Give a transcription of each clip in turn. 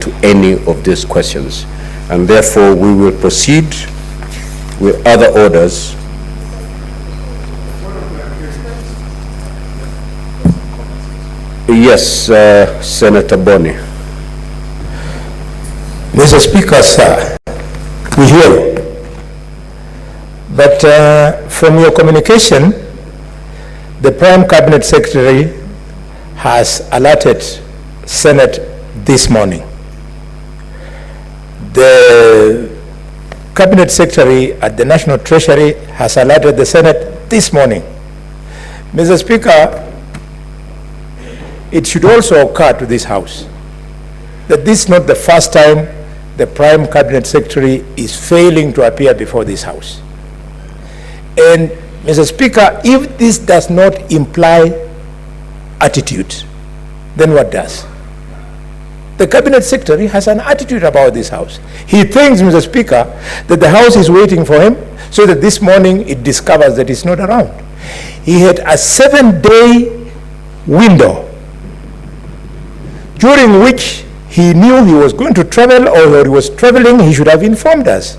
to any of these questions. And therefore, we will proceed with other orders. Yes, Senator Boni. Mr. Speaker, sir, we hear you. But from your communication, the Prime Cabinet Secretary has alerted Senate this morning. The Cabinet Secretary at the National Treasury has alerted the Senate this morning. Mr. Speaker, it should also occur to this House that this is not the first time the Prime Cabinet Secretary is failing to appear before this House. And Mr. Speaker, if this does not imply attitude, then what does? The Cabinet Secretary has an attitude about this House. He thinks, Mr. Speaker, that the House is waiting for him so that this morning it discovers that he's not around. He had a 7-day window during which he knew he was going to travel, or he was traveling. He should have informed us.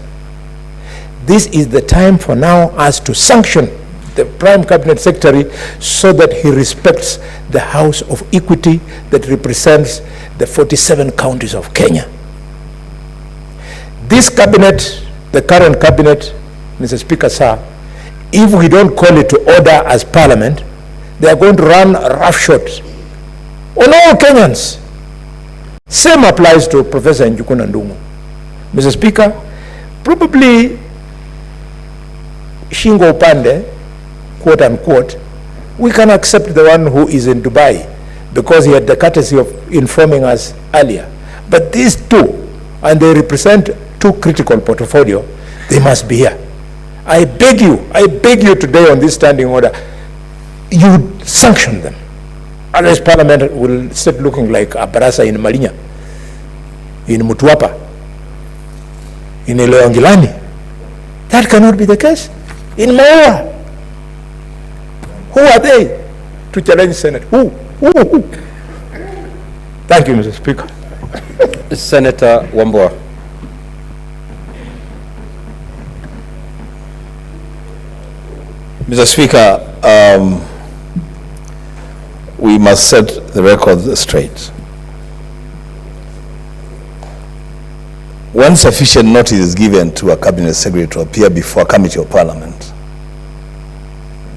This is the time for now us to sanction the Prime Cabinet Secretary so that he respects the House of Equity that represents the 47 counties of Kenya. This cabinet, the current cabinet, Mr. Speaker, sir, if we don't call it to order as Parliament, they are going to run roughshod on all Kenyans. Same applies to Professor Njukuna Ndung'u. Mr. Speaker, probably Shingo Upande, quote unquote, we can accept the one who is in Dubai because he had the courtesy of informing us earlier. But these two, and they represent two critical portfolio, they must be here. I beg you today on this standing order, you sanction them. Otherwise Parliament will start looking like a barasa in Malinya, in Mutuapa, in Ileongilani. That cannot be the case. In manyora, who are they to challenge Senate? Who? Thank you, Mr. Speaker. Senator Wambua. Mr. Speaker, we must set the record straight. When sufficient notice is given to a cabinet secretary to appear before a committee of parliament,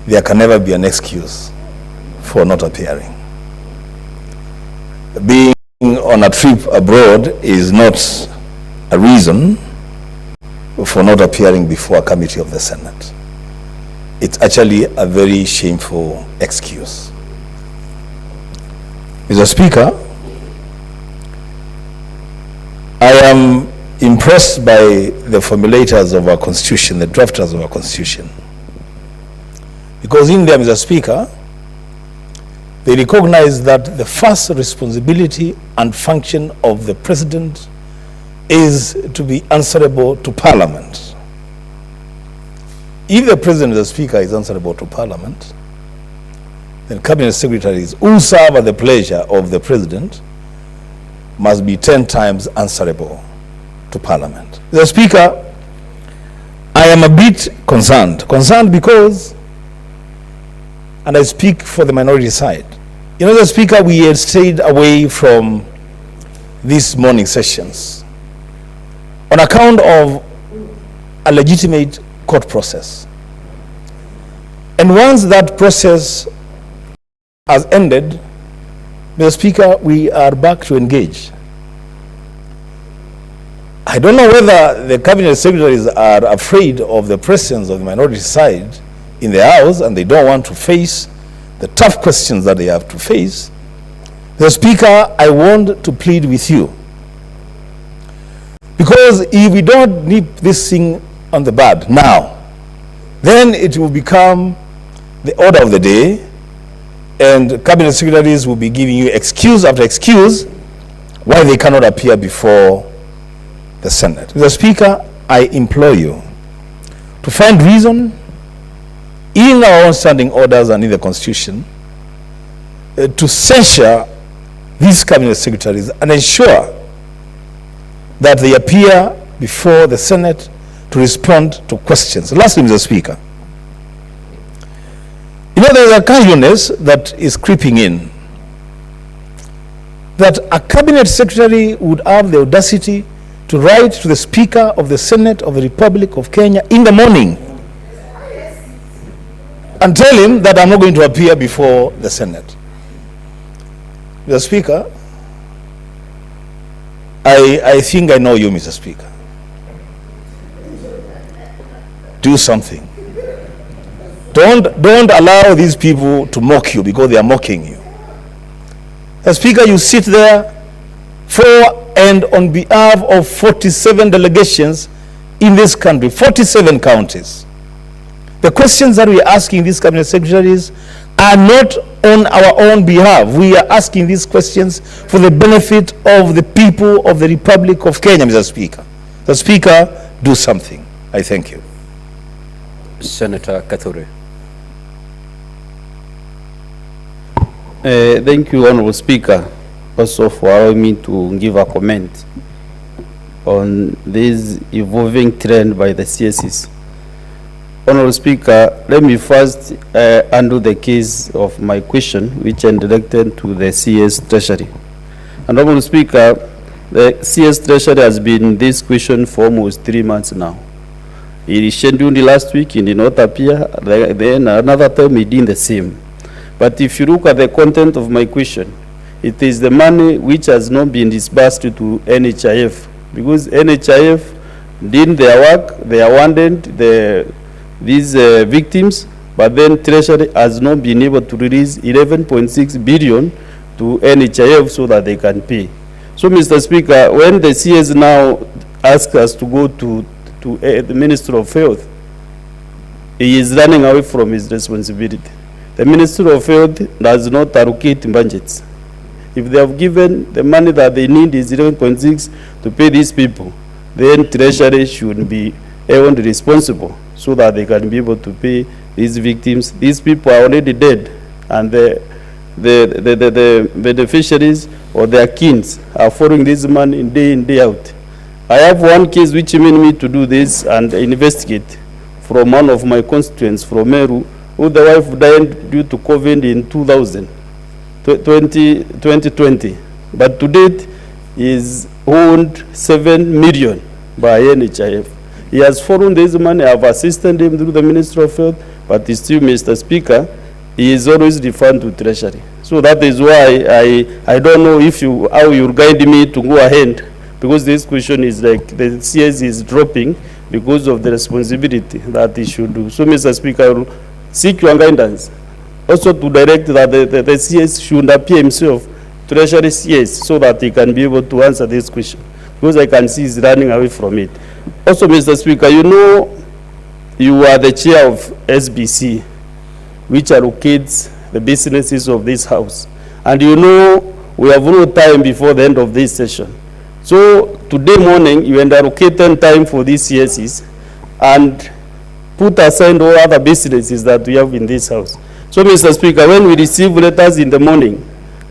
there can never be an excuse for not appearing. Being on a trip abroad is not a reason for not appearing before a committee of the Senate. It's actually a very shameful excuse. Mr. Speaker, I am impressed by the formulators of our Constitution, the drafters of our Constitution, because in there, Mr. Speaker, they recognize that the first responsibility and function of the President is to be answerable to Parliament. If the President, Mr. Speaker, is answerable to Parliament, then Cabinet Secretaries who serve at the pleasure of the President must be 10 times answerable to Parliament. Mr. Speaker, I am a bit concerned because, and I speak for the minority side, you know, Mr. Speaker, we had stayed away from these morning sessions on account of a legitimate court process. And once that process has ended, Mr. Speaker, we are back to engage. I don't know whether the cabinet secretaries are afraid of the presence of the minority side in the House and they don't want to face the tough questions that they have to face. Mr. Speaker, I want to plead with you, because if we don't nip this thing on the bud now, then it will become the order of the day, and cabinet secretaries will be giving you excuse after excuse why they cannot appear before the Senate. Mr. Speaker, I implore you to find reason in our own standing orders and in the Constitution to censure these cabinet secretaries and ensure that they appear before the Senate to respond to questions. Lastly, Mr. Speaker, you know, there is a casualness that is creeping in, that a cabinet secretary would have the audacity to write to the Speaker of the Senate of the Republic of Kenya in the morning and tell him that I'm not going to appear before the Senate. Mr. Speaker, I think I know you, Mr. Speaker. Do something. Don't allow these people to mock you because they are mocking you. Mr. Speaker, you sit there and on behalf of 47 delegations in this country, 47 counties. The questions that we are asking these cabinet secretaries are not on our own behalf. We are asking these questions for the benefit of the people of the Republic of Kenya, Mr. Speaker. Mr. Speaker, do something. I thank you. Senator Kathure. Thank you, Honorable Speaker, also for allowing me to give a comment on this evolving trend by the CSs. Honorable Speaker, let me first undo the case of my question, which I directed to the CS Treasury. Honorable Speaker, the CS Treasury has been this question for almost 3 months now. He scheduled last week, he did not appear, then another time he did the same. But if you look at the content of my question, it is the money which has not been disbursed to NHIF, because NHIF did their work, they awarded these victims, but then Treasury has not been able to release 11.6 billion to NHIF so that they can pay. So, Mr. Speaker, when the CS now ask us to go to the Minister of Health, he is running away from his responsibility. The Minister of Health does not allocate budgets. If they have given the money that they need is 11.6 to pay these people, then Treasury should be held responsible so that they can be able to pay these victims. These people are already dead, and the beneficiaries or their kins are following this money day in, day out. I have one case which made me to do this and investigate from one of my constituents from Meru, who the wife died due to COVID in 2020. But to date, he is owned 7 million by NHIF. He has followed this money. I have assisted him through the Ministry of Health, but he still, Mr. Speaker, he is always referred to Treasury. So that is why I don't know if how you guide me to go ahead, because this question is like the CS is dropping because of the responsibility that he should do. So, Mr. Speaker, I will seek your guidance also to direct that the CS should appear himself, Treasury CS, so that he can be able to answer this question, because I can see he's running away from it. Also, Mr. Speaker, you know you are the chair of SBC, which allocates the businesses of this house. And you know we have no time before the end of this session. So today morning, you allocated time for these CSs and put aside all other businesses that we have in this house. So, Mr. Speaker, when we receive letters in the morning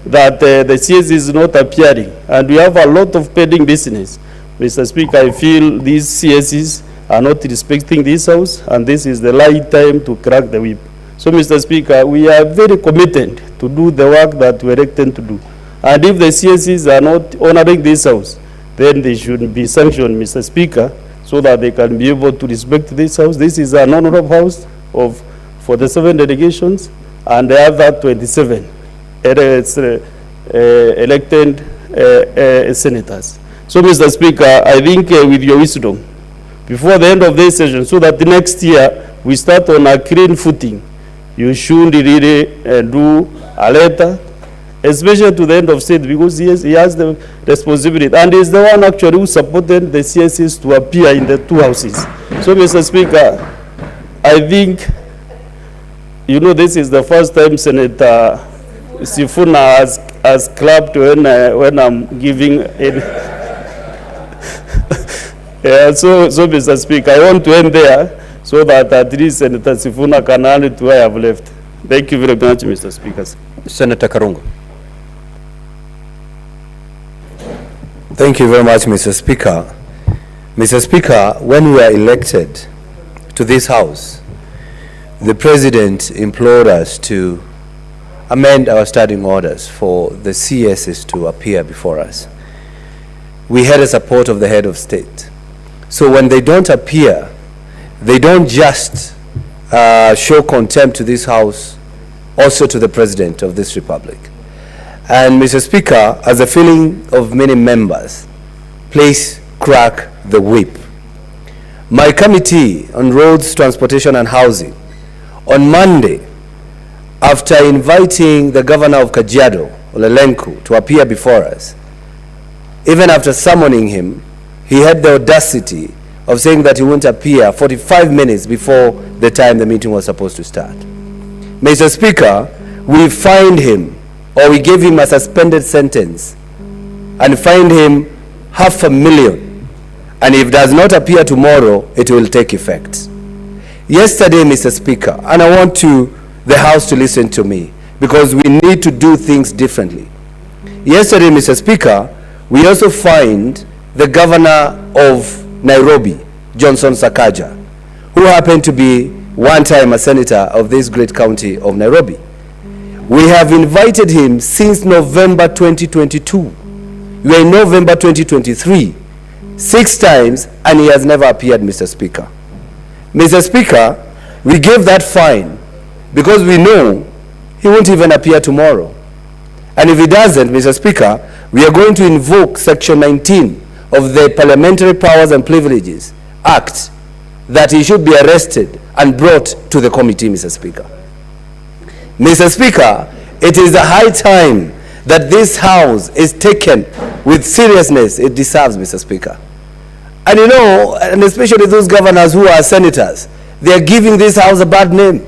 that the CS is not appearing, and we have a lot of pending business, Mr. Speaker, I feel these CSs are not respecting this house, and this is the right time to crack the whip. So, Mr. Speaker, we are very committed to do the work that we are elected to do. And if the CSs are not honoring this house, then they should be sanctioned, Mr. Speaker, so that they can be able to respect this house. This is an honorable house of 47 delegations, and the other 27 elected senators. So, Mr. Speaker, I think with your wisdom, before the end of this session, so that the next year we start on a clean footing, you should really do a letter, especially to the end of state, because he has the responsibility, and he's the one actually who supported the CSs to appear in the two houses. So, Mr. Speaker, I think, you know, this is the first time Senator Sifuna has clapped when I'm giving it. So, Mr. Speaker, I want to end there so that at least Senator Sifuna can hand it to where I have left. Thank you very much, Mr. Speaker. Senator Karungo. Thank you very much, Mr. Speaker. Mr. Speaker, when we were elected to this House, the President implored us to amend our standing orders for the CSs to appear before us. We had the support of the head of state. So when they don't appear, they don't just show contempt to this House, also to the President of this Republic. And Mr. Speaker, as a feeling of many members, please crack the whip. My committee on roads, transportation and housing, on Monday, after inviting the governor of Kajiado, Olelenku, to appear before us, even after summoning him, he had the audacity of saying that he wouldn't appear 45 minutes before the time the meeting was supposed to start. Mr. Speaker, we fined him, or we gave him a suspended sentence and fined him $500,000. And if does not appear tomorrow, it will take effect. Yesterday, Mr. Speaker, and I want the House to listen to me, because we need to do things differently. Yesterday, Mr. Speaker, we also fined the governor of Nairobi, Johnson Sakaja, who happened to be one time a senator of this great county of Nairobi. We have invited him since November 2022. We are in November 2023. 6 times, and he has never appeared, Mr. Speaker. Mr. Speaker, we gave that fine because we know he won't even appear tomorrow. And if he doesn't, Mr. Speaker, we are going to invoke Section 19 of the Parliamentary Powers and Privileges Act, that he should be arrested and brought to the committee, Mr. Speaker. Mr. Speaker, it is a high time that this House is taken with seriousness it deserves, Mr. Speaker. And you know, and especially those governors who are senators, they are giving this House a bad name.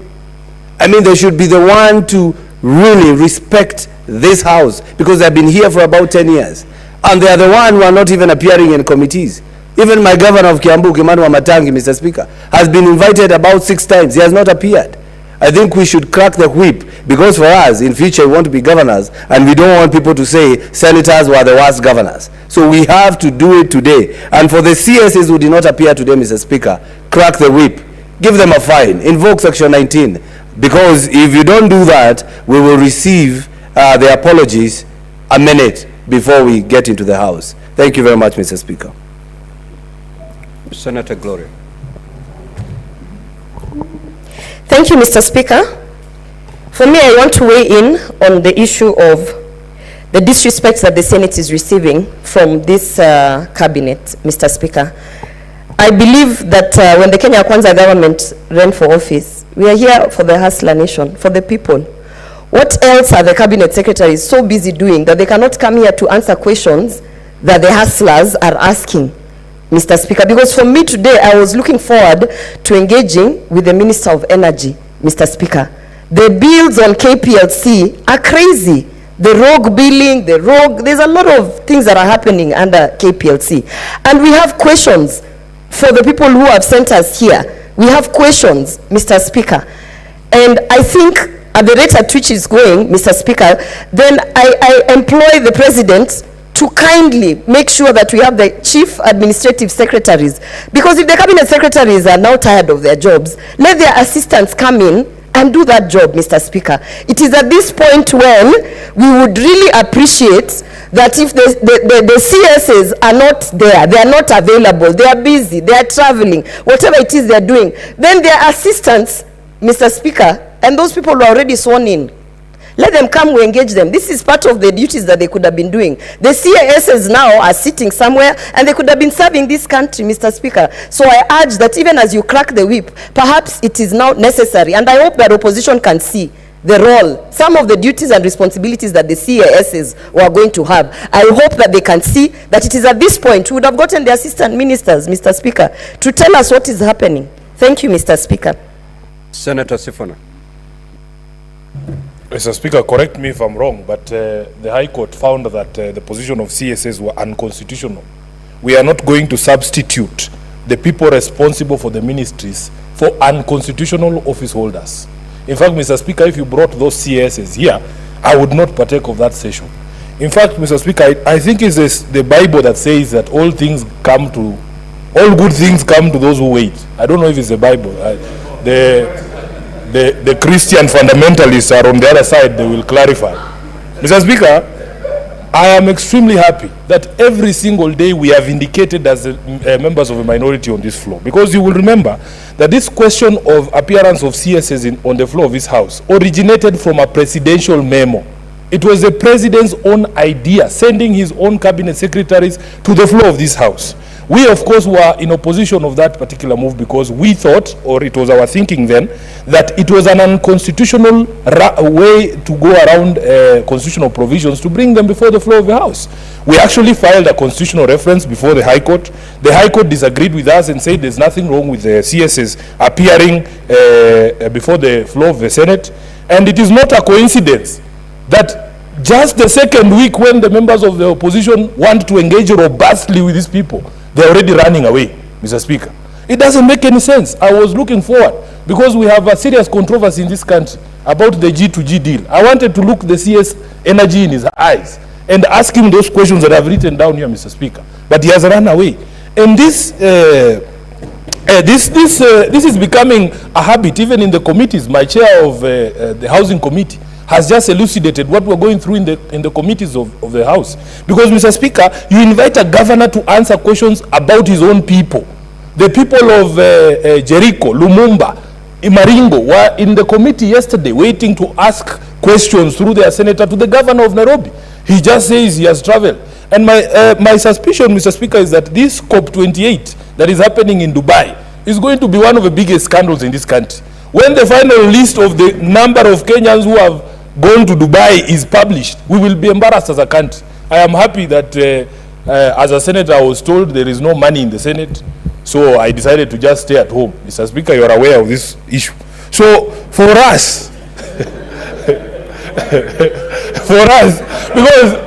I mean, they should be the one to really respect this House, because they've been here for about 10 years. And they are the one who are not even appearing in committees. Even my governor of Kiambu, Kimani Wamatangi, Mr. Speaker, has been invited about 6 times. He has not appeared. I think we should crack the whip, because for us, in future, we want to be governors, and we don't want people to say senators were the worst governors. So we have to do it today. And for the CSs who did not appear today, Mr. Speaker, crack the whip. Give them a fine. Invoke Section 19. Because if you don't do that, we will receive the apologies a minute before we get into the House. Thank you very much, Mr. Speaker. Senator Gloria. Thank you, Mr. Speaker. For me, I want to weigh in on the issue of the disrespect that the Senate is receiving from this cabinet, Mr. Speaker. I believe that when the Kenya Kwanza government ran for office, we are here for the hustler nation, for the people. What else are the cabinet secretaries so busy doing that they cannot come here to answer questions that the hustlers are asking, Mr. Speaker? Because for me today, I was looking forward to engaging with the Minister of Energy, Mr. Speaker. The bills on KPLC are crazy. The rogue billing, there's a lot of things that are happening under KPLC. And we have questions for the people who have sent us here. We have questions, Mr. Speaker. And I think at the rate at which it's going, Mr. Speaker, then I employ the President to kindly make sure that we have the chief administrative secretaries. Because if the cabinet secretaries are now tired of their jobs, let their assistants come in and do that job, Mr. Speaker. It is at this point when we would really appreciate that if the CSs are not there, they are not available, they are busy, they are traveling, whatever it is they are doing, then their assistants, Mr. Speaker, and those people who are already sworn in, let them come, we engage them. This is part of the duties that they could have been doing. The CSs now are sitting somewhere and they could have been serving this country, Mr. Speaker. So I urge that even as you crack the whip, perhaps it is now necessary, and I hope that opposition can see the role, some of the duties and responsibilities that the CASs were going to have. I hope that they can see that it is at this point, we would have gotten the assistant ministers, Mr. Speaker, to tell us what is happening. Thank you, Mr. Speaker. Senator Sifuna. Mr. Speaker, correct me if I'm wrong, but the High Court found that the position of CSS were unconstitutional. We are not going to substitute the people responsible for the ministries for unconstitutional office holders. In fact, Mr. Speaker, if you brought those CSs here, I would not partake of that session. In fact, Mr. Speaker, I think it's the Bible that says that all good things come to those who wait. I don't know if it's the Bible. The Christian fundamentalists are on the other side, they will clarify. Mr. Speaker, I am extremely happy that every single day we have indicated as members of a minority on this floor, because you will remember that this question of appearance of CSs on the floor of this house originated from a presidential memo. It was the president's own idea, sending his own cabinet secretaries to the floor of this house. We, of course, were in opposition of that particular move because we thought, or it was our thinking then, that it was an unconstitutional way to go around constitutional provisions to bring them before the floor of the House. We actually filed a constitutional reference before the High Court. The High Court disagreed with us and said there's nothing wrong with the CSs appearing before the floor of the Senate. And it is not a coincidence that just the second week when the members of the opposition want to engage robustly with these people, they're already running away, Mr. Speaker. It doesn't make any sense. I was looking forward, because we have a serious controversy in this country about the G2G deal. I wanted to look the CS energy in his eyes and ask him those questions that I've written down here, Mr. Speaker. But he has run away. And this is becoming a habit, even in the committees. My chair of the Housing Committee has just elucidated what we're going through in the committees of the House. Because, Mr. Speaker, you invite a governor to answer questions about his own people. The people of Jericho, Lumumba, Imaringo were in the committee yesterday waiting to ask questions through their senator to the governor of Nairobi. He just says he has traveled. And my suspicion, Mr. Speaker, is that this COP28 that is happening in Dubai is going to be one of the biggest scandals in this country. When the final list of the number of Kenyans who have gone to Dubai is published, we will be embarrassed as a country. I am happy that as a senator I was told there is no money in the Senate, so I decided to just stay at home. Mr. Speaker, you are aware of this issue. So for us, because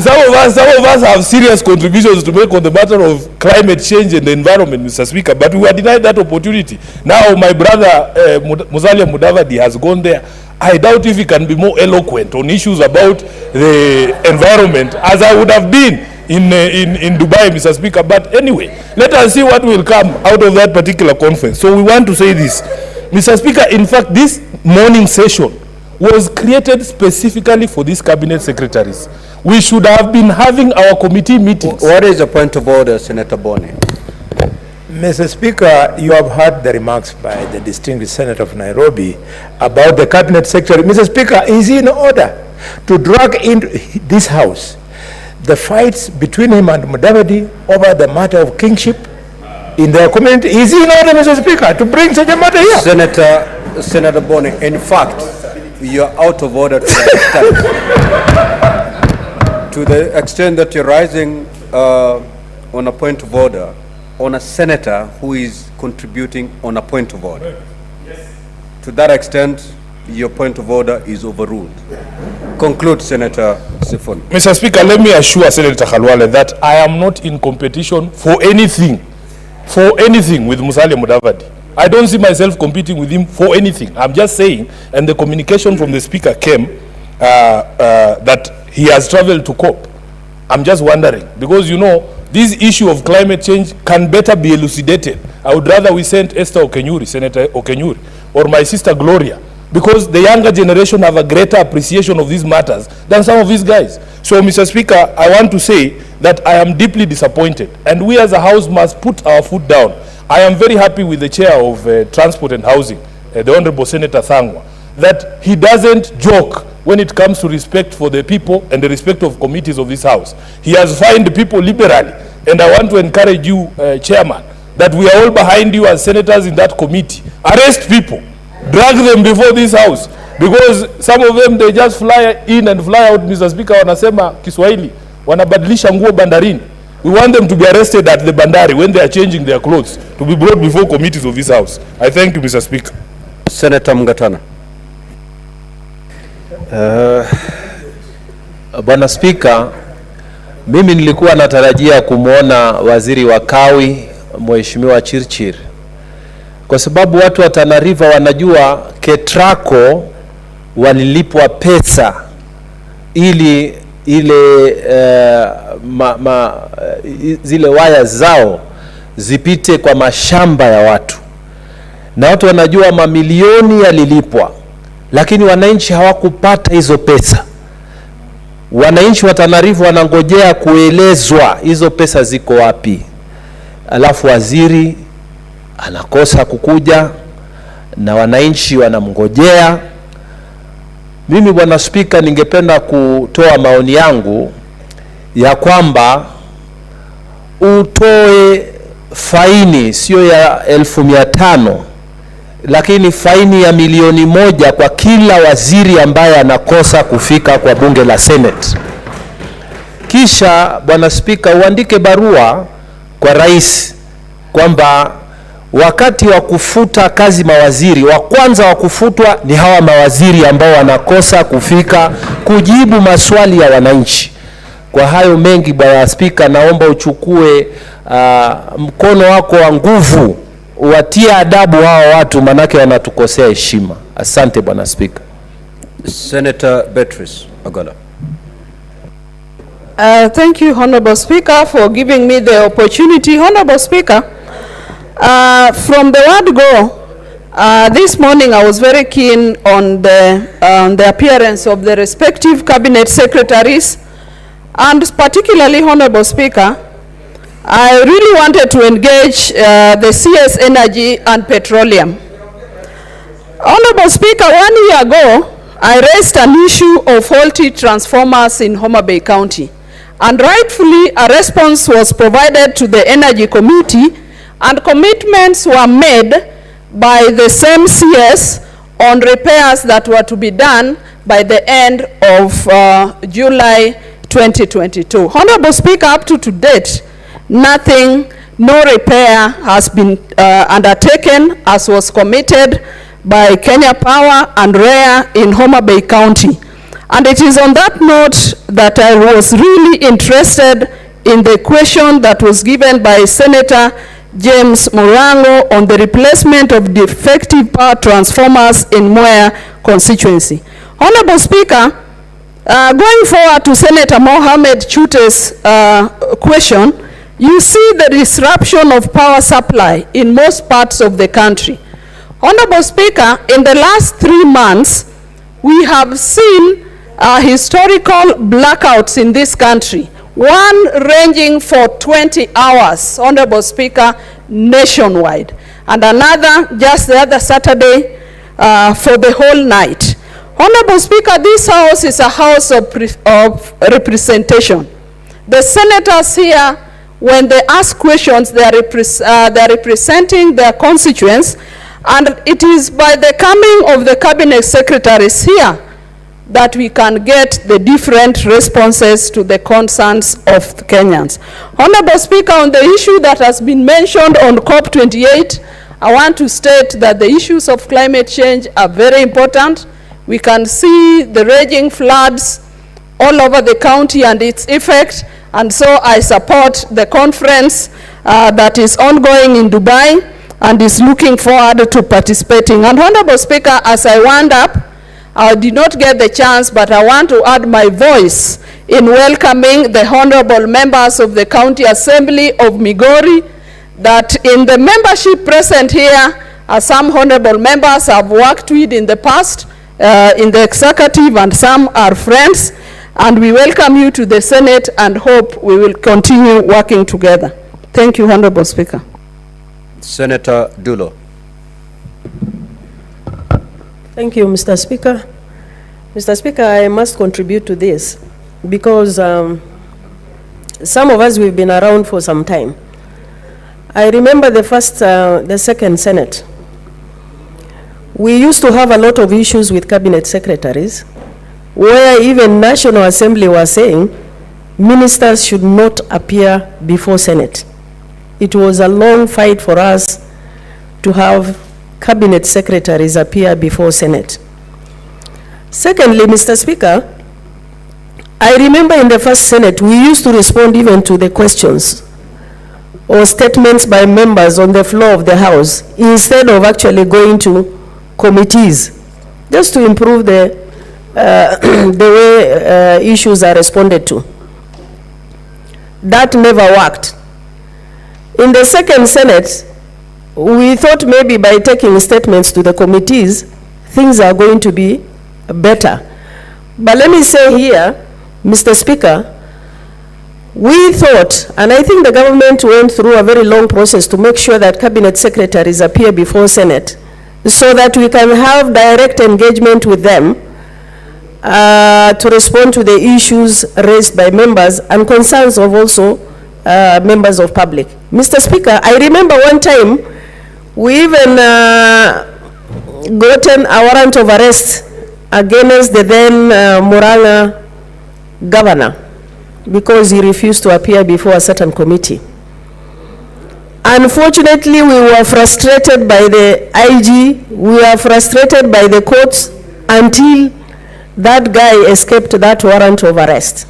some of us have serious contributions to make on the matter of climate change and the environment, Mr. Speaker, but we were denied that opportunity. Now my brother Musalia Mudavadi has gone there. I doubt if he can be more eloquent on issues about the environment as I would have been in Dubai, Mr. Speaker. But anyway, let us see what will come out of that particular conference. So we want to say this, Mr. Speaker. In fact, this morning session was created specifically for these cabinet secretaries. We should have been having our committee meetings. What is the point of order, Senator Boni? Mr. Speaker, you have heard the remarks by the distinguished Senator of Nairobi about the cabinet secretary. Mr. Speaker, is in order to drag into this house the fights between him and Mudavadi over the matter of kingship in their community? Is in order, Mr. Speaker, to bring such a matter here? Senator Boni, in fact, you are out of order to that extent. To the extent that you're rising on a point of order on a senator who is contributing on a point of order. Yes. To that extent, your point of order is overruled. Conclude, Senator Sifon. Mr. Speaker, let me assure Senator Khalwale that I am not in competition for anything with Musalia Mudavadi. I don't see myself competing with him for anything. I'm just saying, and the communication from the Speaker came that he has traveled to COP. I'm just wondering, because you know, this issue of climate change can better be elucidated. I would rather we sent Esther Okenyuri, Senator Okenyuri, or my sister Gloria, because the younger generation have a greater appreciation of these matters than some of these guys. So, Mr. Speaker, I want to say that I am deeply disappointed, and we as a House must put our foot down. I am very happy with the Chair of Transport and Housing, the Honorable Senator Thangwa, that he doesn't joke when it comes to respect for the people and the respect of committees of this House. He has fined people liberally, and I want to encourage you, Chairman, that we are all behind you as senators in that committee. Arrest people, drag them before this House, because some of them, they just fly in and fly out, Mr. Speaker, wanasema Kiswahili, wanabadilisha nguo bandarini. We want them to be arrested at the bandari when they are changing their clothes, to be brought before committees of this House. I thank you, Mr. Speaker. Senator Mgatana. Bwana Speaker, mimi nilikuwa natarajia kumwona waziri wa kawi Mheshimiwa Chirchir, kwa sababu watu wa Tana River wanajua KETRACO walilipwa pesa ili ile zile waya zao zipite kwa mashamba ya watu, na watu wanajua mamilioni yalilipwa, lakini wananchi hawakupata hizo pesa. Wananchi wa Tana River wanangojea kuelezwa hizo pesa ziko wapi, alafu waziri anakosa kukuja na wananchi wanamngojea. Mimi Bwana Spika, ningependa kutoa maoni yangu ya kwamba utoe faini sio ya 1500, lakini faini ya milioni 1 kwa kila waziri ambaye anakosa kufika kwa bunge la Senate. Kisha Bwana Spika, uandike barua kwa rais kwamba wakati wa kufuta kazi mawaziri, wa kwanza wa kufutwa ni hawa mawaziri ambao wanakosa kufika kujibu maswali ya wananchi. Kwa hayo mengi Bwana Spika, naomba uchukue mkono wako wa nguvu, uwatie adabu hawa watu, manake wanatukosea heshima. Asante Bwana Spika. Senator Beatrice Ogola. Thank you, Honorable Speaker, for giving me the opportunity. Honorable Speaker, from the word go, this morning I was very keen on the appearance of the respective cabinet secretaries, and particularly, Honorable Speaker, I really wanted to engage the CS Energy and Petroleum. Honorable Speaker, 1 year ago, I raised an issue of faulty transformers in Homa Bay County, and rightfully a response was provided to the Energy Committee, and commitments were made by the same CS on repairs that were to be done by the end of July 2022. Honorable Speaker, up to date, nothing, no repair has been undertaken as was committed by Kenya Power and REA in Homa Bay County. And it is on that note that I was really interested in the question that was given by Senator James Murango on the replacement of defective power transformers in Mwea constituency. Honorable Speaker, going forward to Senator Mohamed Chute's question, you see the disruption of power supply in most parts of the country. Honorable Speaker, in the last 3 months, we have seen historical blackouts in this country, one ranging for 20 hours, Honorable Speaker, nationwide, and another just the other Saturday for the whole night. Honorable Speaker, this house is a house of representation. The senators here, when they ask questions, they are representing their constituents, and it is by the coming of the cabinet secretaries here that we can get the different responses to the concerns of Kenyans. Honorable Speaker, on the issue that has been mentioned on COP28, I want to state that the issues of climate change are very important. We can see the raging floods all over the county and its effect, and so I support the conference that is ongoing in Dubai and is looking forward to participating. And Honorable Speaker, as I wound up, I did not get the chance, but I want to add my voice in welcoming the honorable members of the County Assembly of Migori, that in the membership present here, some honorable members have worked with in the past in the executive, and some are friends, and we welcome you to the Senate and hope we will continue working together. Thank you, Honorable Speaker. Senator Dulo. Thank you, Mr. Speaker. Mr. Speaker, I must contribute to this because some of us, we've been around for some time. I remember the second Senate. We used to have a lot of issues with cabinet secretaries where even National Assembly was saying ministers should not appear before Senate. It was a long fight for us to have cabinet secretaries appear before Senate. Secondly, Mr. Speaker, I remember in the first Senate, we used to respond even to the questions or statements by members on the floor of the House instead of actually going to committees, just to improve the the way issues are responded to. That never worked. In the second Senate, we thought maybe by taking statements to the committees, things are going to be better. But let me say here, Mr. Speaker, we thought, and I think the government went through a very long process to make sure that cabinet secretaries appear before Senate so that we can have direct engagement with them to respond to the issues raised by members and concerns of also members of public. Mr. Speaker, I remember one time we even gotten a warrant of arrest against the then Muranga governor because he refused to appear before a certain committee. Unfortunately, we were frustrated by the IG, we were frustrated by the courts until that guy escaped that warrant of arrest.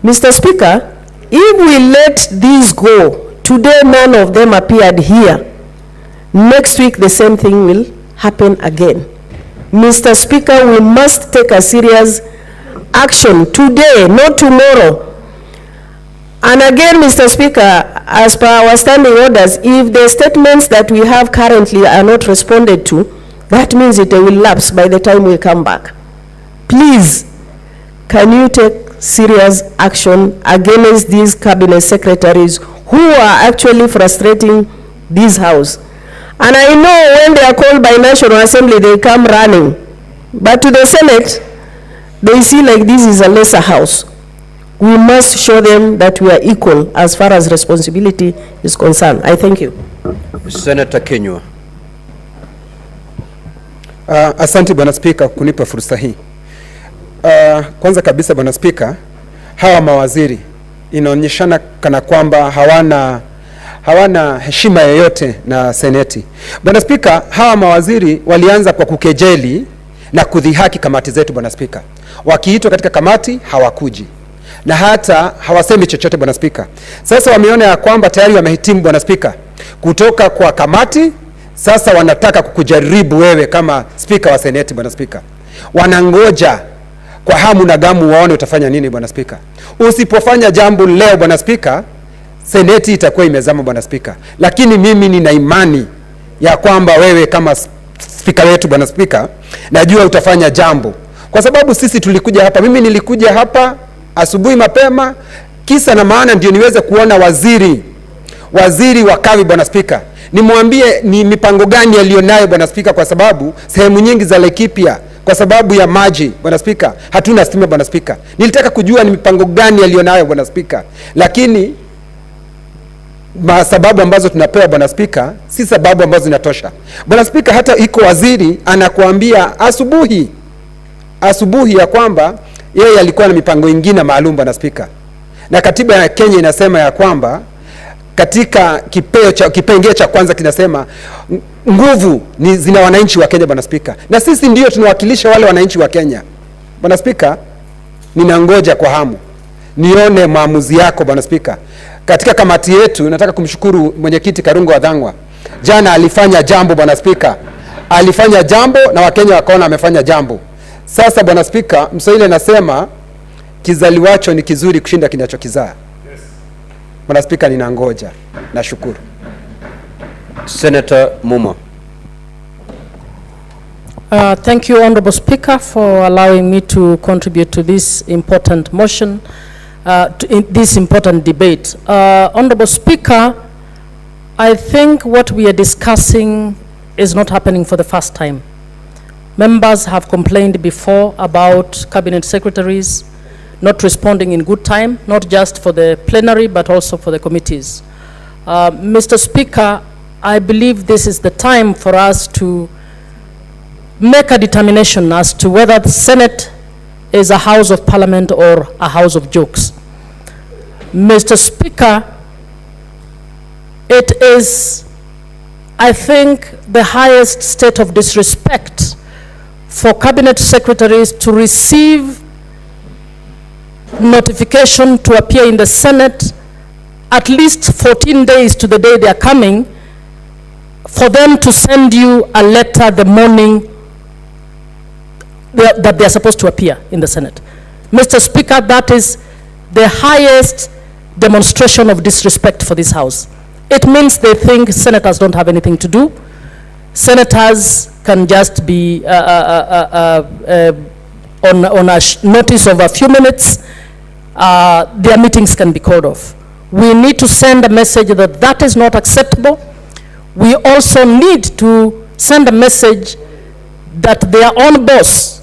Mr. Speaker, if we let these go, today none of them appeared here. Next week the same thing will happen again. Mr. Speaker, we must take a serious action today, not tomorrow. And again, Mr. Speaker, as per our standing orders, if the statements that we have currently are not responded to, that means it will lapse by the time we come back. Please, can you take serious action against these cabinet secretaries who are actually frustrating this house? And I know when they are called by National Assembly, they come running. But to the Senate, they see like this is a lesser house. We must show them that we are equal as far as responsibility is concerned. I thank you. Senator Kenywa. Asante Bwana Spika kunipa fursa hii. Kwanza kabisa Bwana Spika, hawa mawaziri inaonyeshana kana kwamba hawana heshima yoyote na seneti. Bwana Spika, hawa mawaziri walianza kwa kukejeli na kudhihaki kamati zetu Bwana Spika. Wakiitwa katika kamati hawakuji. Na hata hawasemi chochote Bwana Spika. Sasa wameona ya kwamba tayari wamehitimu Bwana Spika kutoka kwa kamati, sasa wanataka kukujaribu wewe kama spika wa seneti Bwana Spika. Wanangoja kwa hamu na gamu waone utafanya nini Bwana Spika. Usipofanya jambo leo Bwana Spika, seneti itakuwa imezama Bwana Spika. Lakini mimi nina imani ya kwamba wewe kama spika wetu Bwana Spika, najua utafanya jambo. Kwa sababu sisi tulikuja hapa, mimi nilikuja hapa asubuhi mapema, kisa na maana ndio niweze kuona waziri wa kawi Bwana Spika. Nimwambie ni mipango gani alionayo Bwana Spika, kwa sababu sehemu nyingi za Laikipia kwa sababu ya maji Bwana Spika hatuna stima Bwana Spika. Nilitaka kujua ni mipango gani alionayo Bwana Spika, lakini sababu ambazo tunapewa Bwana Spika si sababu ambazo zinatosha Bwana Spika. Hata iko waziri anakuambia asubuhi ya kwamba yeye alikuwa na mipango ingine maalum Bwana Spika, na katiba ya Kenya inasema ya kwamba katika kipengele cha kwanza kinasema nguvu ni zina wananchi wa Kenya Bwana Spika, na sisi ndio tunawakilisha wale wananchi wa Kenya Bwana Spika. Ninangoja kwa hamu nione maamuzi yako Bwana Spika. Katika kamati yetu nataka kumshukuru mwenyekiti Karungo Wadhangwa. Jana alifanya jambo Bwana Spika, alifanya jambo na Wakenya wakaona amefanya jambo. Sasa Bwana Spika, Mswahili anasema kizaliwacho ni kizuri kushinda kinachokizaa. Bwana Spika, ninangoja. Nashukuru. Senator Muma. Thank you, Honorable Speaker, for allowing me to contribute to this important motion, this important debate. Honorable Speaker, I think what we are discussing is not happening for the first time. Members have complained before about cabinet secretaries not responding in good time, not just for the plenary, but also for the committees. Mr. Speaker, I believe this is the time for us to make a determination as to whether the Senate is a house of parliament or a house of jokes. Mr. Speaker, it is, I think, the highest state of disrespect for cabinet secretaries to receive notification to appear in the Senate at least 14 days to the day they are coming, for them to send you a letter the morning that they are supposed to appear in the Senate. Mr. Speaker, that is the highest demonstration of disrespect for this House. It means they think senators don't have anything to do. Senators can just be on a notice of a few minutes. Their meetings can be called off. We need to send a message that that is not acceptable. We also need to send a message that their own boss,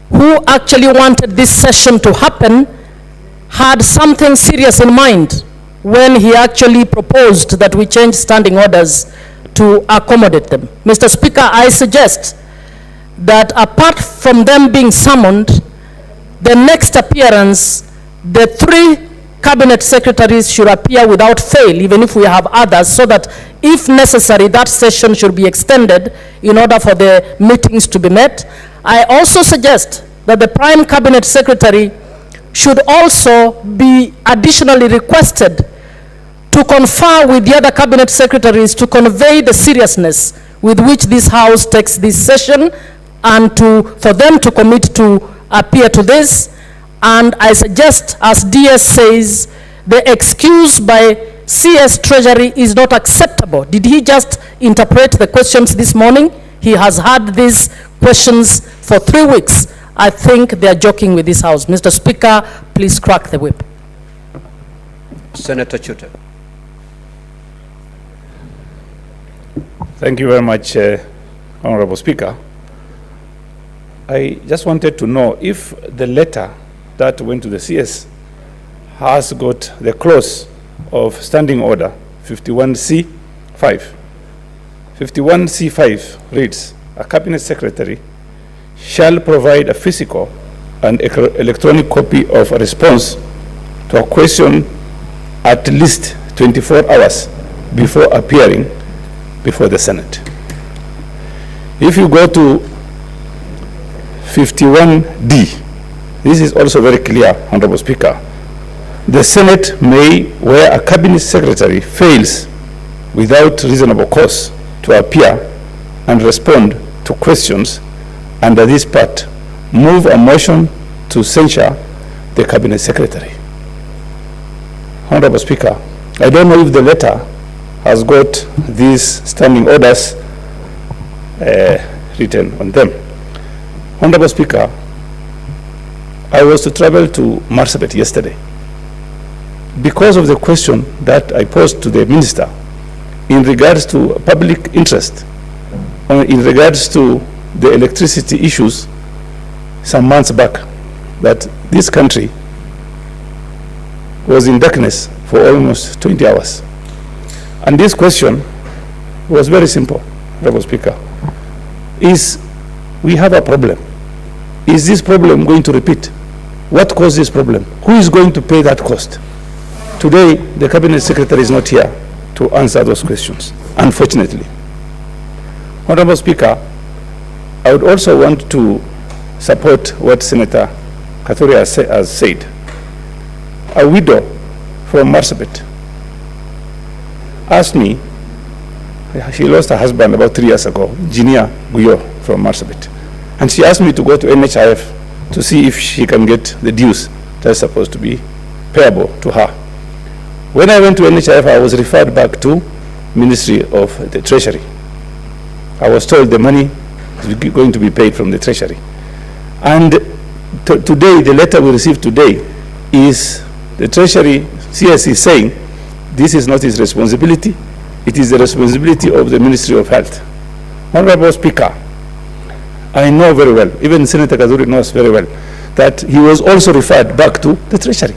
who actually wanted this session to happen, had something serious in mind when he actually proposed that we change standing orders to accommodate them. Mr. Speaker, I suggest that apart from them being summoned, the next appearance, the 3 cabinet secretaries should appear without fail, even if we have others, so that if necessary, that session should be extended in order for the meetings to be met. I also suggest that the prime cabinet secretary should also be additionally requested to confer with the other cabinet secretaries to convey the seriousness with which this House takes this session, and for them to commit to appear to this. And I suggest, as DS says, the excuse by CS Treasury is not acceptable. Did he just interpret the questions this morning? He has had these questions for 3 weeks. I think they are joking with this House. Mr. Speaker, please crack the whip. Senator Chuter. Thank you very much, Honorable Speaker. I just wanted to know if the letter that went to the CS has got the clause of Standing Order 51C5. 51C5 reads, a cabinet secretary shall provide a physical and electronic copy of a response to a question at least 24 hours before appearing before the Senate. If you go to 51D, this is also very clear, Honorable Speaker. The Senate may, where a cabinet secretary fails without reasonable cause to appear and respond to questions under this part, move a motion to censure the cabinet secretary. Honorable Speaker, I don't know if the letter has got these standing orders written on them. Honorable Speaker, I was to travel to Marsabit yesterday because of the question that I posed to the minister in regards to public interest, in regards to the electricity issues some months back, that this country was in darkness for almost 20 hours. And this question was very simple, Honorable Speaker. We have a problem. Is this problem going to repeat? What caused this problem? Who is going to pay that cost? Today, the cabinet secretary is not here to answer those questions, unfortunately. Honorable Speaker, I would also want to support what Senator Katuri has said. A widow from Marsabit asked me, she lost her husband about 3 years ago, Jinia Guyo from Marsabit. And she asked me to go to NHIF to see if she can get the dues that's supposed to be payable to her. When I went to NHIF, I was referred back to Ministry of the Treasury. I was told the money is going to be paid from the Treasury. And today, the letter we received today is the Treasury CS is saying this is not his responsibility. It is the responsibility of the Ministry of Health. Honorable Speaker, I know very well, even Senator Kazuri knows very well, that he was also referred back to the Treasury.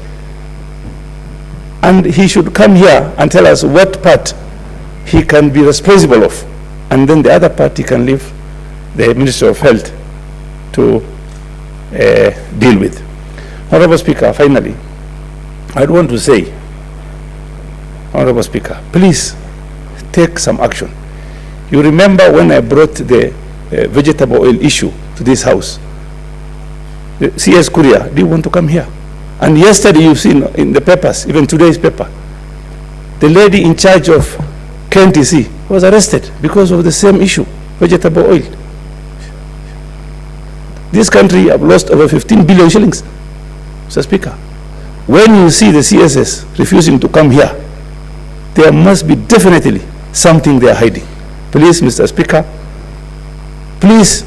And he should come here and tell us what part he can be responsible of, and then the other part he can leave the Ministry of Health to deal with. Honorable Speaker, finally, I want to say, Honorable Speaker, please take some action. You remember when I brought the vegetable oil issue to this House, the CS Courier didn't want to come here. And yesterday you've seen in the papers, even today's paper, the lady in charge of KNTC was arrested because of the same issue, vegetable oil. This country have lost over 15 billion shillings, Mr. Speaker. When you see the CSS refusing to come here, there must be definitely something they are hiding. Please, Mr. Speaker, please,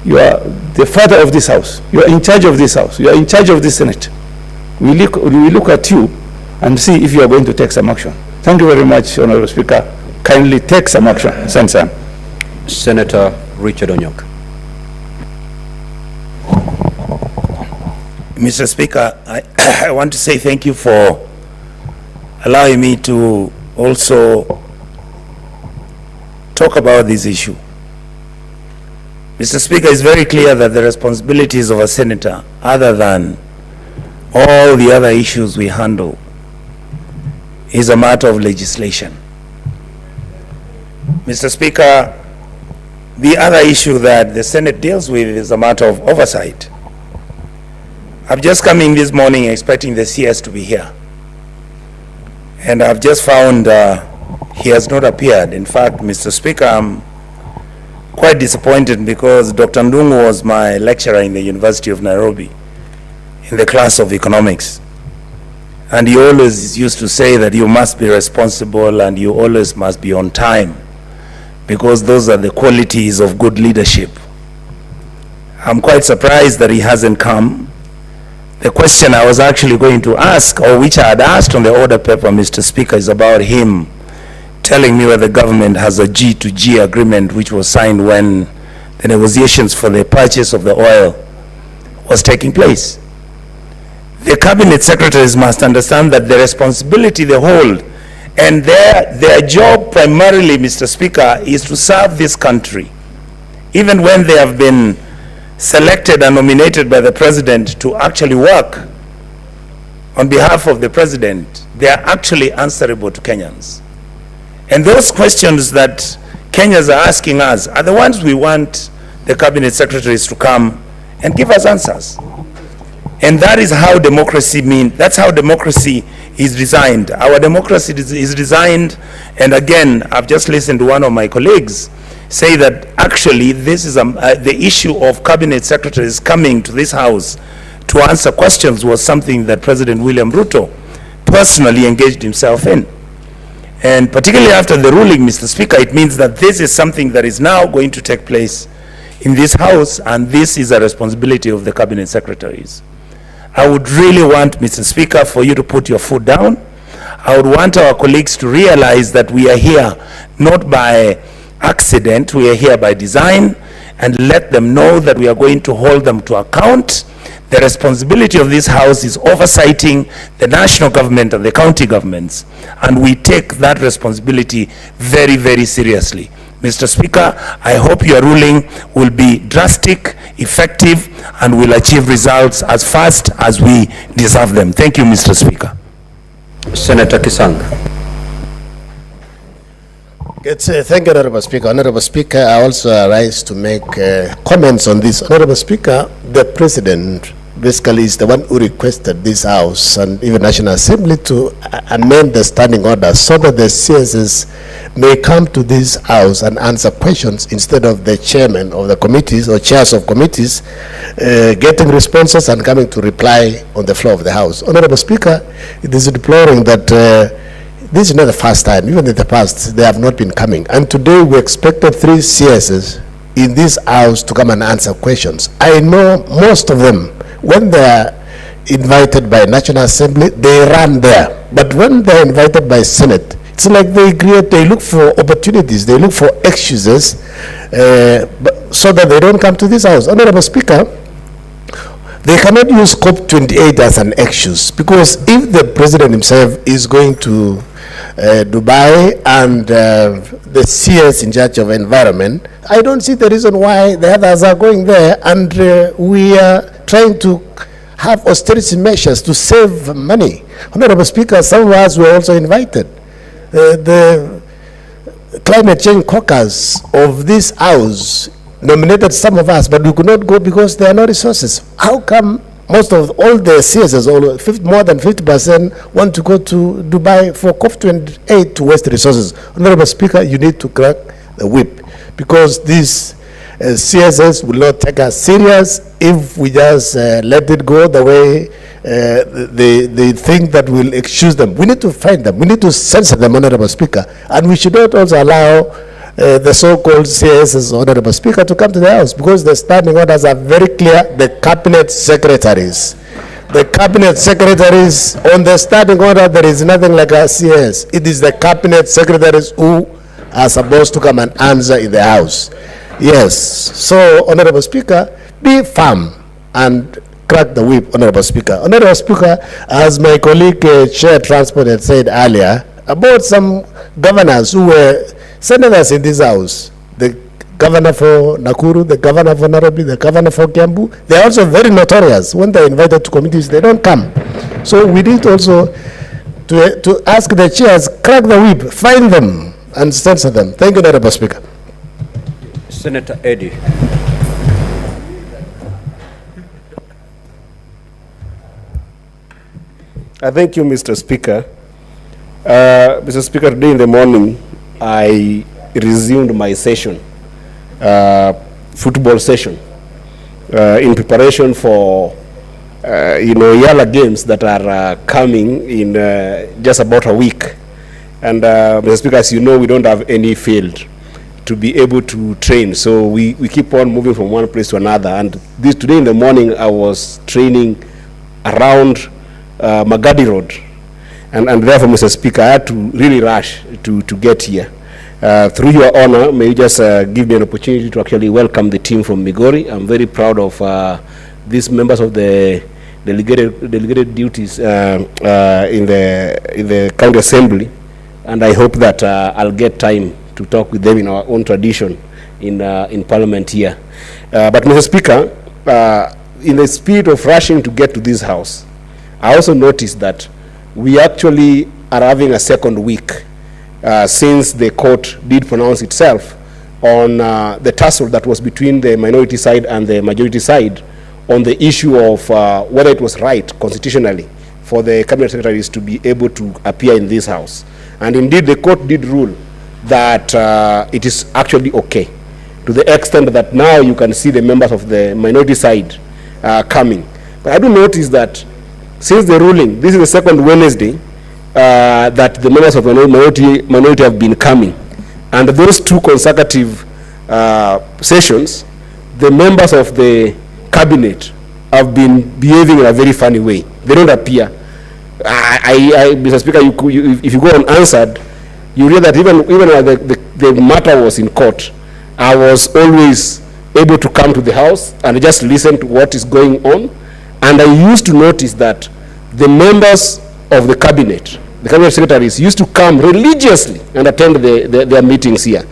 you are the father of this house. You are in charge of this house. You are in charge of this Senate. We look at you and see if you are going to take some action. Thank you very much, Honorable Speaker. Kindly take some action. Sensa. Senator Richard Onyok. Mr. Speaker, I want to say thank you for allowing me to also talk about this issue. Mr. Speaker, it's very clear that the responsibilities of a senator, other than all the other issues we handle, is a matter of legislation. Mr. Speaker, the other issue that the Senate deals with is a matter of oversight. I've just come in this morning expecting the CS to be here. And I've just found he has not appeared. In fact, Mr. Speaker, I'm quite disappointed because Dr. Ndungu was my lecturer in the University of Nairobi in the class of economics. And he always used to say that you must be responsible and you always must be on time, because those are the qualities of good leadership. I'm quite surprised that he hasn't come. The question I was actually going to ask, or which I had asked on the order paper, Mr. Speaker, is about him telling me whether the government has a G-to-G agreement which was signed when the negotiations for the purchase of the oil was taking place. The cabinet secretaries must understand that the responsibility they hold and their job primarily, Mr. Speaker, is to serve this country. Even when they have been selected and nominated by the president to actually work on behalf of the president, they are actually answerable to Kenyans. And those questions that Kenyans are asking us are the ones we want the cabinet secretaries to come and give us answers. And that is how democracy that's how democracy is designed. Our democracy is designed, and again, I've just listened to one of my colleagues say that actually this is the issue of cabinet secretaries coming to this house to answer questions was something that President William Ruto personally engaged himself in. And particularly after the ruling, Mr. Speaker, it means that this is something that is now going to take place in this house, and this is a responsibility of the cabinet secretaries. I would really want, Mr. Speaker, for you to put your foot down. I would want our colleagues to realize that we are here not by accident, we are here by design, and let them know that we are going to hold them to account. The responsibility of this house is oversighting the national government and the county governments, and we take that responsibility very, very seriously. Mr. Speaker, I hope your ruling will be drastic, effective, and will achieve results as fast as we deserve them. Thank you, Mr. Speaker. Senator Kisang. Thank you, Honorable Speaker. Honorable Speaker, I also rise to make comments on this. Honorable Speaker, the President basically is the one who requested this House and even National Assembly to amend the standing order so that the CSS may come to this House and answer questions instead of the chairman of the committees or chairs of committees getting responses and coming to reply on the floor of the House. Honorable Speaker, it is deploring that this is not the first time. Even in the past, they have not been coming. And today we expected 3 CSs in this House to come and answer questions. I know most of them, when they are invited by National Assembly, they run there. But when they are invited by Senate, it's like they look for opportunities, they look for excuses so that they don't come to this House. Honorable Speaker, they cannot use COP28 as an excuse, because if the President himself is going to Dubai and the CS in charge of environment, I don't see the reason why the others are going there, and we are trying to have austerity measures to save money. Honorable Speaker, some of us were also invited. The climate change caucus of this House nominated some of us, but we could not go because there are no resources. How come most of all the CSs, more than 50%, want to go to Dubai for COP28 to waste resources? Honorable Speaker, you need to crack the whip, because this CSS will not take us serious if we just let it go the way they think that we'll excuse them. We need to find them. We need to censor them, Honorable Speaker. And we should not also allow the so-called CSS, Honorable Speaker, to come to the House, because the standing orders are very clear. The cabinet secretaries. The cabinet secretaries, on the standing order, there is nothing like a CS. It is the cabinet secretaries who are supposed to come and answer in the House. Yes. So, Honorable Speaker, be firm and crack the whip, Honorable Speaker. Honorable Speaker, as my colleague Chair Transport had said earlier, about some governors who were senators in this House, the governor for Nakuru, the governor for Nairobi, the governor for Kiambu, they are also very notorious. When they are invited to committees, they don't come. So we need also to ask the chairs, crack the whip, find them and censor them. Thank you, Honorable Speaker. Senator Eddie. Thank you, Mr. Speaker. Mr. Speaker, today in the morning, I resumed my session, football session, in preparation for, Yala games that are coming in just about a week. And Mr. Speaker, as you know, we don't have any field to be able to train. So we keep on moving from one place to another. And today in the morning, I was training around Magadi Road. And therefore, Mr. Speaker, I had to really rush to get here. Through your honor, may you just give me an opportunity to actually welcome the team from Migori. I'm very proud of these members of the delegated duties in the county assembly, and I hope that I'll get time to talk with them in our own tradition in Parliament here. But Mr. Speaker, in the spirit of rushing to get to this house, I also noticed that we actually are having a second week since the court did pronounce itself on the tussle that was between the minority side and the majority side on the issue of whether it was right constitutionally for the cabinet secretaries to be able to appear in this house. And indeed, the court did rule that it is actually okay, to the extent that now you can see the members of the minority side coming. But I do notice that since the ruling, this is the second Wednesday that the members of the minority have been coming. And those two consecutive sessions, the members of the cabinet have been behaving in a very funny way. They don't appear. Mr. Speaker, if you go unanswered, you realize that even when the matter was in court, I was always able to come to the house and just listen to what is going on. And I used to notice that the members of the cabinet secretaries used to come religiously and attend their meetings here.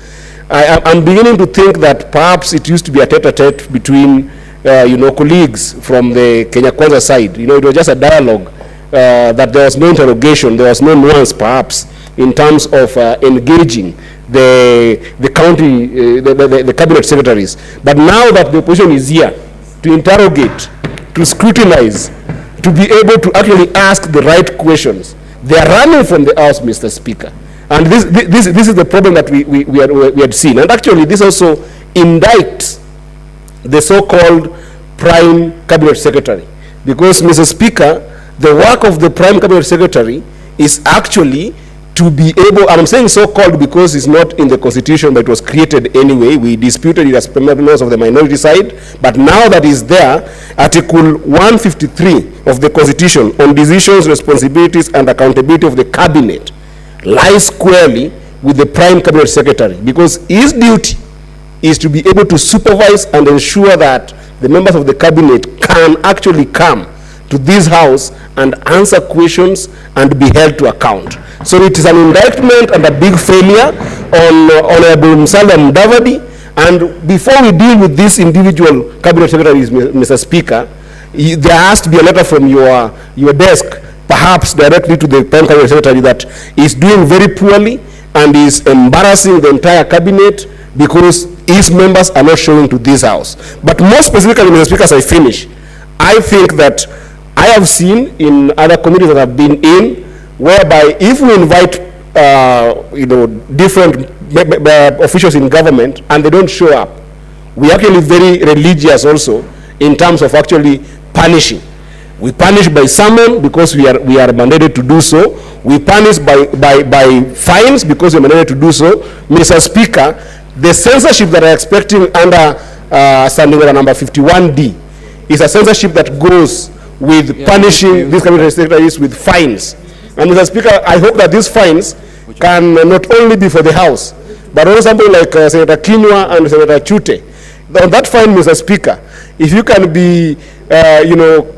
I'm beginning to think that perhaps it used to be a tete-a-tete between colleagues from the Kenya Kwanza side. It was just a dialogue, that there was no interrogation, there was no nuance perhaps in terms of engaging the county, the cabinet secretaries. But now that the opposition is here to interrogate, to scrutinize, to be able to actually ask the right questions, they are running from the house, Mr. Speaker. And this is the problem that we had seen. And actually, this also indicts the so-called prime cabinet secretary. Because, Mr. Speaker, the work of the prime cabinet secretary is actually to be able, and I'm saying so-called because it's not in the constitution, but it was created anyway. We disputed it as members of the minority side, but now that is there, Article 153 of the constitution on decisions, responsibilities, and accountability of the cabinet lies squarely with the prime cabinet secretary, because his duty is to be able to supervise and ensure that the members of the cabinet can actually come to this house and answer questions and be held to account. So it is an indictment and a big failure on Honorable Musalia Mudavadi. And before we deal with these individual cabinet secretaries, Mr. Speaker, there has to be a letter from your desk, perhaps directly to the prime cabinet secretary, that is doing very poorly and is embarrassing the entire cabinet because his members are not showing to this house. But more specifically, Mr. Speaker, as I finish, I think that I have seen in other committees that I've been in, whereby if we invite different officials in government and they don't show up, We are actually very religious also in terms of actually punishing. We punish by summon because we are mandated to do so. We punish by fines because we are mandated to do so. Mr. Speaker, the censorship that I am expecting under Standing Order number 51D is a censorship that goes with punishing these cabinet secretaries with fines. And Mr. Speaker, I hope that these fines can not only be for the House, but also somebody like Senator Kinyua and Senator Chute. On that fine, Mr. Speaker, if you can be,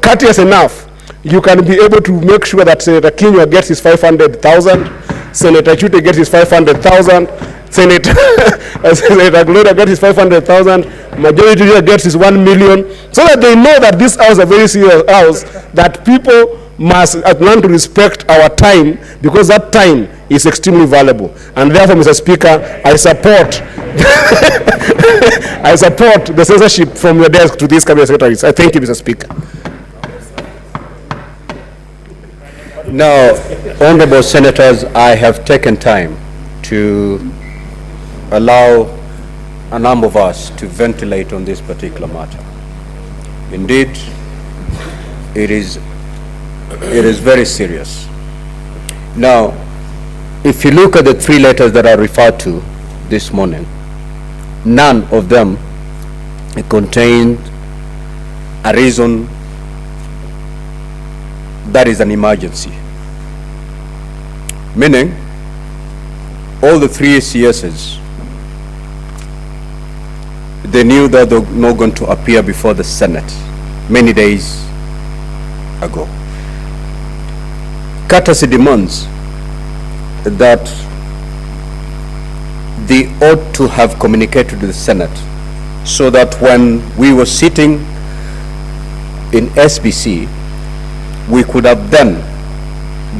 courteous enough, you can be able to make sure that Senator Kinyua gets his 500,000, Senator Chute gets his 500,000, Senator Gloria gets his 500,000, Majority Leader gets his 1 million, so that they know that this house is a very serious house, that people must learn to respect our time, because that time is extremely valuable. And therefore, Mr. Speaker, I support I support the censorship from your desk to these cabinet secretaries. I thank you, Mr. Speaker. Now, honorable senators, I have taken time to allow a number of us to ventilate on this particular matter. Indeed, it is very serious. Now, if you look at the 3 letters that I referred to this morning, none of them contained a reason that is an emergency. Meaning, all the 3 CSs, they knew that they were not going to appear before the Senate many days ago. Courtesy demands that they ought to have communicated to the Senate, so that when we were sitting in SBC, we could have then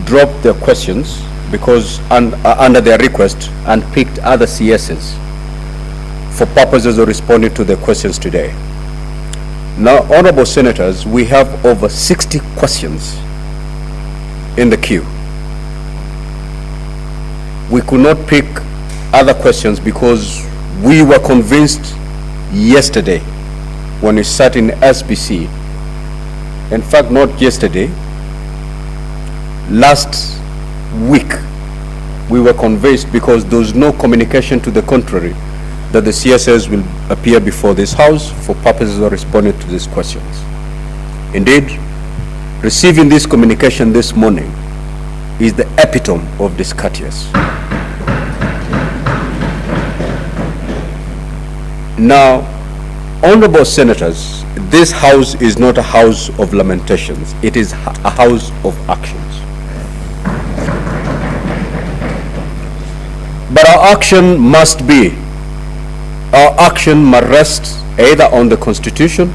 dropped their questions because under their request, and picked other CSs for purposes of responding to the questions today. Now, honorable senators, we have over 60 questions in the queue. We could not pick other questions because we were convinced yesterday when we sat in SBC, in fact not yesterday, last week, we were convinced because there was no communication to the contrary that the CSS will appear before this House for purposes of responding to these questions. Indeed, receiving this communication this morning is the epitome of discourteous. Now, honorable senators, this House is not a house of lamentations. It is a house of actions. But our action must rest either on the Constitution,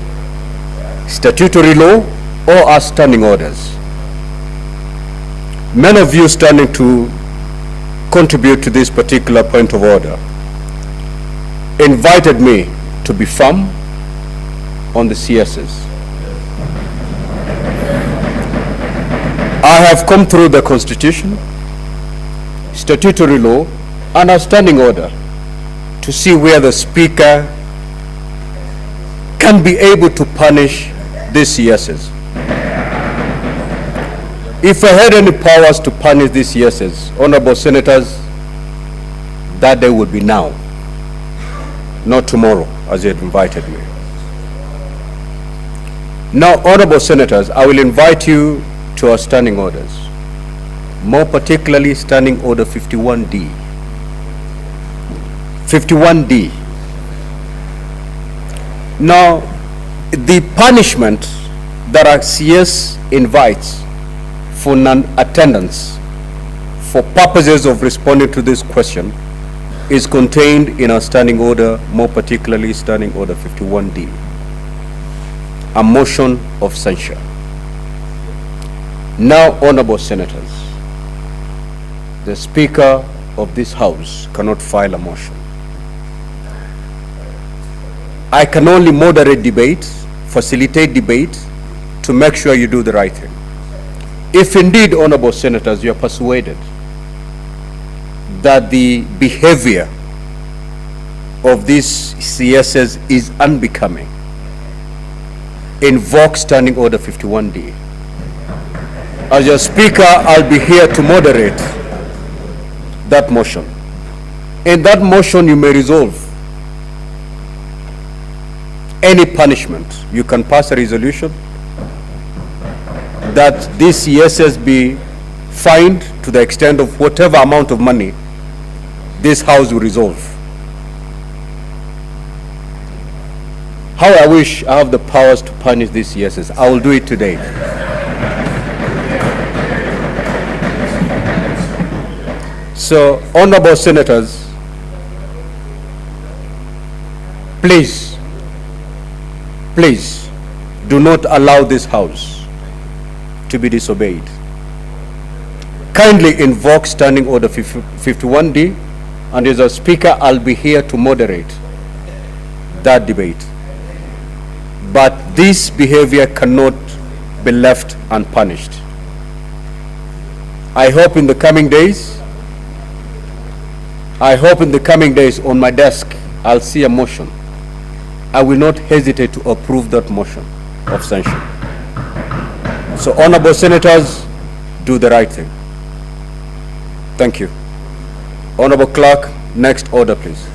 statutory law, or our standing orders. Many of you standing to contribute to this particular point of order invited me to be firm on the CSs. I have come through the Constitution, statutory law, and our standing order to see where the Speaker can be able to punish these CSs. If I had any powers to punish these CSs, honorable senators, that day would be now, not tomorrow, as you had invited me. Now, honorable senators, I will invite you to our standing orders, more particularly Standing Order 51D. 51D. Now, the punishment that our CS invites for non-attendance for purposes of responding to this question is contained in our standing order, more particularly Standing Order 51D, a motion of censure. Now, honorable senators, the Speaker of this House cannot file a motion. I can only moderate debate, facilitate debate, to make sure you do the right thing. If indeed, honorable senators, you are persuaded that the behavior of these CSs is unbecoming. Invoke Standing Order 51D. As your Speaker, I'll be here to moderate that motion. In that motion, you may resolve any punishment. You can pass a resolution that these CSs be fined to the extent of whatever amount of money this House will resolve. How I wish I have the powers to punish these CSs. I will do it today. So, honorable senators, please do not allow this House to be disobeyed. Kindly invoke Standing Order 51D, and as a Speaker, I'll be here to moderate that debate. But this behavior cannot be left unpunished. I hope in the coming days on my desk, I'll see a motion. I will not hesitate to approve that motion of censure. So, honorable senators, do the right thing. Thank you. Honorable Clerk, next order, please.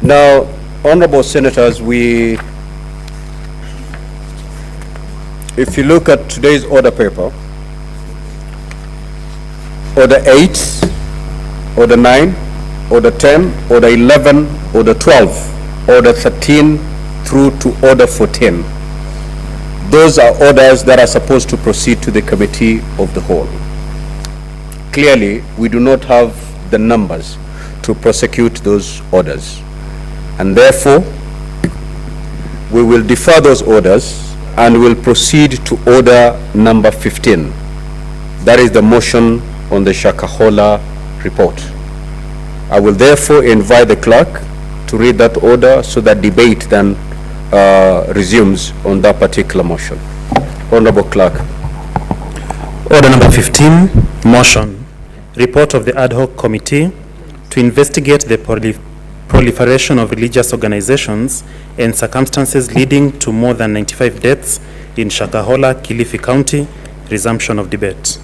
Now, honorable senators, if you look at today's order paper, Order 8, Order 9, Order 10, Order 11, Order 12, Order 13 through to Order 14. Those are orders that are supposed to proceed to the Committee of the Whole. Clearly, we do not have the numbers to prosecute those orders. And therefore, we will defer those orders and will proceed to order number 15. That is the motion on the Shakahola report. I will therefore invite the clerk to read that order so that debate then resumes on that particular motion. Honorable Clerk. Order number 15, motion. Report of the ad hoc committee to investigate the proliferation of religious organizations and circumstances leading to more than 95 deaths in Shakahola, Kilifi County. Resumption of debate.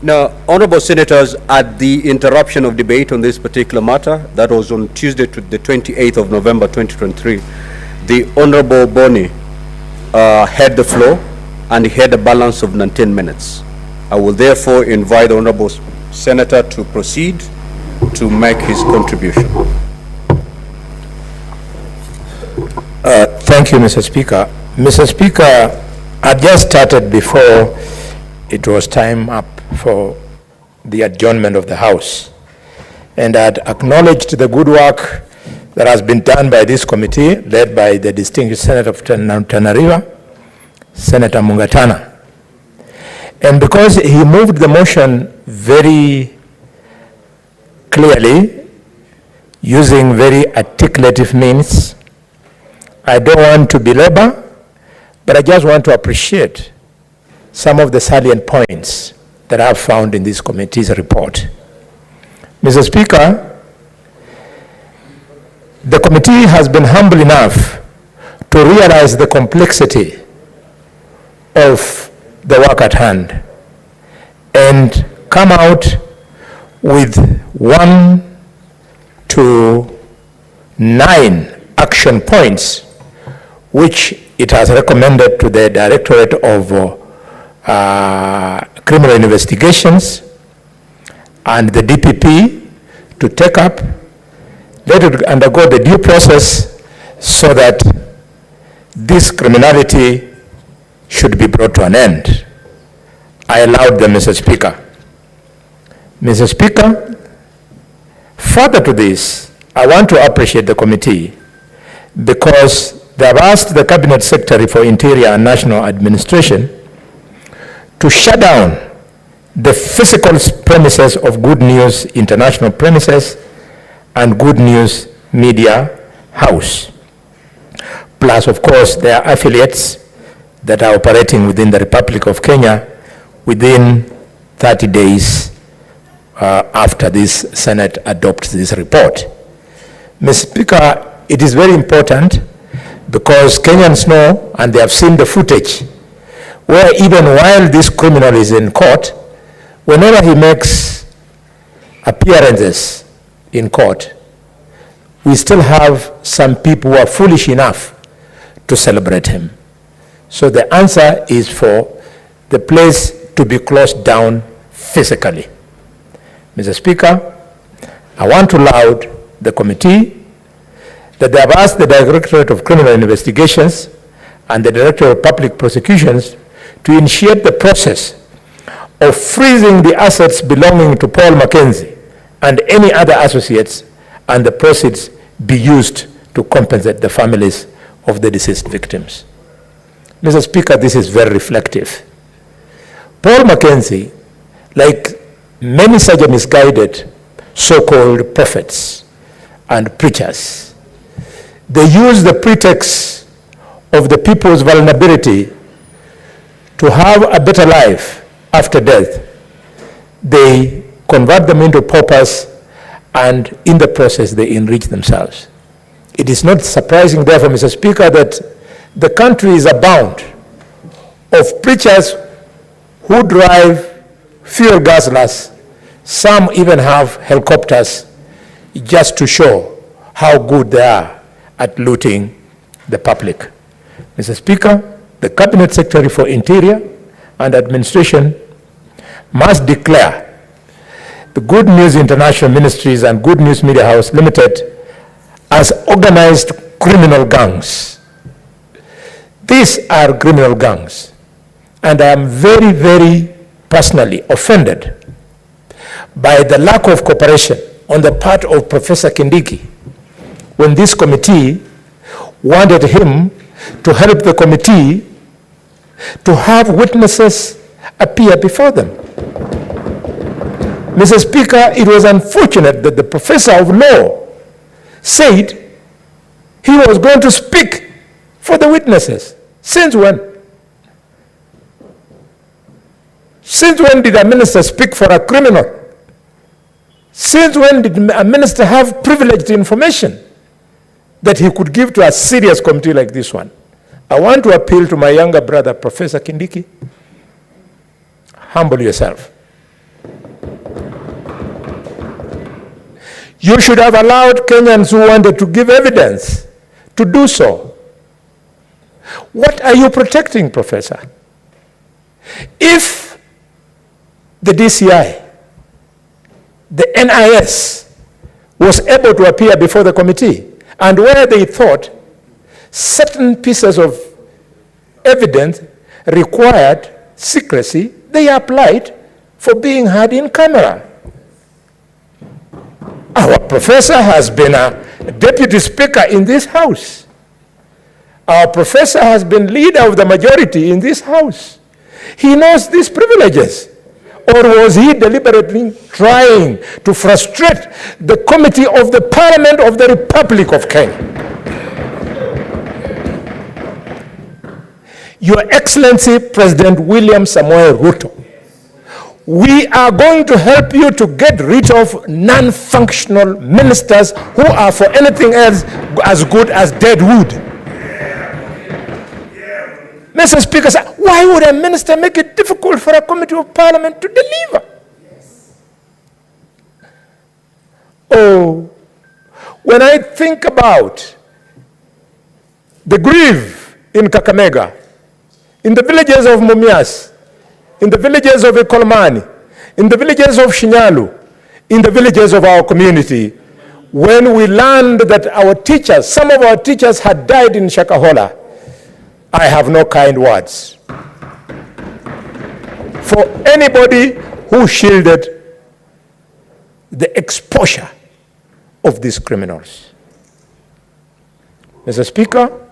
Now, honorable senators, at the interruption of debate on this particular matter, that was on Tuesday, the 28th of November 2023, the Honorable Boni had the floor and he had a balance of 19 minutes. I will therefore invite the honorable senator to proceed to make his contribution. Thank you, Mr. Speaker. Mr. Speaker, I just started before it was time up for the adjournment of the House. And I'd acknowledged the good work that has been done by this committee, led by the distinguished Senator of Tana River, Senator Mungatana. And because he moved the motion very clearly, using very articulative means, I don't want to belabor, but I just want to appreciate some of the salient points that I've found in this committee's report. Mr. Speaker, the committee has been humble enough to realize the complexity of the work at hand and come out with 1 to 9 action points which it has recommended to the Directorate of Criminal Investigations and the DPP to take up, let it undergo the due process so that this criminality should be brought to an end. I allowed them, Mr. Speaker. Mr. Speaker, further to this, I want to appreciate the committee because they have asked the Cabinet Secretary for Interior and National Administration to shut down the physical premises of Good News International Premises and Good News Media House, plus, of course, their affiliates that are operating within the Republic of Kenya within 30 days after this Senate adopts this report. Mr. Speaker, it is very important because Kenyans know, and they have seen the footage, where even while this criminal is in court, whenever he makes appearances in court, we still have some people who are foolish enough to celebrate him. So the answer is for the place to be closed down physically. Mr. Speaker, I want to laud the committee that they have asked the Directorate of Criminal Investigations and the Director of Public Prosecutions to initiate the process of freezing the assets belonging to Paul Mackenzie and any other associates, and the proceeds be used to compensate the families of the deceased victims. Mr. Speaker, this is very reflective. Paul Mackenzie, like many such misguided so-called prophets and preachers, they use the pretext of the people's vulnerability to have a better life after death. They convert them into paupers, and in the process they enrich themselves. It is not surprising, therefore, Mr. Speaker, that the country is abound of preachers who drive fuel gasless. Some even have helicopters just to show how good they are at looting the public. Mr. Speaker, the Cabinet Secretary for Interior and Administration must declare the Good News International Ministries and Good News Media House Limited as organized criminal gangs. These are criminal gangs, and I am very, very personally offended by the lack of cooperation on the part of Professor Kindiki when this committee wanted him to help the committee to have witnesses appear before them. Mr. Speaker, it was unfortunate that the professor of law said he was going to speak for the witnesses. Since when? Since when did a minister speak for a criminal? Since when did a minister have privileged information that he could give to a serious committee like this one? I want to appeal to my younger brother, Professor Kindiki. Humble yourself. You should have allowed Kenyans who wanted to give evidence to do so. What are you protecting, Professor? If the DCI, the NIS, was able to appear before the committee, and where they thought certain pieces of evidence required secrecy, they applied for being heard in camera. Our professor has been a deputy speaker in this house. Our professor has been leader of the majority in this house. He knows these privileges. Or was he deliberately trying to frustrate the committee of the Parliament of the Republic of Kenya? Your Excellency President William Samoei Ruto we are going to help you to get rid of non-functional ministers who are for anything else as good as dead wood. Mr. Speaker, why would a minister make it difficult for a committee of parliament to deliver? Oh, when I think about the grief in Kakamega, in the villages of Mumias, in the villages of Ekolmani, in the villages of Shinyalu, in the villages of our community, when we learned that our teachers, some of our teachers had died in Shakahola, I have no kind words for anybody who shielded the exposure of these criminals. Mr. Speaker,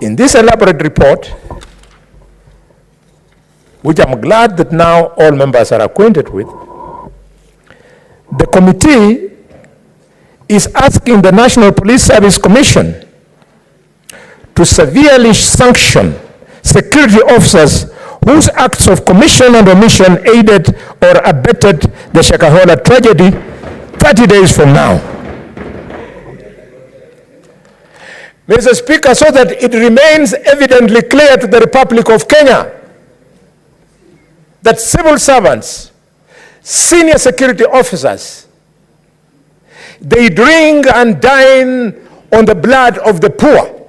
in this elaborate report, which I'm glad that now all members are acquainted with, the committee is asking the National Police Service Commission to severely sanction security officers whose acts of commission and omission aided or abetted the Shakahola tragedy 30 days from now. Mr. Speaker, so that it remains evidently clear to the Republic of Kenya that civil servants, senior security officers, they drink and dine on the blood of the poor.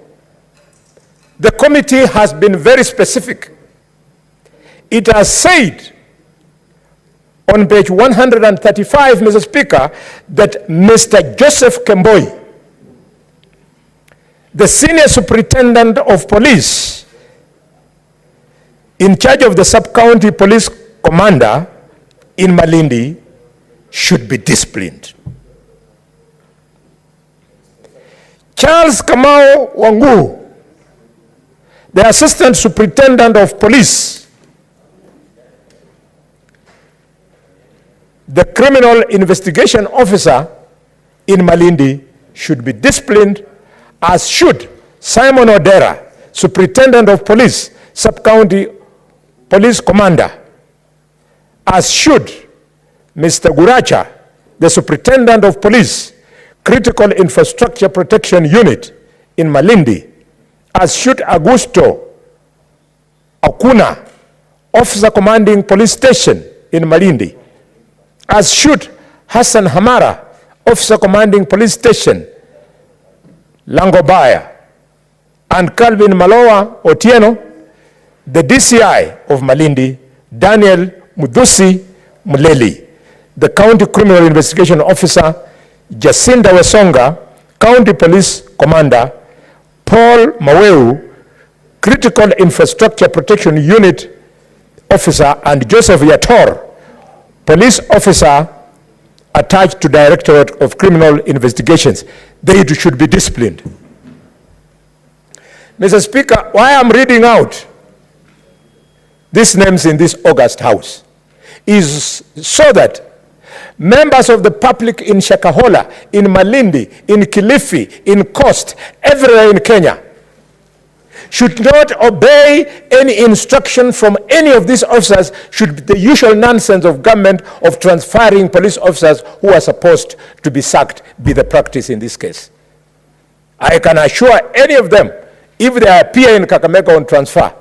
The committee has been very specific. It has said on page 135, Mr. Speaker, that Mr. Joseph Kemboi, the senior superintendent of police in charge of the sub-county police commander in Malindi, should be disciplined. Charles Kamau Wangu, the assistant superintendent of police, the criminal investigation officer in Malindi, should be disciplined, as should Simon Odera, superintendent of police, sub-county police commander, as should Mr. Guracha, the superintendent of police, critical infrastructure protection unit in Malindi, as should Augusto Akuna, officer commanding police station in Malindi, as should Hassan Hamara, officer commanding police station Langobaya, and Calvin Maloa Otieno, the DCI of Malindi, Daniel Mudusi Muleli, the county criminal investigation officer Jacinda Wesonga, county police commander Paul Maweu, critical infrastructure protection unit officer, and Joseph Yator, police officer attached to Directorate of Criminal Investigations. They should be disciplined. Mr. Speaker, why I'm reading out these names in this august house is so that members of the public in Shakahola, in Malindi, in Kilifi, in Coast, everywhere in Kenya, should not obey any instruction from any of these officers, should the usual nonsense of government of transferring police officers who are supposed to be sacked be the practice in this case. I can assure any of them, if they appear in Kakamega on transfer,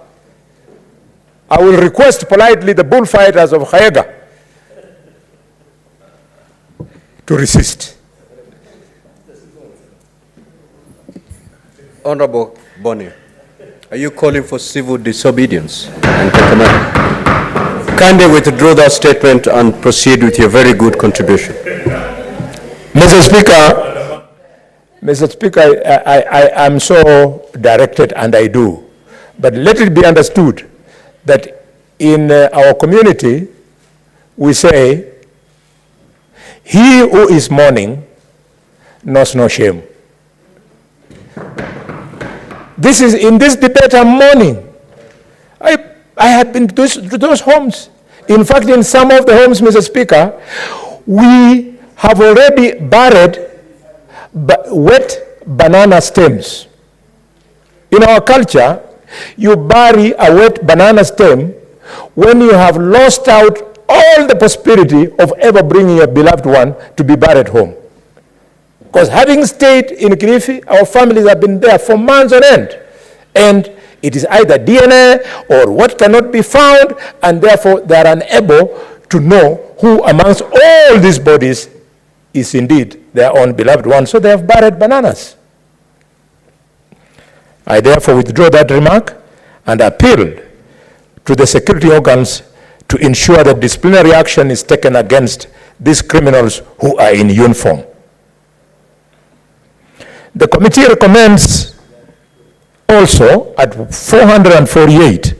I will request politely the bullfighters of Khaega to resist. Honorable Boni, are you calling for civil disobedience and Kakamega? Kindly withdraw that statement and proceed with your very good contribution. Mr. Speaker, I am so directed, and I do. But let it be understood that in our community, we say, he who is mourning knows no shame. This is, in this debate, I'm mourning. I had been to those homes. In fact, in some of the homes, Mr. Speaker, we have already buried wet banana stems. In our culture, you bury a wet banana stem when you have lost out all the possibility of ever bringing your beloved one to be buried home. Because having stayed in Kilifi, our families have been there for months on end. And it is either DNA or what cannot be found, and therefore they are unable to know who amongst all these bodies is indeed their own beloved one. So they have buried bananas. I therefore withdraw that remark and appeal to the security organs to ensure that disciplinary action is taken against these criminals who are in uniform. The committee recommends also at 448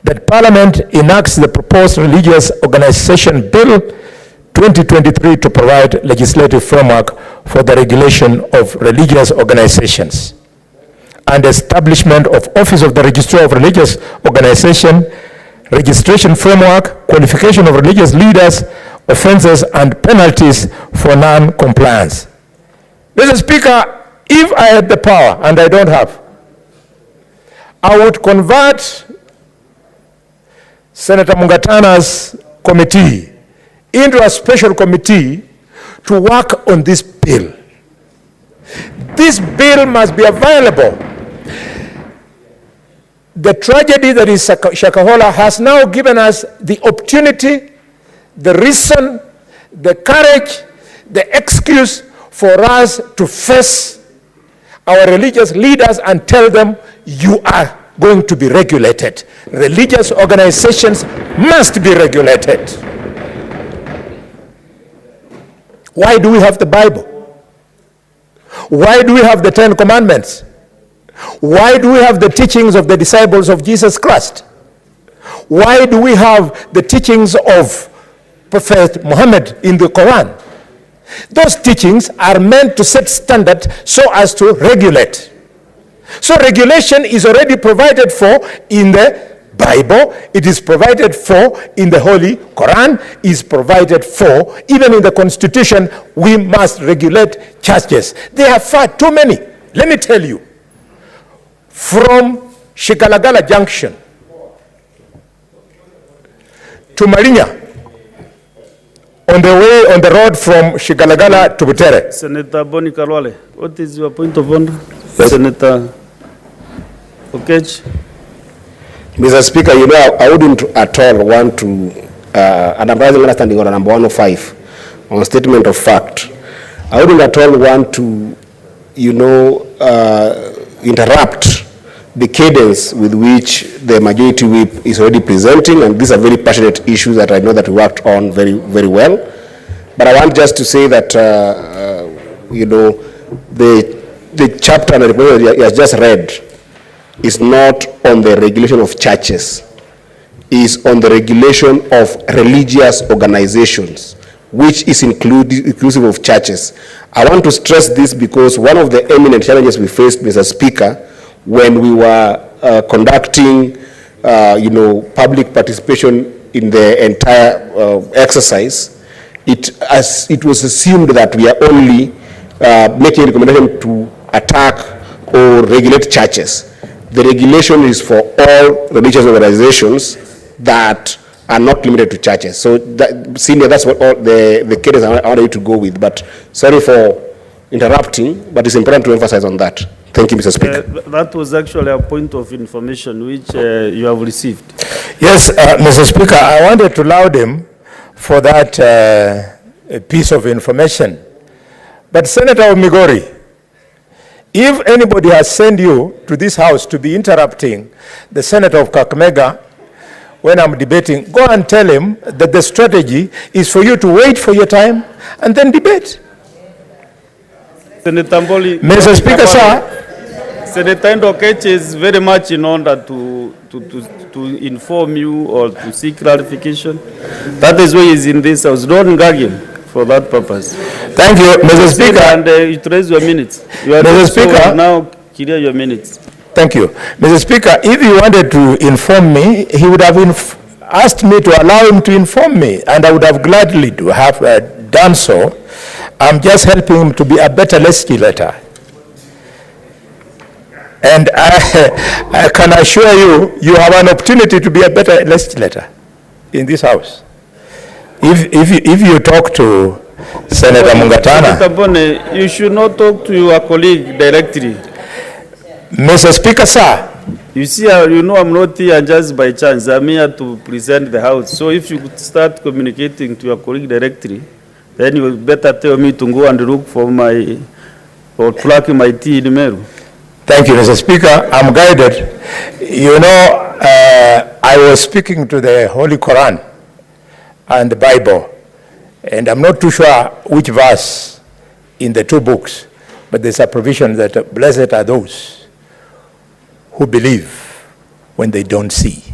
that Parliament enacts the proposed Religious Organization Bill 2023 to provide legislative framework for the regulation of religious organizations and establishment of Office of the Registrar of Religious Organization, registration framework, qualification of religious leaders, offenses and penalties for non-compliance. Mr. Speaker, if I had the power, and I don't have, I would convert Senator Mungatana's committee into a special committee to work on this bill. This bill must be available. The tragedy that is Shakahola has now given us the opportunity, the reason, the courage, the excuse for us to face our religious leaders and tell them, you are going to be regulated. Religious organizations must be regulated. Why do we have the Bible? Why do we have the 10 Commandments? Why do we have the teachings of the disciples of Jesus Christ? Why do we have the teachings of Prophet Muhammad in the Quran? Those teachings are meant to set standard so as to regulate. So regulation is already provided for in the Bible, it is provided for in the Holy Quran, is provided for even in the Constitution. We must regulate churches. There are far too many. Let me tell you, from Shikalagala Junction to Marinya, on the road from Shikalagala to Butere. Senator Boni Kalwale, what is your point of order? Yes. Senator Okech. Mr. Speaker, you know, I wouldn't at all want to, and I'm rising understanding on number 105, on statement of fact. I wouldn't at all want to, you know, interrupt the cadence with which the majority whip is already presenting, and these are very passionate issues that I know that we worked on very, very well. But I want just to say that, you know, the chapter and the report that he has just read is not on the regulation of churches, is on the regulation of religious organizations, which is inclusive of churches. I want to stress this because one of the eminent challenges we faced, Mr. Speaker, when we were conducting, you know, public participation in the entire exercise, it was assumed that we are only making a recommendation to attack or regulate churches. The regulation is for all religious organizations that are not limited to churches. So, Senior, that's what all the cadence I wanted you to go with. But sorry for interrupting, but it's important to emphasize on that. Thank you, Mr. Speaker. That was actually a point of information which you have received. Yes, Mr. Speaker, I wanted to laud him for that piece of information. But Senator Omigori, if anybody has sent you to this house to be interrupting the Senator of Kakamega when I'm debating, go and tell him that the strategy is for you to wait for your time and then debate. Senator Mboli, Mr. Speaker, sir. Senator Ndokech is very much in order to inform you or to seek clarification. That is why he's in this house. Don't gag him for that purpose. Thank you, Mr. Speaker. And you raise your minutes. You are Mr. Speaker. So now clear your minutes. Thank you. Mr. Speaker, if he wanted to inform me, he would have asked me to allow him to inform me, and I would have gladly to have done so. I'm just helping him to be a better legislator. And I can assure you, you have an opportunity to be a better legislator in this house. If you talk to Senator Mungatana. Senator Bone, you should not talk to your colleague directly. Mr. Speaker, sir. You see, you know I'm not here just by chance. I'm here to present the House. So if you could start communicating to your colleague directly, then you better tell me to go and look for or plug my tea in Meru. Thank you, Mr. Speaker. I'm guided. You know, I was speaking to the Holy Quran and the Bible, and I'm not too sure which verse in the two books, but there's a provision that blessed are those who believe when they don't see.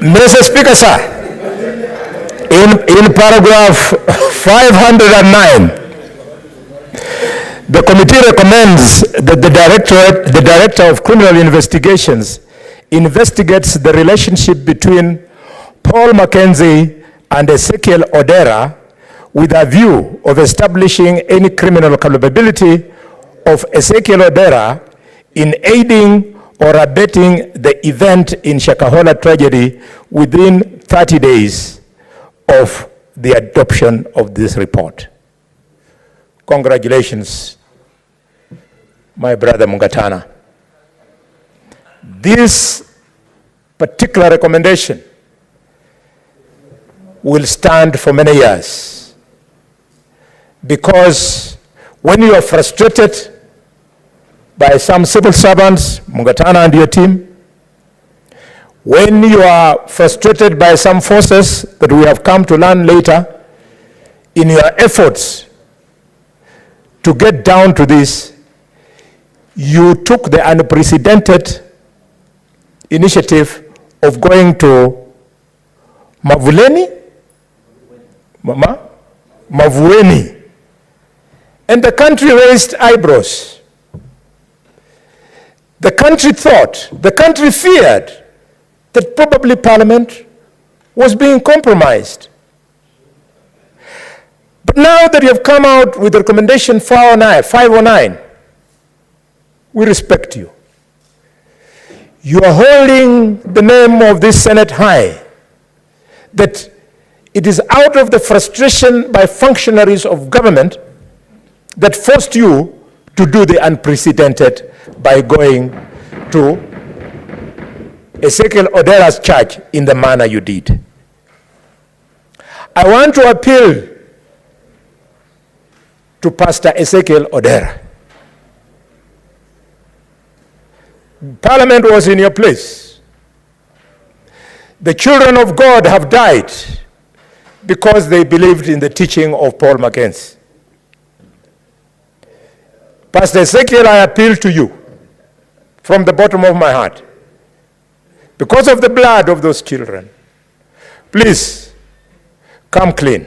Mr. Speaker, sir, in paragraph 509, the committee recommends that the Director of Criminal Investigations investigates the relationship between Paul Mackenzie and Ezekiel Odera with a view of establishing any criminal culpability of Ezekiel Odera in aiding or abetting the event in Shakahola tragedy within 30 days of the adoption of this report. Congratulations, my brother Mungatana. This particular recommendation will stand for many years, because when you are frustrated by some civil servants, Mungatana and your team, when you are frustrated by some forces that we have come to learn later, in your efforts to get down to this, you took the unprecedented initiative of going to Mavueni, Mavueni, and the country raised eyebrows. The country thought, the country feared that probably Parliament was being compromised. But now that you have come out with recommendation 509, we respect you. You are holding the name of this Senate high, that it is out of the frustration by functionaries of government that forced you to do the unprecedented by going to Ezekiel Odera's church in the manner you did. I want to appeal to Pastor Ezekiel Odera. Parliament was in your place. The children of God have died because they believed in the teaching of Paul Mackenzie. Pastor Ezekiel, I appeal to you from the bottom of my heart. Because of the blood of those children, please come clean.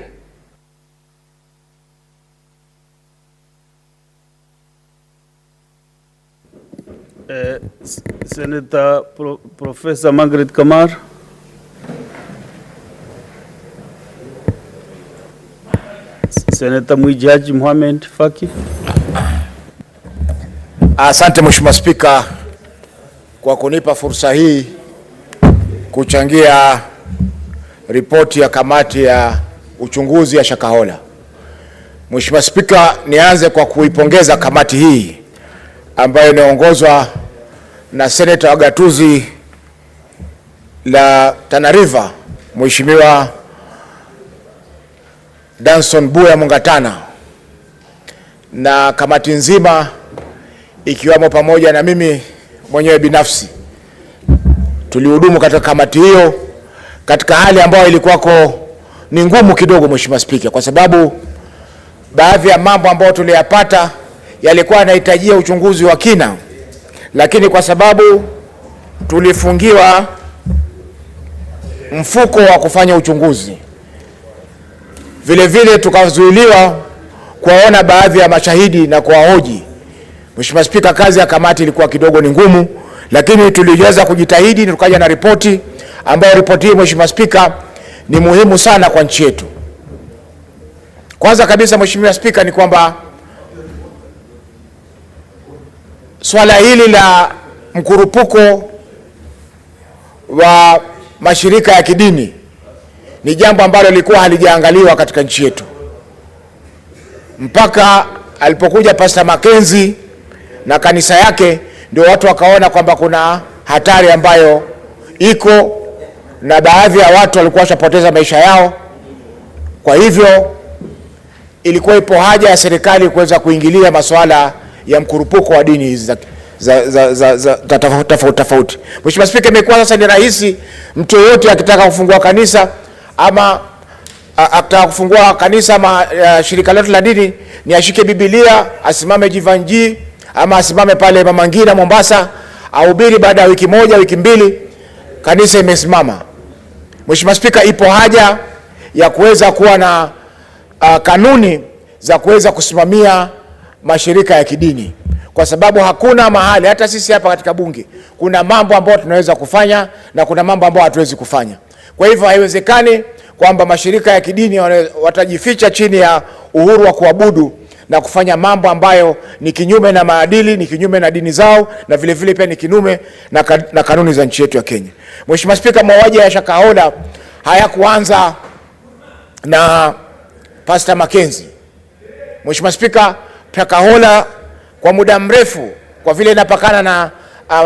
Senator Professor Margaret Kamar. Senator Mwijaji Mohamed Faki. Asante Mheshimiwa Spika kwa kunipa fursa hii kuchangia ripoti ya kamati ya uchunguzi ya Shakahola. Mheshimiwa Spika, nianze kwa kuipongeza kamati hii ambayo inaongozwa na Senator wa gatuzi la Tana River, Mheshimiwa Danson Buya Mungatana, na kamati nzima ikiwamo pamoja na mimi mwenyewe binafsi. Tulihudumu katika kamati hiyo katika hali ambayo ilikuwako ni ngumu kidogo, Mheshimiwa Spika, kwa sababu baadhi ya mambo ambayo tuliyapata yalikuwa yanahitajia uchunguzi wa kina, lakini kwa sababu tulifungiwa mfuko wa kufanya uchunguzi, vile vile tukazuiliwa kuwaona baadhi ya mashahidi na kuwahoji. Mheshimiwa Spika, kazi ya kamati ilikuwa kidogo ni ngumu, lakini tuliweza kujitahidi na tukaja na ripoti ambayo ripoti hii, Mheshimiwa Spika, ni muhimu sana kwa nchi yetu. Kwanza kabisa, Mheshimiwa Spika, ni kwamba swala hili la mkurupuko wa mashirika ya kidini ni jambo ambalo lilikuwa halijaangaliwa katika nchi yetu mpaka alipokuja Pastor Mackenzie na kanisa yake, ndio watu wakaona kwamba kuna hatari ambayo iko na baadhi ya watu walikuwa washapoteza maisha yao. Kwa hivyo ilikuwa ipo haja ya serikali kuweza kuingilia masuala ya mkurupuko wa dini hizi za tofauti. Mheshimiwa Spika, imekuwa sasa ni rahisi mtu yote akitaka kufungua kanisa ama akitaka kufungua kanisa ama shirika lote la dini, ni ashike Biblia, asimame Jivanji ama asimame pale Mama Ngina Mombasa, ahubiri, baada ya wiki moja wiki mbili kanisa imesimama. Mheshimiwa Spika, ipo haja ya kuweza kuwa na kanuni za kuweza kusimamia mashirika ya kidini, kwa sababu hakuna mahali, hata sisi hapa katika bunge, kuna mambo ambayo tunaweza kufanya na kuna mambo ambayo hatuwezi kufanya. Kwa hivyo haiwezekani kwamba mashirika ya kidini watajificha chini ya uhuru wa kuabudu na kufanya mambo ambayo ni kinyume na maadili, ni kinyume na dini zao, na vile vile pia ni kinyume na kanuni za nchi yetu ya Kenya. Mheshimiwa Spika, mauaji ya Shakahola hayakuanza na Pastor Mackenzie. Mheshimiwa Spika, Shakahola kwa muda mrefu, kwa vile inapakana na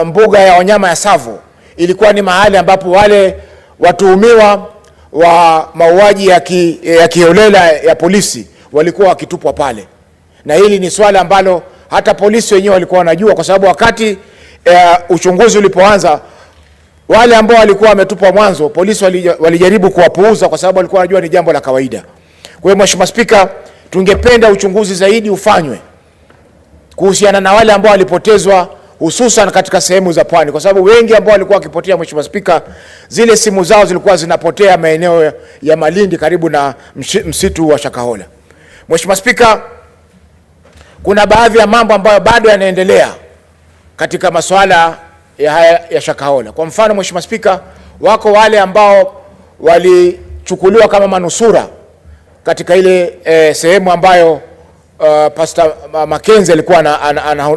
mbuga ya wanyama ya Tsavo, ilikuwa ni mahali ambapo wale watuhumiwa wa mauaji ya kiholela ya polisi walikuwa wakitupwa pale. Na hili ni swala ambalo hata polisi wenyewe walikuwa wanajua, kwa sababu wakati uchunguzi ulipoanza, wale ambao walikuwa wametupwa mwanzo, polisi walijaribu kuwapuuza kwa sababu walikuwa wanajua ni jambo la kawaida. Kwa hiyo Mheshimiwa Spika, tungependa uchunguzi zaidi ufanywe kuhusiana na wale ambao walipotezwa, hususan katika sehemu za pwani, kwa sababu wengi ambao walikuwa wakipotea, Mheshimiwa Spika, zile simu zao zilikuwa zinapotea maeneo ya Malindi karibu na msitu wa Shakahola. Mheshimiwa Spika, kuna baadhi ya mambo ambayo bado yanaendelea katika masuala ya Shakahola. Kwa mfano Mheshimiwa Spika, wako wale ambao walichukuliwa kama manusura katika ile sehemu ambayo Pastor Mackenzie alikuwa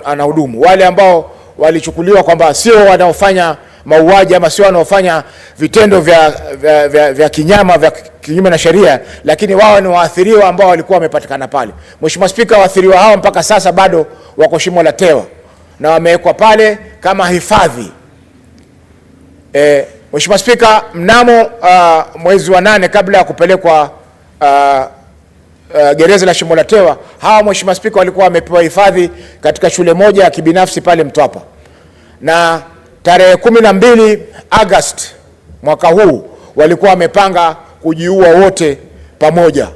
anahudumu. Wale ambao walichukuliwa kwamba sio wanaofanya mauaji ama sio wanaofanya vitendo vya kinyama vya kinyume na sheria, lakini wao ni waathiriwa ambao walikuwa wamepatikana pale. Mheshimiwa Spika, waathiriwa hao mpaka sasa bado wako shimo la tewa na wamewekwa pale kama hifadhi. Mheshimiwa Spika, mnamo mwezi wa 8 kabla ya kupelekwa gereza la Shimo la Tewa, hawa Mheshimiwa Spika walikuwa wamepewa hifadhi katika shule moja ya kibinafsi pale Mtwapa, na tarehe 12 Agosti mwaka huu walikuwa wamepanga kujiua wote pamoja.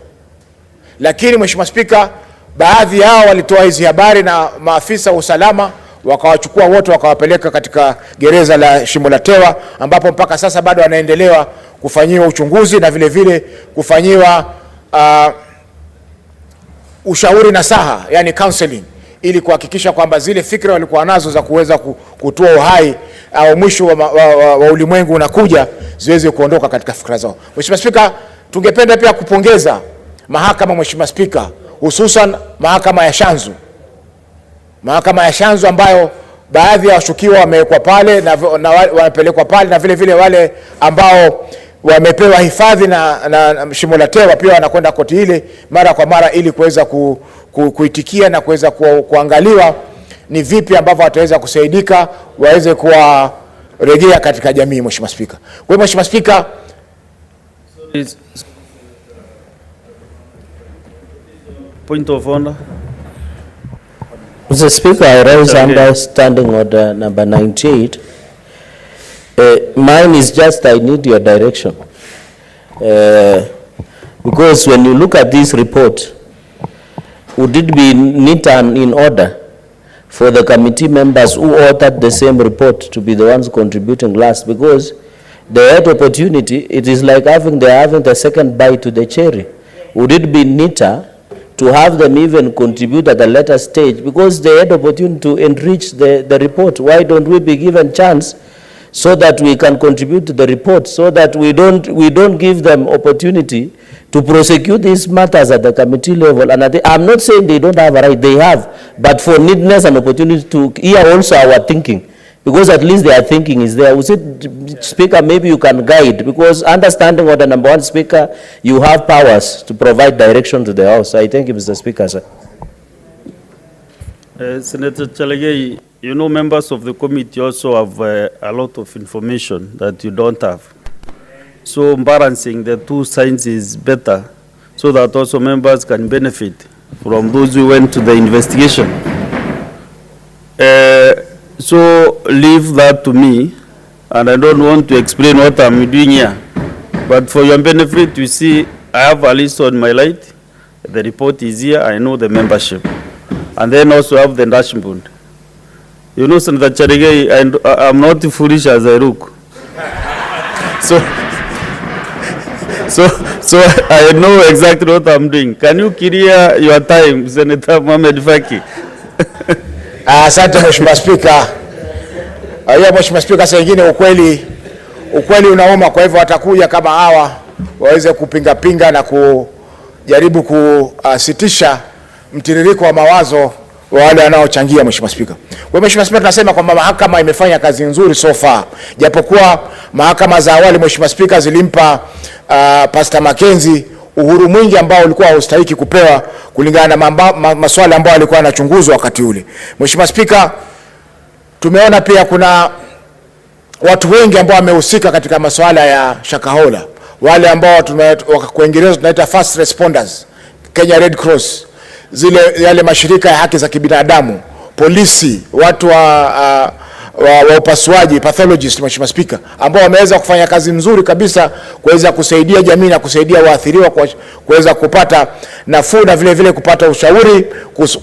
Lakini Mheshimiwa Spika, baadhi yao walitoa hizi habari na maafisa wa usalama wakawachukua wote wakawapeleka katika gereza la Shimo la Tewa, ambapo mpaka sasa bado wanaendelewa kufanyiwa uchunguzi na vile vile kufanyiwa ushauri na saha, yani counseling, ili kuhakikisha kwamba zile fikra walikuwa nazo za kuweza kutoa uhai au mwisho wa ulimwengu unakuja ziweze kuondoka katika fikra zao. Mheshimiwa Spika, tungependa pia kupongeza mahakama, Mheshimiwa Spika, hususan mahakama ya Shanzu. Mahakama ya Shanzu ambayo baadhi ya washukiwa wamewekwa pale na wamepelekwa pale, na vile vile wale ambao wamepewa hifadhi na Shimo la Tewa pia wanakwenda koti ile mara kwa mara ili kuweza kuitikia na kuweza kuangaliwa ni vipi ambavyo wataweza kusaidika waweze kuwarejea katika jamii. Mheshimiwa Spika, kwa hiyo Mheshimiwa Spika, point of order. Mr. Speaker, I raise under standing order number 98. Mine is just I need your direction. Because when you look at this report, would it be neat and in order for the committee members who authored the same report to be the ones contributing last? Because they had opportunity, it is like having the second bite to the cherry. Would it be neater to have them even contribute at a later stage, because they had opportunity to enrich the report? Why don't we be given chance so that we can contribute to the report, so that we don't give them opportunity to prosecute these matters at the committee level. And I'm not saying they don't have a right, they have, but for needness and opportunity to hear also our thinking, because at least their thinking is there. We said, Speaker, maybe you can guide, because understanding what the number one Speaker, you have powers to provide direction to the House. I thank you, Mr. Speaker, sir. Senator Chalagay, you know, members of the committee also have a lot of information that you don't have. So balancing the two sides is better, so that also members can benefit from those who went to the investigation. So leave that to me, and I don't want to explain what I'm doing here. But for your benefit, you see, I have a list on my light. The report is here. I know the membership. And then also have the dashboard. You know, Senator Chalagay, I'm not foolish as I look. So I know exactly what I'm doing. Can you clear your time, Senator Mohamed Faki? Asante Mheshimiwa Spika. Hiyo Mheshimiwa Spika, saa nyingine ukweli unauma, kwa hivyo watakuja kama hawa waweze kupinga na kujaribu kusitisha mtiririko wa mawazo wa wale wanaochangia. Mheshimiwa Spika, kwa Mheshimiwa Spika, tunasema kwamba mahakama imefanya kazi nzuri so far, japokuwa mahakama za awali Mheshimiwa Spika zilimpa Pastor Mackenzie uhuru mwingi ambao ulikuwa haustahiki kupewa kulingana na maswala ambayo alikuwa yanachunguzwa wakati ule. Mheshimiwa Spika, tumeona pia kuna watu wengi ambao wamehusika katika masuala ya Shakahola, wale ambao kwa Kiingereza tunaita first responders, Kenya Red Cross, yale mashirika ya haki za kibinadamu, polisi, watu wa upasuaji, pathologists, Mheshimiwa Spika, ambao wameweza kufanya kazi nzuri kabisa kuweza kusaidia jamii na kusaidia waathiriwa kuweza kupata nafuu na vile vile kupata ushauri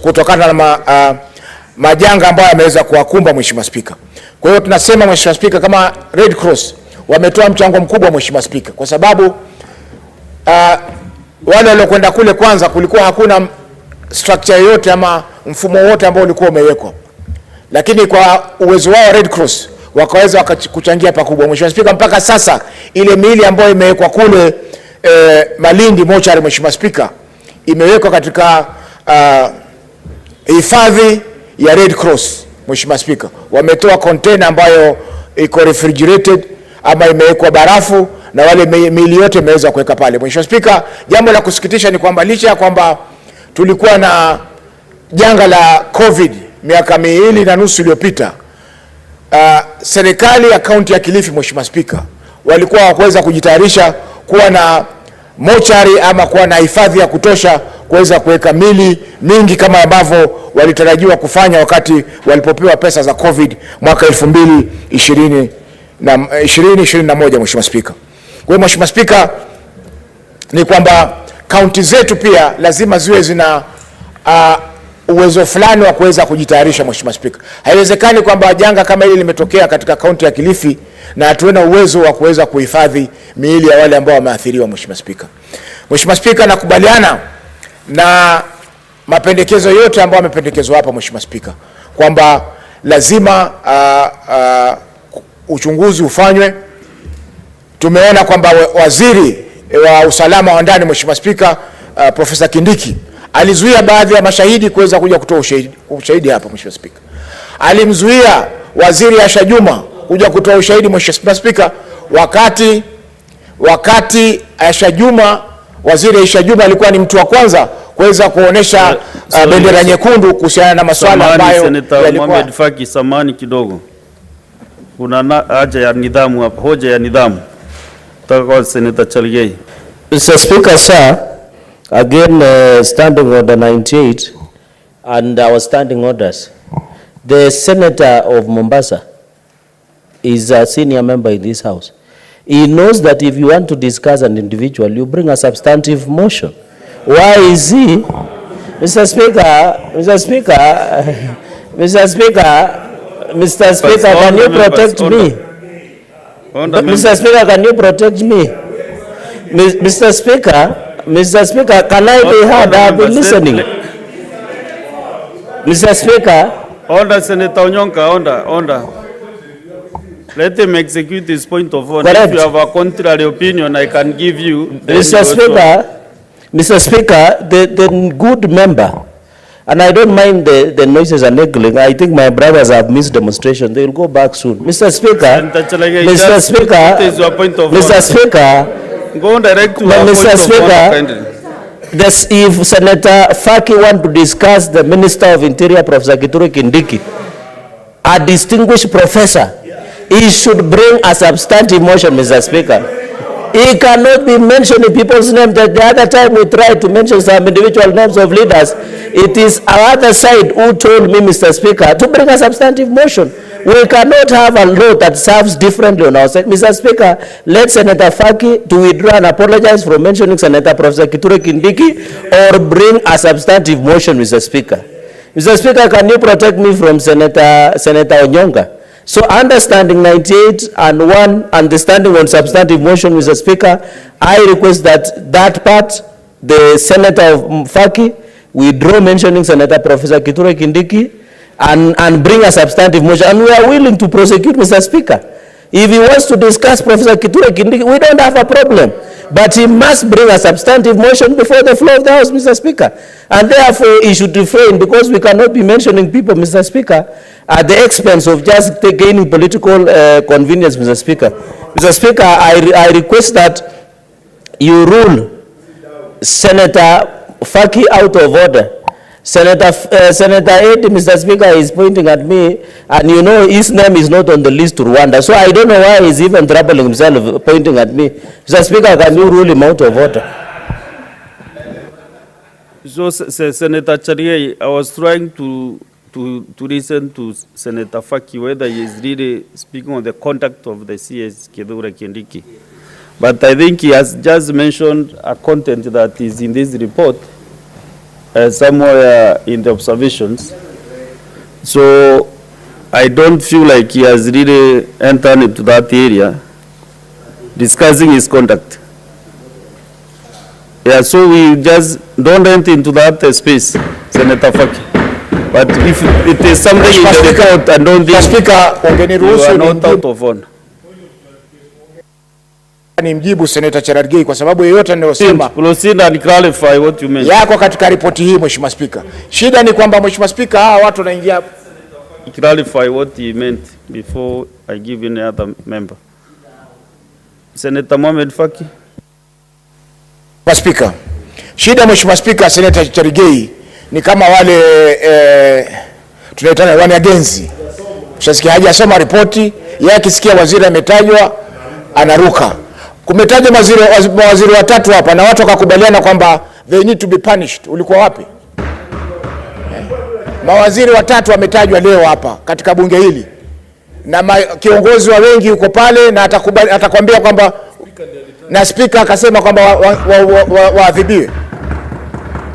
kutokana na majanga ambayo yameweza kuwakumba, Mheshimiwa Spika. Kwa hiyo tunasema, Mheshimiwa Spika, kama Red Cross wametoa mchango mkubwa, Mheshimiwa Spika, kwa sababu wale waliokwenda kule, kwanza kulikuwa hakuna structure yote ama mfumo wote ambao ulikuwa umewekwa, lakini kwa uwezo wao Red Cross wakaweza kuchangia pakubwa. Mheshimiwa Spika, mpaka sasa ile miili ambayo imewekwa kule Malindi mochari, Mheshimiwa Spika, imewekwa katika hifadhi ya Red Cross. Mheshimiwa Spika, wametoa container ambayo iko refrigerated ama imewekwa barafu, na wale miili yote imeweza kuweka pale. Mheshimiwa Spika, jambo la kusikitisha ni kwamba licha ya kwamba tulikuwa na janga la COVID miaka 2.5 iliyopita, serikali ya kaunti ya Kilifi, Mheshimiwa Spika, walikuwa hawakuweza kujitayarisha kuwa na mochari ama kuwa na hifadhi ya kutosha kuweza kuweka mili mingi kama ambavyo walitarajiwa kufanya wakati walipopewa pesa za COVID mwaka 2021, Mheshimiwa Spika. Kwa hiyo Mheshimiwa Spika, ni kwamba kaunti zetu pia lazima ziwe zina uwezo fulani wa kuweza kujitayarisha, Mheshimiwa Spika. Haiwezekani kwamba janga kama hili limetokea katika kaunti ya Kilifi na hatuwe na uwezo wa kuweza kuhifadhi miili ya wale ambao wameathiriwa, Mheshimiwa Spika. Mheshimiwa Spika, nakubaliana na mapendekezo yote ambayo yamependekezwa hapa, Mheshimiwa Spika, kwamba lazima uchunguzi ufanywe. Tumeona kwamba waziri wa usalama wa ndani, Mheshimiwa Spika, Profesa Kindiki alizuia baadhi ya mashahidi kuweza kuja kutoa ushahidi hapa, Mheshimiwa Spika. Alimzuia waziri Asha Juma kuja kutoa ushahidi, Mheshimiwa Spika, wakati waziri Asha Juma alikuwa ni mtu wa kwanza kuweza kuonesha bendera nyekundu kuhusiana na masuala ambayo yalikuwa. Mohamed Faki, samani kidogo. Kuna haja ya nidhamu hapa, hoja ya nidhamu. Kwa Senator Chalagay. Mr. Speaker, sir, again, standing order 98 and our standing orders. The Senator of Mombasa is a senior member in this House. He knows that if you want to discuss an individual, you bring a substantive motion. Why is he? Mr. Speaker, can you protect me? Mr. Speaker, can you protect me? Mr. Speaker, can I be heard? I have been listening. Mr. Speaker. Order, Senator Onyonka, order. Let him execute his point of order. Correct. If you have a contrary opinion, I can give you. Mr. Speaker, the good member, and I don't mind the noises and echoing. I think my brothers have missed demonstration. They will go back soon. Mr. Speaker, Mr. Speaker, what is your point of Mr. order? Speaker, Go direct to Mr. point Speaker, of order. this, if Senator Faki want to discuss the Minister of Interior, Professor Kithure Kindiki, a distinguished professor, he should bring a substantive motion, Mr. Speaker. He cannot be mentioning people's names. The other time we tried to mention some individual names of leaders, it is our other side who told me, Mr. Speaker, to bring a substantive motion. We cannot have a law that serves differently on our side. Mr. Speaker, let Senator Faki to withdraw and apologize for mentioning Senator Professor Kithure Kindiki or bring a substantive motion, Mr. Speaker. Mr. Speaker, can you protect me from Senator Onyonga? So understanding 98 and 1, understanding on substantive motion, Mr. Speaker, I request that part, the Senator of Faki, withdraw mentioning Senator Professor Kithure Kindiki and bring a substantive motion. And we are willing to prosecute, Mr. Speaker. If he wants to discuss Professor Kithure Kindiki, we don't have a problem. But he must bring a substantive motion before the floor of the House, Mr. Speaker. And therefore, he should refrain, because we cannot be mentioning people, Mr. Speaker, at the expense of just gaining political convenience, Mr. Speaker. Mr. Speaker, I request that you rule Senator Faki out of order. Senator Edi, Mr. Speaker, is pointing at me, and you know his name is not on the list to Rwanda, so I don't know why he's even troubling himself pointing at me. Mr. Speaker, can you rule him out of order? So, Senator Chariye, I was trying to listen to Senator Faki whether he is really speaking on the conduct of the CS Kithure Kindiki. But I think he has just mentioned a content that is in this report, somewhere in the observations. So I don't feel like he has really entered into that area discussing his conduct. Yeah, so we just don't enter into that space, Senator Faki. But if it is something in the report, I don't think you are not out of honor. Nimjibu Senator Cherargei kwa sababu yeyote anayosema proceed and clarify what you meant. Yako katika ripoti hii, Mheshimiwa Spika. Shida ni kwamba Mheshimiwa Spika, hawa watu wanaingia. Clarify what he meant before I give any other member. Senator Mohamed Faki. Mheshimiwa Spika. Shida Mheshimiwa Spika, Senator Cherargei ni kama wale tunaitana wanagenzi. Mshasikia hajasoma ripoti, yeye akisikia waziri ametajwa anaruka. Kumetajwa mawaziri watatu hapa na watu wakakubaliana kwamba they need to be punished. Ulikuwa wapi? Mawaziri watatu wametajwa leo hapa katika bunge hili. Na kiongozi wa wengi yuko pale na atakwambia kwamba na speaker akasema kwamba waadhibiwe.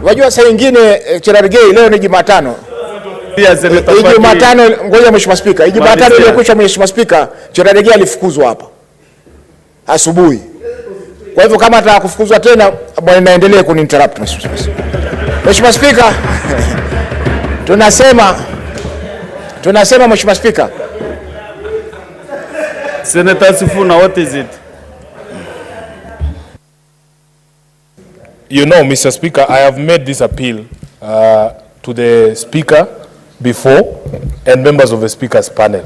Wajua saa nyingine Cherargei, leo ni Jumatano. Jumatano, ngoja Mheshimiwa Spika. Jumatano iliyokwisha Mheshimiwa Spika, Cherargei alifukuzwa hapa asubuhi. Kwa hivyo kama ataka kufukuzwa tena, bwana naendelee kuninterrupt Mheshimiwa Spika. Tunasema Mheshimiwa Spika. Senator Sifuna, what is it? You know, Mr. Speaker, I have made this appeal to the Speaker before and members of the Speaker's panel,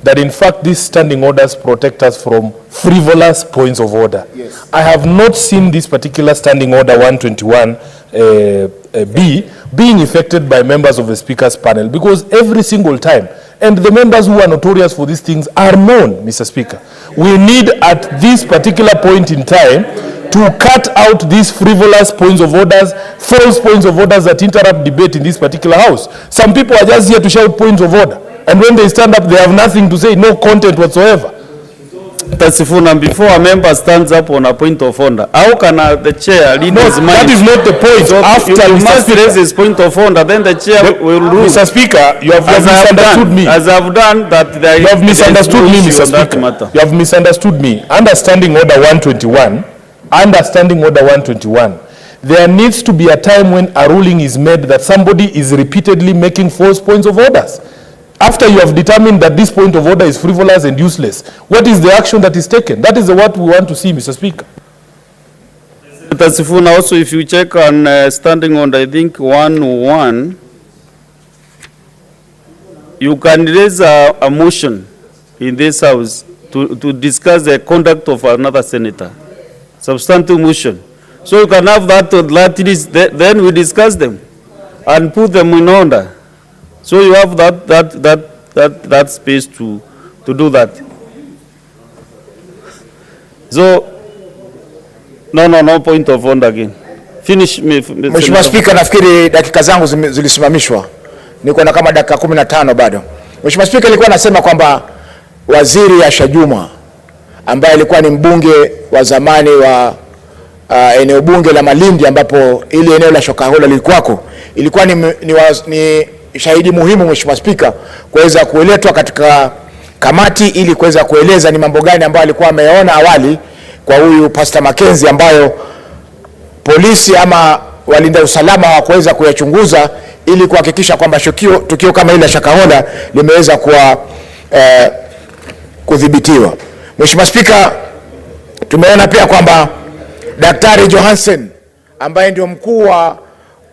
that in fact these standing orders protect us from frivolous points of order. Yes. I have not seen this particular standing order 121 B being affected by members of the Speaker's panel, because every single time, and the members who are notorious for these things are known, Mr. Speaker. We need at this particular point in time to cut out these frivolous points of orders, false points of orders that interrupt debate in this particular house. Some people are just here to shout points of order, and when they stand up, they have nothing to say, no content whatsoever. Tasifuna, before a member stands up on a point of order, how can the chair lead his mind? That is not the point. So after you must raise his point of order, then the chair will rule. Mr. Speaker, you have misunderstood me. As I've done that, you have misunderstood me, Mr. Speaker. You have misunderstood me. Understanding order 121, there needs to be a time when a ruling is made that somebody is repeatedly making false points of orders. after you have determined that this point of order is frivolous and useless, what is the action that is taken? That is what we want to see, Mr. Speaker. Mr. Sifuna, also if you check on standing on, I think 1-1, you can raise a motion in this house to discuss the conduct of another senator. Substantive motion. So you can have that then we discuss them and put them in order. So you have that space to do that. So no point of order again. Finish me. Mheshimiwa Spika, nafikiri dakika zangu zilisimamishwa. Niko na kama dakika 15 bado. Mheshimiwa Spika, alikuwa anasema kwamba Waziri Asha Juma ambaye alikuwa ni mbunge wa zamani wa eneo bunge la Malindi, ambapo ili eneo la Shakahola lilikuwako, ilikuwa ni shahidi muhimu, Mheshimiwa Spika, kuweza kueletwa katika kamati ili kuweza kueleza ni mambo gani ambayo alikuwa ameona awali kwa huyu Pastor Mackenzie, ambayo polisi ama walinda usalama hawakuweza kuyachunguza ili kuhakikisha kwamba tukio kama ile Shakahola limeweza kuwa kudhibitiwa. Mheshimiwa Spika, tumeona pia kwamba Daktari Johansen ambaye ndio mkuu wa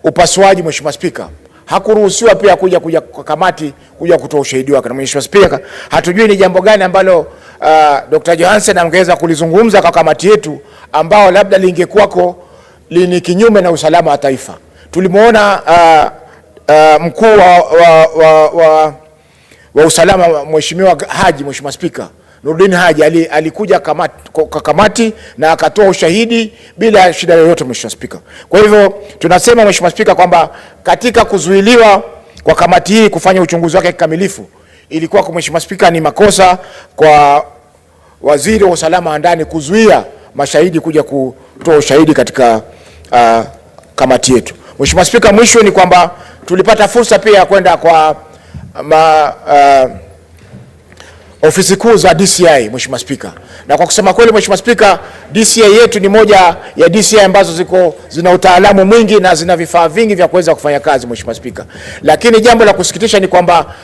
upasuaji, Mheshimiwa Spika, hakuruhusiwa pia kuja kwa kamati kuja kutoa ushahidi wake. Mheshimiwa Spika, hatujui ni jambo gani ambalo Dr. Johansen angeweza kulizungumza kwa kamati yetu ambao labda lingekuwako ni kinyume na usalama wa taifa. Tulimuona mkuu wa usalama Mheshimiwa Haji, Mheshimiwa Spika, Nurdin Haji alikuja kwa kamati na akatoa ushahidi bila shida yoyote, Mheshimiwa Spika. Kwa hivyo tunasema, Mheshimiwa Spika, kwamba katika kuzuiliwa kwa kamati hii kufanya uchunguzi wake kikamilifu, ilikuwa kwa Mheshimiwa Spika ni makosa kwa waziri wa usalama wa ndani kuzuia mashahidi kuja kutoa ushahidi katika kamati yetu. Mheshimiwa Spika, mwisho ni kwamba tulipata fursa pia ya kwenda kwa ofisi kuu za DCI, Mheshimiwa Spika. Na kwa kusema kweli, Mheshimiwa Spika, DCI yetu ni moja ya DCI ambazo zina utaalamu mwingi na zina vifaa vingi vya kuweza kufanya kazi, Mheshimiwa Spika. Lakini jambo la kusikitisha ni kwamba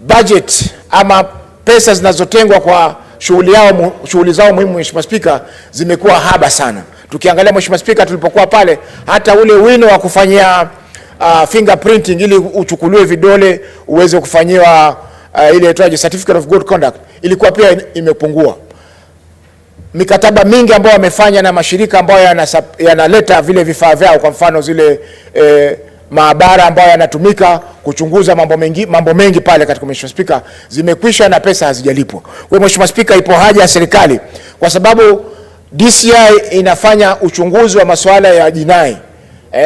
budget ama pesa zinazotengwa kwa shughuli zao muhimu, Mheshimiwa Spika, zimekuwa haba sana. Tukiangalia, Mheshimiwa Spika, tulipokuwa pale, hata ule wino wa kufanyia fingerprinting ili uchukuliwe vidole uweze kufanyiwa ile itoaje certificate of good conduct ilikuwa pia imepungua. Mikataba mingi ambayo wamefanya na mashirika ambayo yanaleta vile vifaa vyao, kwa mfano zile maabara ambayo yanatumika kuchunguza mambo mengi pale katika, Mheshimiwa Spika, zimekwisha na pesa hazijalipwa. Kwa Mheshimiwa Spika, ipo haja ya serikali, kwa sababu DCI inafanya uchunguzi wa masuala ya jinai,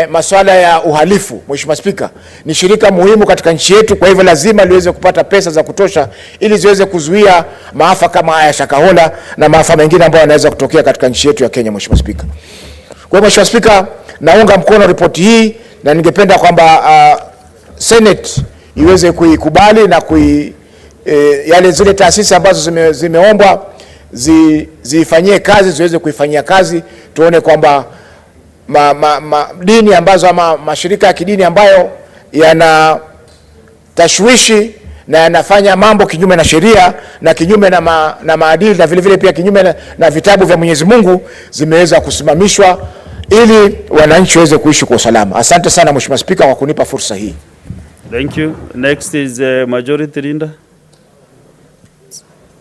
masuala ya uhalifu. Mheshimiwa Spika, ni shirika muhimu katika nchi yetu, kwa hivyo lazima liweze kupata pesa za kutosha ili ziweze kuzuia maafa kama haya Shakahola na maafa mengine ambayo yanaweza kutokea katika nchi yetu ya Kenya, Mheshimiwa Spika. Kwa Mheshimiwa Spika, naunga mkono ripoti hii na ningependa kwamba Senate iweze kuikubali na yale zile taasisi ambazo zimeombwa zifanyie kazi, ziweze kuifanyia kazi. Tuone kwamba dini ambazo ama mashirika ya kidini ambayo yana tashwishi na yanafanya mambo kinyume na sheria na kinyume na maadili na vile vile pia kinyume na vitabu vya Mwenyezi Mungu zimeweza kusimamishwa ili wananchi waweze kuishi kwa usalama. Asante sana Mheshimiwa Spika kwa kunipa fursa hii. Thank you. Next is Majority Leader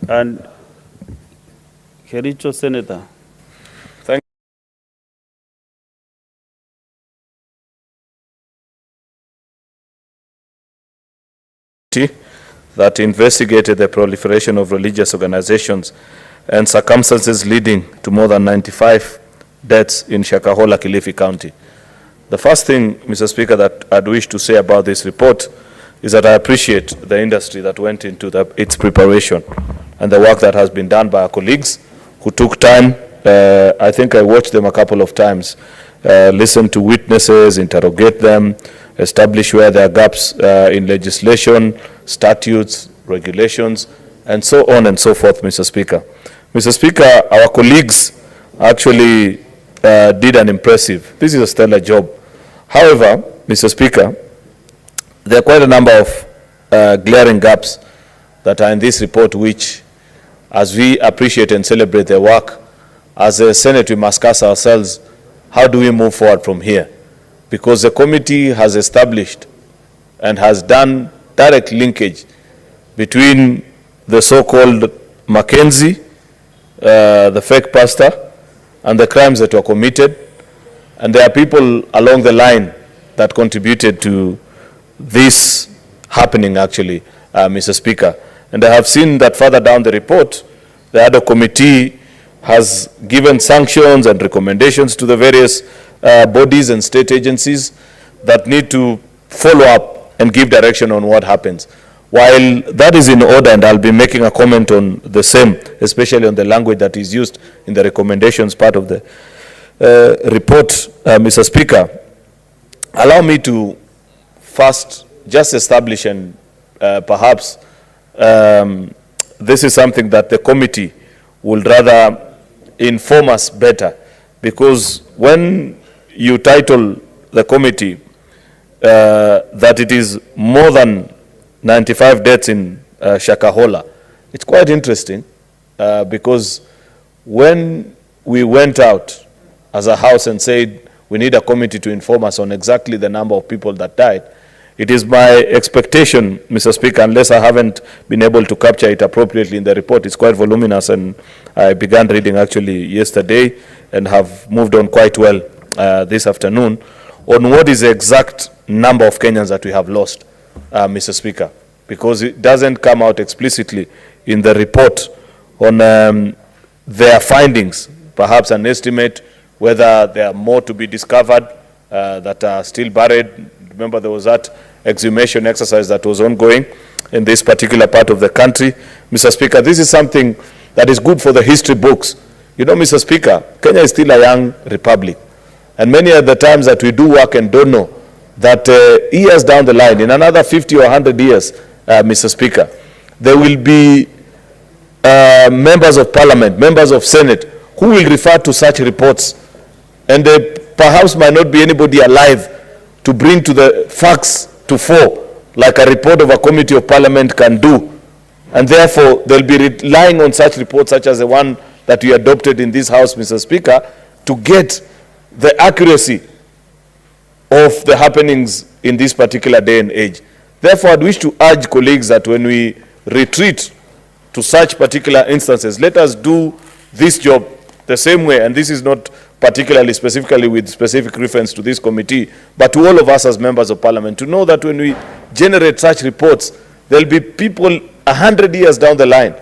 and Kericho Senator. Thank you. That investigated the proliferation of religious organizations and circumstances leading to more than 95 deaths in Shakahola, Kilifi County. The first thing, Mr. Speaker, that I'd wish to say about this report is that I appreciate the industry that went into its preparation and the work that has been done by our colleagues who took time. I think I watched them a couple of times, listen to witnesses, interrogate them, establish where there are gaps in legislation, statutes, regulations, and so on and so forth, Mr. Speaker. Mr. Speaker, our colleagues actually did an impressive, this is a stellar job. However, Mr. Speaker, there are quite a number of glaring gaps that are in this report, which, as we appreciate and celebrate their work, as a Senate, we must ask ourselves, how do we move forward from here? Because the committee has established and has done direct linkage between the so-called Mackenzie, the fake pastor, and the crimes that were committed. And there are people along the line that contributed to this happening, actually, Mr. Speaker. And I have seen that further down the report, the other committee has given sanctions and recommendations to the various bodies and state agencies that need to follow up and give direction on what happens. While that is in order, and I'll be making a comment on the same, especially on the language that is used in the recommendations part of the report, Mr. Speaker, allow me to first just establish, and perhaps this is something that the committee will rather inform us better, because when you title the committee that it is more than 95 deaths in Shakahola, it's quite interesting because when we went out as a house and said we need a committee to inform us on exactly the number of people that died, it is my expectation, Mr. Speaker, unless I haven't been able to capture it appropriately in the report, it's quite voluminous, and I began reading actually yesterday and have moved on quite well this afternoon, on what is the exact number of Kenyans that we have lost, Mr. Speaker, because it doesn't come out explicitly in the report on their findings, perhaps an estimate whether there are more to be discovered that are still buried. Remember, there was that exhumation exercise that was ongoing in this particular part of the country. Mr. Speaker, this is something that is good for the history books. You know, Mr. Speaker, Kenya is still a young republic. And many of the times that we do work and don't know that years down the line, in another 50 or 100 years, Mr. Speaker, there will be members of parliament, members of Senate, who will refer to such reports. And perhaps might not be anybody alive to bring to the facts to fore, like a report of a committee of parliament can do. And therefore, they'll be relying on such reports, such as the one that we adopted in this House, Mr. Speaker, to get the accuracy of the happenings in this particular day and age. Therefore, I'd wish to urge colleagues that when we retreat to such particular instances, let us do this job the same way, and this is not particularly specifically with specific reference to this committee, but to all of us as members of parliament, to know that when we generate such reports, there'll be people 100 years down the line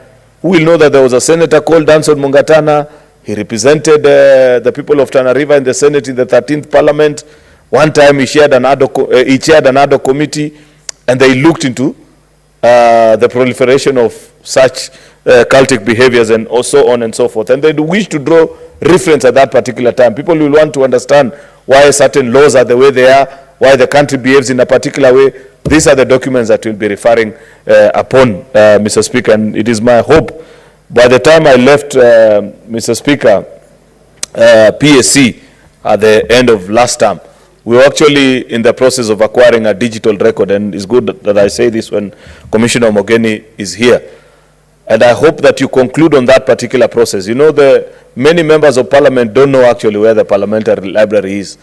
who will know that there was a senator called Danson Mungatana. He represented the people of Tana River in the Senate in the 13th Parliament. One time he chaired another committee, and they looked into the proliferation of such cultic behaviors and so on and so forth. And they wish to draw reference at that particular time. People will want to understand why certain laws are the way they are, why the country behaves in a particular way. These are the documents that we'll be referring upon, Mr. Speaker. And it is my hope, by the time I left, Mr. Speaker, PSC at the end of last term, we were actually in the process of acquiring a digital record, and it's good that I say this when Commissioner Mogeni is here. And I hope that you conclude on that particular process. You know, many members of parliament don't know actually where the parliamentary library is.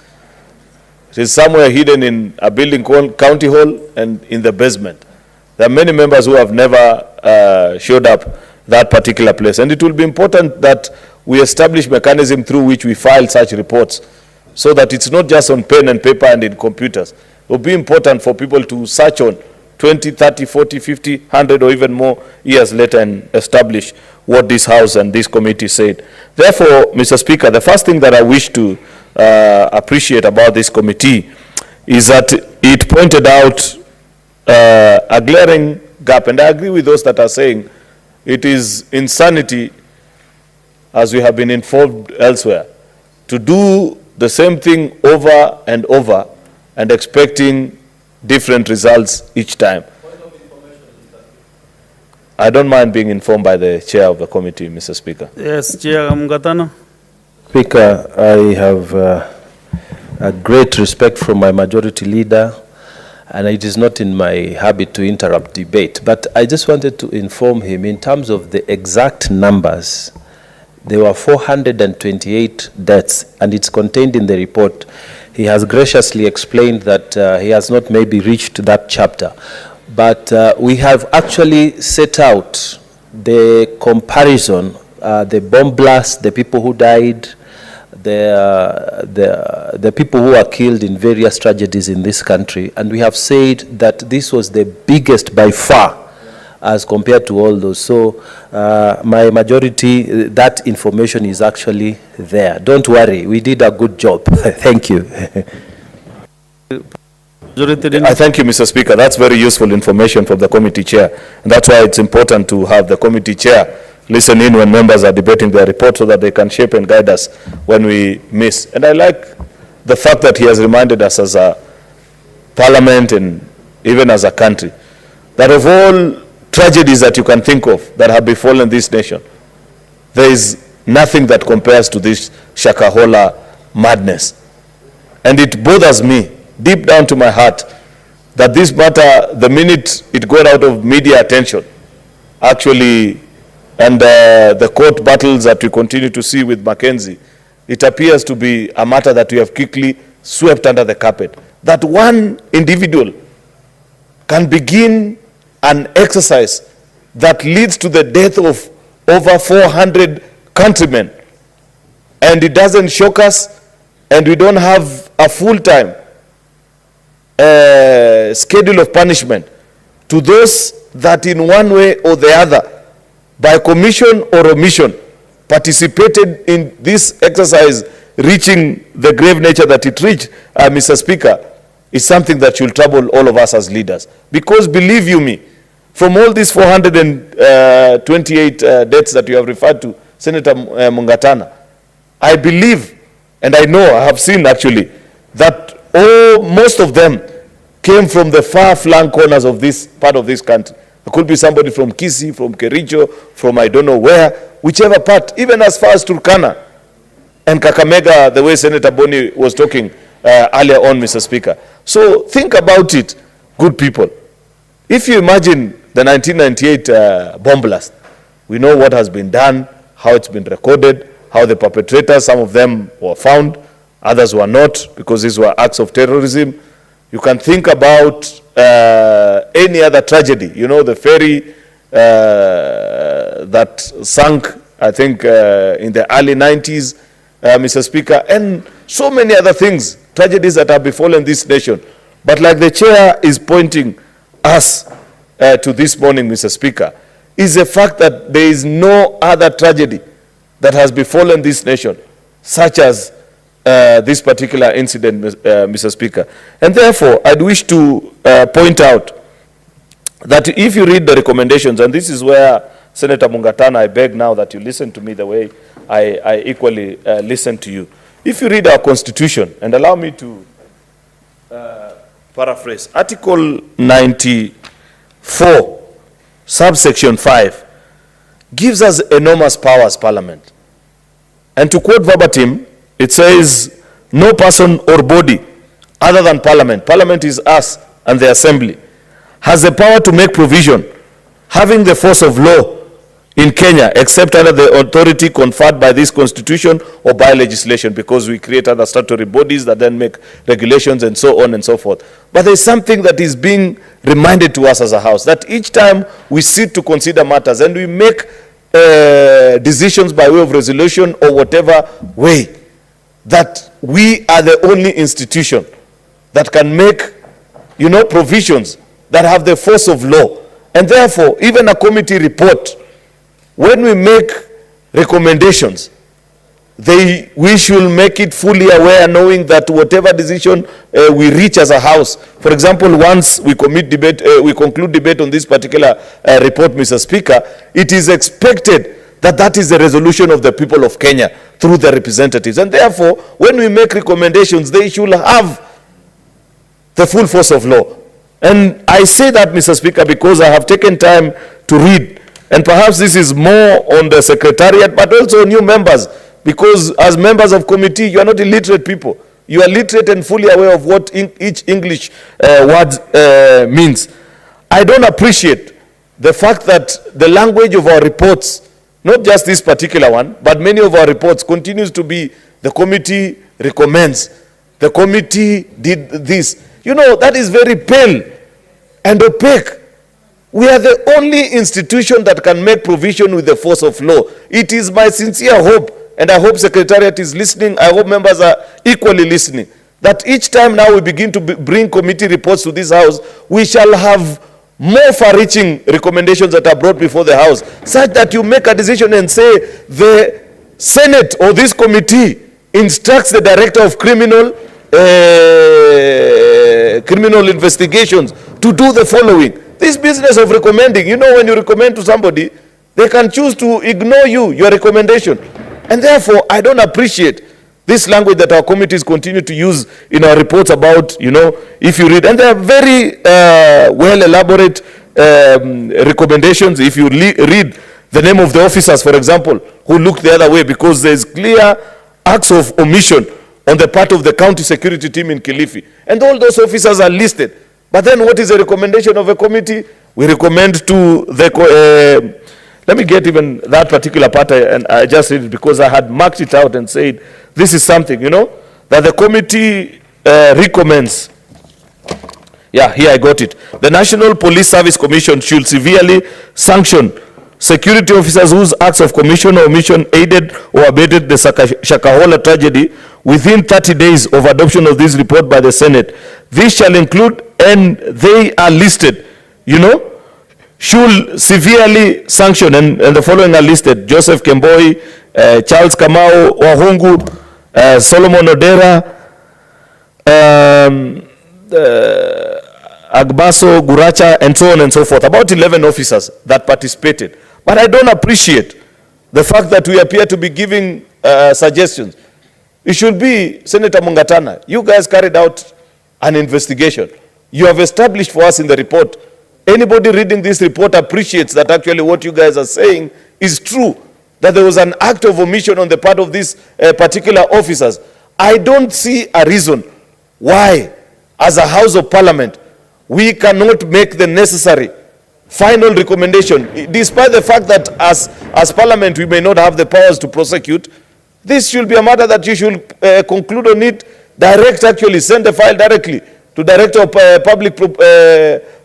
It is somewhere hidden in a building called County Hall and in the basement. There are many members who have never showed up that particular place. And it will be important that we establish mechanism through which we file such reports, so that it's not just on pen and paper and in computers. It will be important for people to search on 20, 30, 40, 50, 100 or even more years later and establish what this House and this committee said. Therefore, Mr. Speaker, the first thing that I wish to appreciate about this committee is that it pointed out a glaring gap, and I agree with those that are saying it is insanity, as we have been informed elsewhere, to do the same thing over and over and expecting different results each time. I don't mind being informed by the chair of the committee, Mr. Speaker. Yes, Chair Mungatana. Speaker, I have a great respect for my majority leader. and it is not in my habit to interrupt debate, but I just wanted to inform him in terms of the exact numbers. There were 428 deaths, and it's contained in the report. He has graciously explained that he has not maybe reached that chapter, but we have actually set out the comparison, the bomb blast, the people who died, the people who are killed in various tragedies in this country, and we have said that this was the biggest by far as compared to all those. So my majority, that information is actually there. Don't worry, we did a good job. Thank you. I thank you, Mr. Speaker. That's very useful information from the committee chair. And that's why it's important to have the committee chair listen in when members are debating their report so that they can shape and guide us when we miss. And I like the fact that he has reminded us as a parliament and even as a country that of all tragedies that you can think of that have befallen this nation, there is nothing that compares to this Shakahola madness. And it bothers me deep down to my heart that this matter, the minute it got out of media attention, actually, and the court battles that we continue to see with Mackenzie, it appears to be a matter that we have quickly swept under the carpet. That one individual can begin an exercise that leads to the death of over 400 countrymen, and it doesn't shock us, and we don't have a full-time schedule of punishment to those that in one way or the other, by commission or omission, participated in this exercise reaching the grave nature that it reached, Mr. Speaker, is something that should trouble all of us as leaders. Because believe you me, from all these 428 deaths that you have referred to, Senator Mungatana, I believe, and I know, I have seen actually, that most of them came from the far-flung corners of this part of this country. It could be somebody from Kisii, from Kericho, from I don't know where, whichever part, even as far as Turkana and Kakamega, the way Senator Boni was talking earlier on, Mr. Speaker. So think about it, good people. If you imagine the 1998 bomb blast, we know what has been done, how it's been recorded, how the perpetrators, some of them were found, others were not, because these were acts of terrorism. You can think about any other tragedy. You know, the ferry that sank, I think, in the early 90s, Mr. Speaker, and so many other things, tragedies that have befallen this nation. But like the chair is pointing us to this morning, Mr. Speaker, is the fact that there is no other tragedy that has befallen this nation, such as this particular incident, Mr. Speaker. And therefore, I'd wish to point out that if you read the recommendations, and this is where, Senator Mungatana, I beg now that you listen to me the way I equally listen to you. If you read our Constitution, and allow me to paraphrase, Article 94, subsection 5, gives us enormous power as Parliament. And to quote verbatim, it says, no person or body other than Parliament, Parliament is us and the Assembly, has the power to make provision having the force of law in Kenya, except under the authority conferred by this Constitution or by legislation, because we create other statutory bodies that then make regulations and so on and so forth. But there's something that is being reminded to us as a House, that each time we sit to consider matters and we make decisions by way of resolution or whatever way, that we are the only institution that can make, you know, provisions that have the force of law. And therefore, even a committee report, when we make recommendations, we should make it fully aware, knowing that whatever decision we reach as a House, for example, once we conclude debate on this particular report, Mr. Speaker, it is expected that that is the resolution of the people of Kenya through the representatives. And therefore, when we make recommendations, they should have the full force of law. And I say that, Mr. Speaker, because I have taken time to read, and perhaps this is more on the Secretariat, but also new members, because as members of committee, you are not illiterate people. You are literate and fully aware of what each English word means. I don't appreciate the fact that the language of our reports, not just this particular one, but many of our reports continues to be the committee recommends, the committee did this. You know, that is very pale and opaque. We are the only institution that can make provision with the force of law. It is my sincere hope, and I hope Secretariat is listening, I hope members are equally listening, that each time now we begin to bring committee reports to this House, we shall have more far-reaching recommendations that are brought before the House, such that you make a decision and say the Senate or this committee instructs the Director of Criminal Investigations to do the following. This business of recommending, you know, when you recommend to somebody, they can choose to ignore your recommendation. And therefore, I don't appreciate this language that our committees continue to use in our reports about, you know, if you read, and they are very well elaborate recommendations. If you read the name of the officers, for example, who looked the other way, because there's clear acts of omission on the part of the county security team in Kilifi. And all those officers are listed. But then what is the recommendation of a committee? We recommend to the, let me get even that particular part, and I just read it because I had marked it out and said, this is something, you know, that the committee recommends. Yeah, here I got it. The National Police Service Commission should severely sanction security officers whose acts of commission or omission aided or abetted the Shakahola tragedy within 30 days of adoption of this report by the Senate. This shall include, and they are listed, you know, should severely sanction, and the following are listed: Joseph Kemboi, Charles Kamau Wahungu, Solomon Odera, Agbaso Guracha, and so on and so forth. About 11 officers that participated. But I don't appreciate the fact that we appear to be giving suggestions. It should be, Senator Mungatana, you guys carried out an investigation. You have established for us in the report. Anybody reading this report appreciates that actually what you guys are saying is true, that there was an act of omission on the part of these particular officers. I don't see a reason why, as a House of Parliament, we cannot make the necessary final recommendation, despite the fact that as Parliament we may not have the powers to prosecute. This should be a matter that you should conclude on it, send the file directly to Director of Public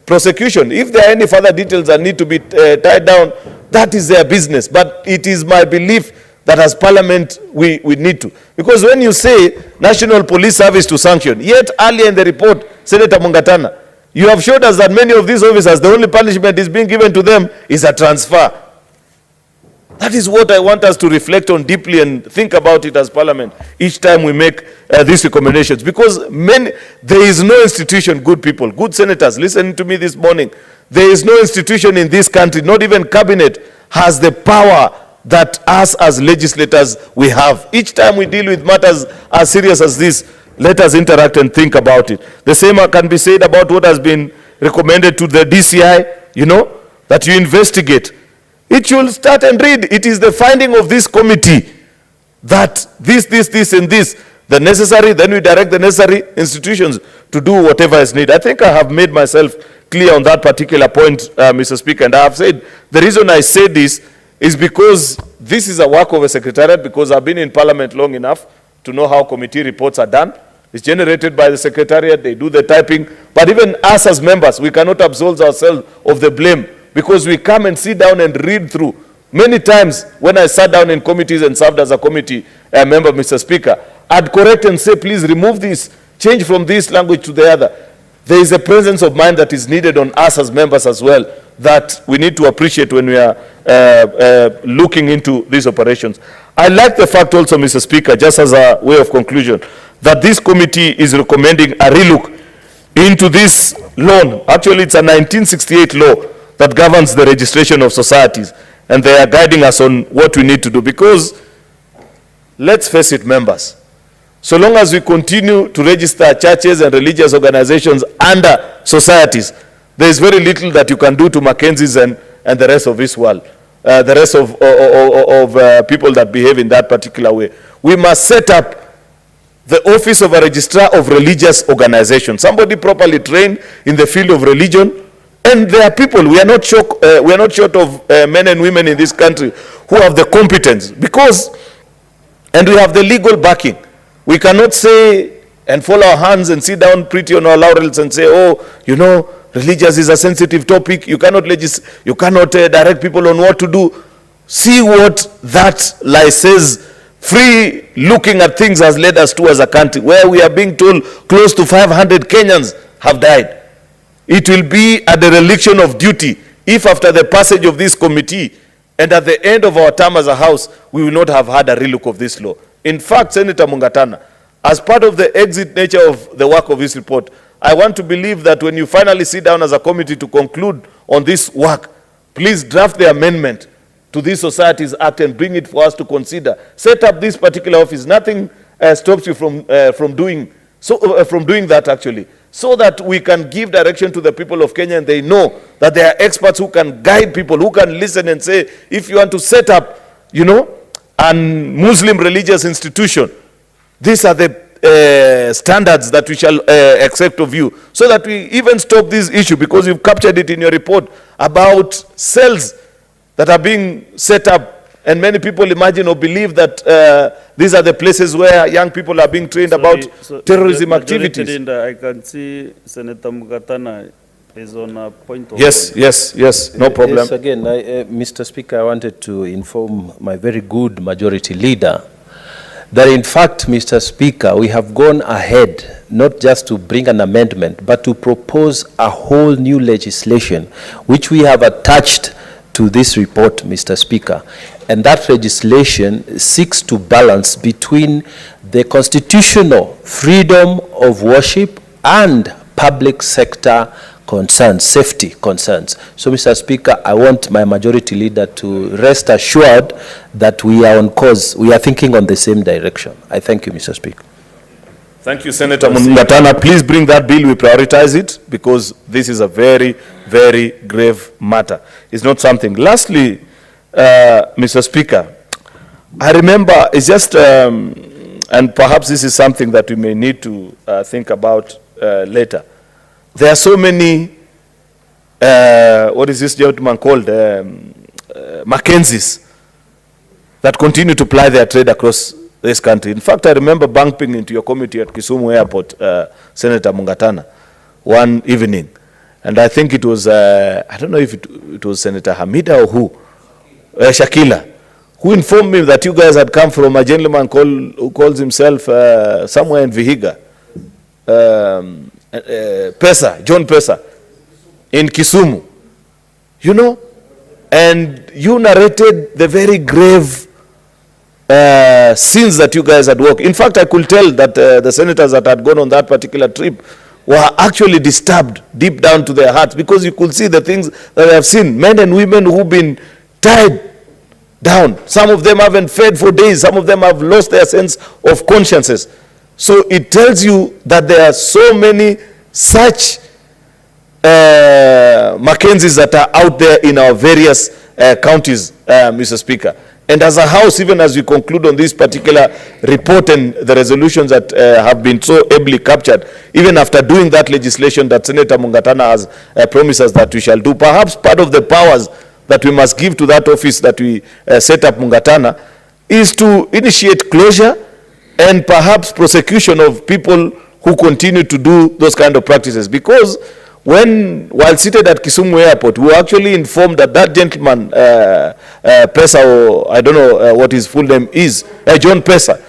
Prosecution. If there are any further details that need to be tied down, that is their business. But it is my belief that as Parliament we need to. Because when you say National Police Service to sanction, yet earlier in the report, Senator Mungatana, you have showed us that many of these officers, the only punishment is being given to them is a transfer. That is what I want us to reflect on deeply and think about it as Parliament each time we make these recommendations. Because there is no institution, good people, good senators, listening to me this morning, there is no institution in this country, not even cabinet, has the power that us as legislators we have. Each time we deal with matters as serious as this, let us interact and think about it. The same can be said about what has been recommended to the DCI, you know, that you investigate. It should start and read. It is the finding of this committee that this, and this, the necessary, then we direct the necessary institutions to do whatever is needed. I think I have made myself clear on that particular point, Mr. Speaker, and I have said, the reason I say this is because this is a work of a secretariat, because I've been in Parliament long enough to know how committee reports are done. It's generated by the secretariat, they do the typing, but even us as members, we cannot absolve ourselves of the blame, because we come and sit down and read through. Many times when I sat down in committees and served as a committee member, Mr. Speaker, I'd correct and say, please remove this, change from this language to the other. There is a presence of mind that is needed on us as members as well, that we need to appreciate when we are looking into these operations. I like the fact also, Mr. Speaker, just as a way of conclusion, that this committee is recommending a relook into this law. Actually, it's a 1968 law that governs the registration of societies, and they are guiding us on what we need to do. Because, let's face it, members, so long as we continue to register churches and religious organizations under societies, there is very little that you can do to Mackenzie's and the rest of this world, the rest of people that behave in that particular way. We must set up the office of a registrar of religious organization, somebody properly trained in the field of religion. And there are people, we are not short of men and women in this country who have the competence, because, and we have the legal backing. We cannot say and fold our hands and sit down pretty on our laurels and say, oh, you know, religious is a sensitive topic. You cannot direct people on what to do. See what that lie says. Free looking at things has led us to as a country, where we are being told close to 500 Kenyans have died. It will be a dereliction of duty if after the passage of this committee and at the end of our term as a house, we will not have had a relook of this law. In fact, Senator Mungatana, as part of the exit nature of the work of this report, I want to believe that when you finally sit down as a committee to conclude on this work, please draft the amendment to this Societies Act and bring it for us to consider. Set up this particular office. Nothing stops you from doing that, actually, so that we can give direction to the people of Kenya, and they know that there are experts who can guide people, who can listen and say, if you want to set up, you know, a Muslim religious institution, these are the standards that we shall accept of you, so that we even stop this issue, because you've captured it in your report about cells that are being set up, and many people imagine or believe that these are the places where young people are being trained about terrorism activities. I can see Senator Mungatana is on a point of Yes, no problem. Yes, again, Mr. Speaker, I wanted to inform my very good majority leader that in fact, Mr. Speaker, we have gone ahead not just to bring an amendment, but to propose a whole new legislation, which we have attached to this report, Mr. Speaker. And that legislation seeks to balance between the constitutional freedom of worship and public sector concerns, safety concerns. So, Mr. Speaker, I want my majority leader to rest assured that we are on course, we are thinking on the same direction. I thank you, Mr. Speaker. Thank you, Senator Mungatana. Please bring that bill, we prioritize it, because this is a very, very grave matter. It's not something. Lastly, Mr. Speaker, I remember, it's just, and perhaps this is something that we may need to think about later. There are so many, what is this gentleman called, Mackenzies, that continue to ply their trade across this country. In fact, I remember bumping into your committee at Kisumu Airport, Senator Mungatana, one evening. And I think it was, I don't know if it was Senator Hamida or who, Shakila, who informed me that you guys had come from a gentleman who calls himself somewhere in Vihiga, John Pesa, in Kisumu, you know, and you narrated the very grave scenes that you guys had worked. In fact, I could tell that the senators that had gone on that particular trip were actually disturbed deep down to their hearts, because you could see the things that they have seen. Men and women who've been tied down. Some of them haven't fed for days. Some of them have lost their sense of consciences. So it tells you that there are so many such Mackenzies that are out there in our various counties, Mr. Speaker. And as a house, even as we conclude on this particular report and the resolutions that have been so ably captured, even after doing that legislation that Senator Mungatana has promised us that we shall do, perhaps part of the powers that we must give to that office that we set up, Mungatana, is to initiate closure and perhaps prosecution of people who continue to do those kind of practices. Because while seated at Kisumu Airport, we were actually informed that that gentleman, Pesa, or I don't know what his full name is, John Pesa,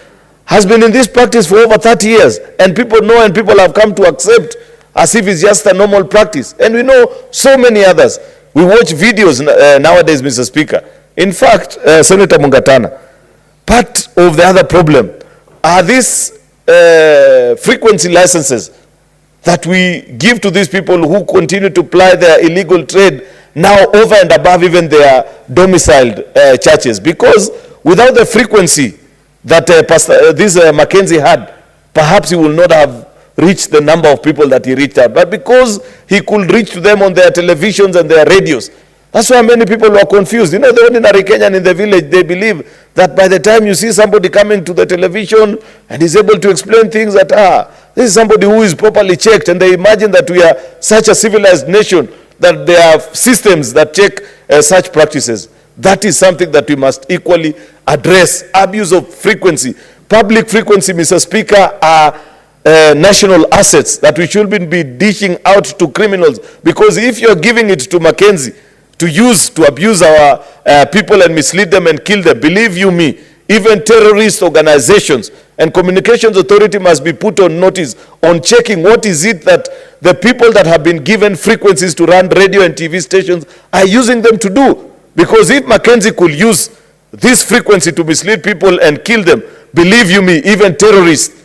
has been in this practice for over 30 years. And people know, and people have come to accept as if it's just a normal practice. And we know so many others. We watch videos nowadays, Mr. Speaker. In fact, Senator Mungatana, part of the other problem are these frequency licenses that we give to these people who continue to ply their illegal trade now over and above even their domiciled churches. Because without the frequency that this Mackenzie had, perhaps he will not have reached the number of people that he reached out. But because he could reach to them on their televisions and their radios, that's why many people were confused. You know, the ordinary Kenyan in the village, they believe that by the time you see somebody coming to the television and is able to explain things that, this is somebody who is properly checked, and they imagine that we are such a civilized nation, that there are systems that check such practices. That is something that we must equally address. Abuse of frequency. Public frequency, Mr. Speaker, are national assets that we shouldn't be dishing out to criminals, because if you're giving it to Mackenzie to use to abuse our people and mislead them and kill them, believe you me, even terrorist organizations and communications authority must be put on notice on checking what is it that the people that have been given frequencies to run radio and TV stations are using them to do. Because if Mackenzie could use this frequency to mislead people and kill them, believe you me, even terrorists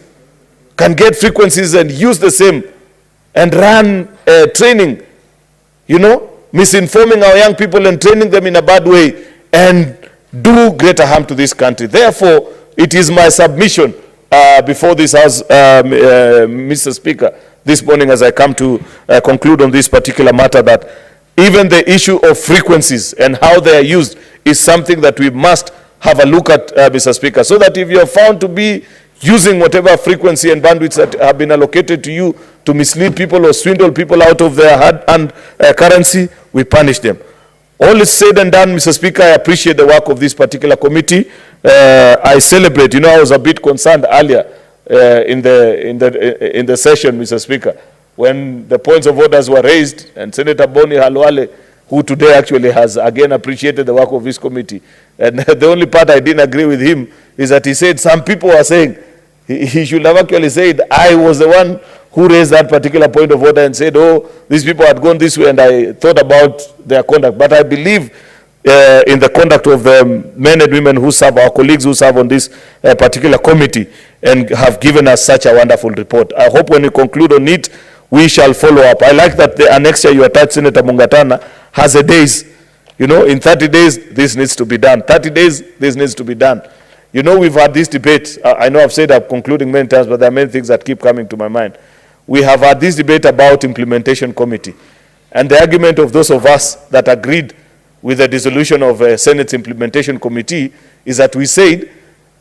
can get frequencies and use the same and run training, you know, misinforming our young people and training them in a bad way and do greater harm to this country. Therefore, it is my submission before this House, Mr. Speaker, this morning as I come to conclude on this particular matter, that even the issue of frequencies and how they are used is something that we must have a look at, Mr. Speaker, so that if you are found to be using whatever frequency and bandwidths that have been allocated to you to mislead people or swindle people out of their hard-earned currency, we punish them. All is said and done, Mr. Speaker, I appreciate the work of this particular committee. I celebrate. You know, I was a bit concerned earlier in the session, Mr. Speaker, when the points of orders were raised, and Senator Boni Halwale, who today actually has again appreciated the work of this committee. And the only part I didn't agree with him is that he said some people are saying, he should have actually said, I was the one who raised that particular point of order and said, oh, these people had gone this way, and I thought about their conduct. But I believe in the conduct of the men and women who serve, our colleagues who serve on this particular committee and have given us such a wonderful report. I hope when we conclude on it, we shall follow up. I like that the annexure you attached, Senator Mungatana, has a days. You know, in 30 days, this needs to be done. 30 days, this needs to be done. You know, we've had this debate. I know I've said I'm concluding many times, but there are many things that keep coming to my mind. We have had this debate about implementation committee. And the argument of those of us that agreed with the dissolution of Senate's implementation committee is that we said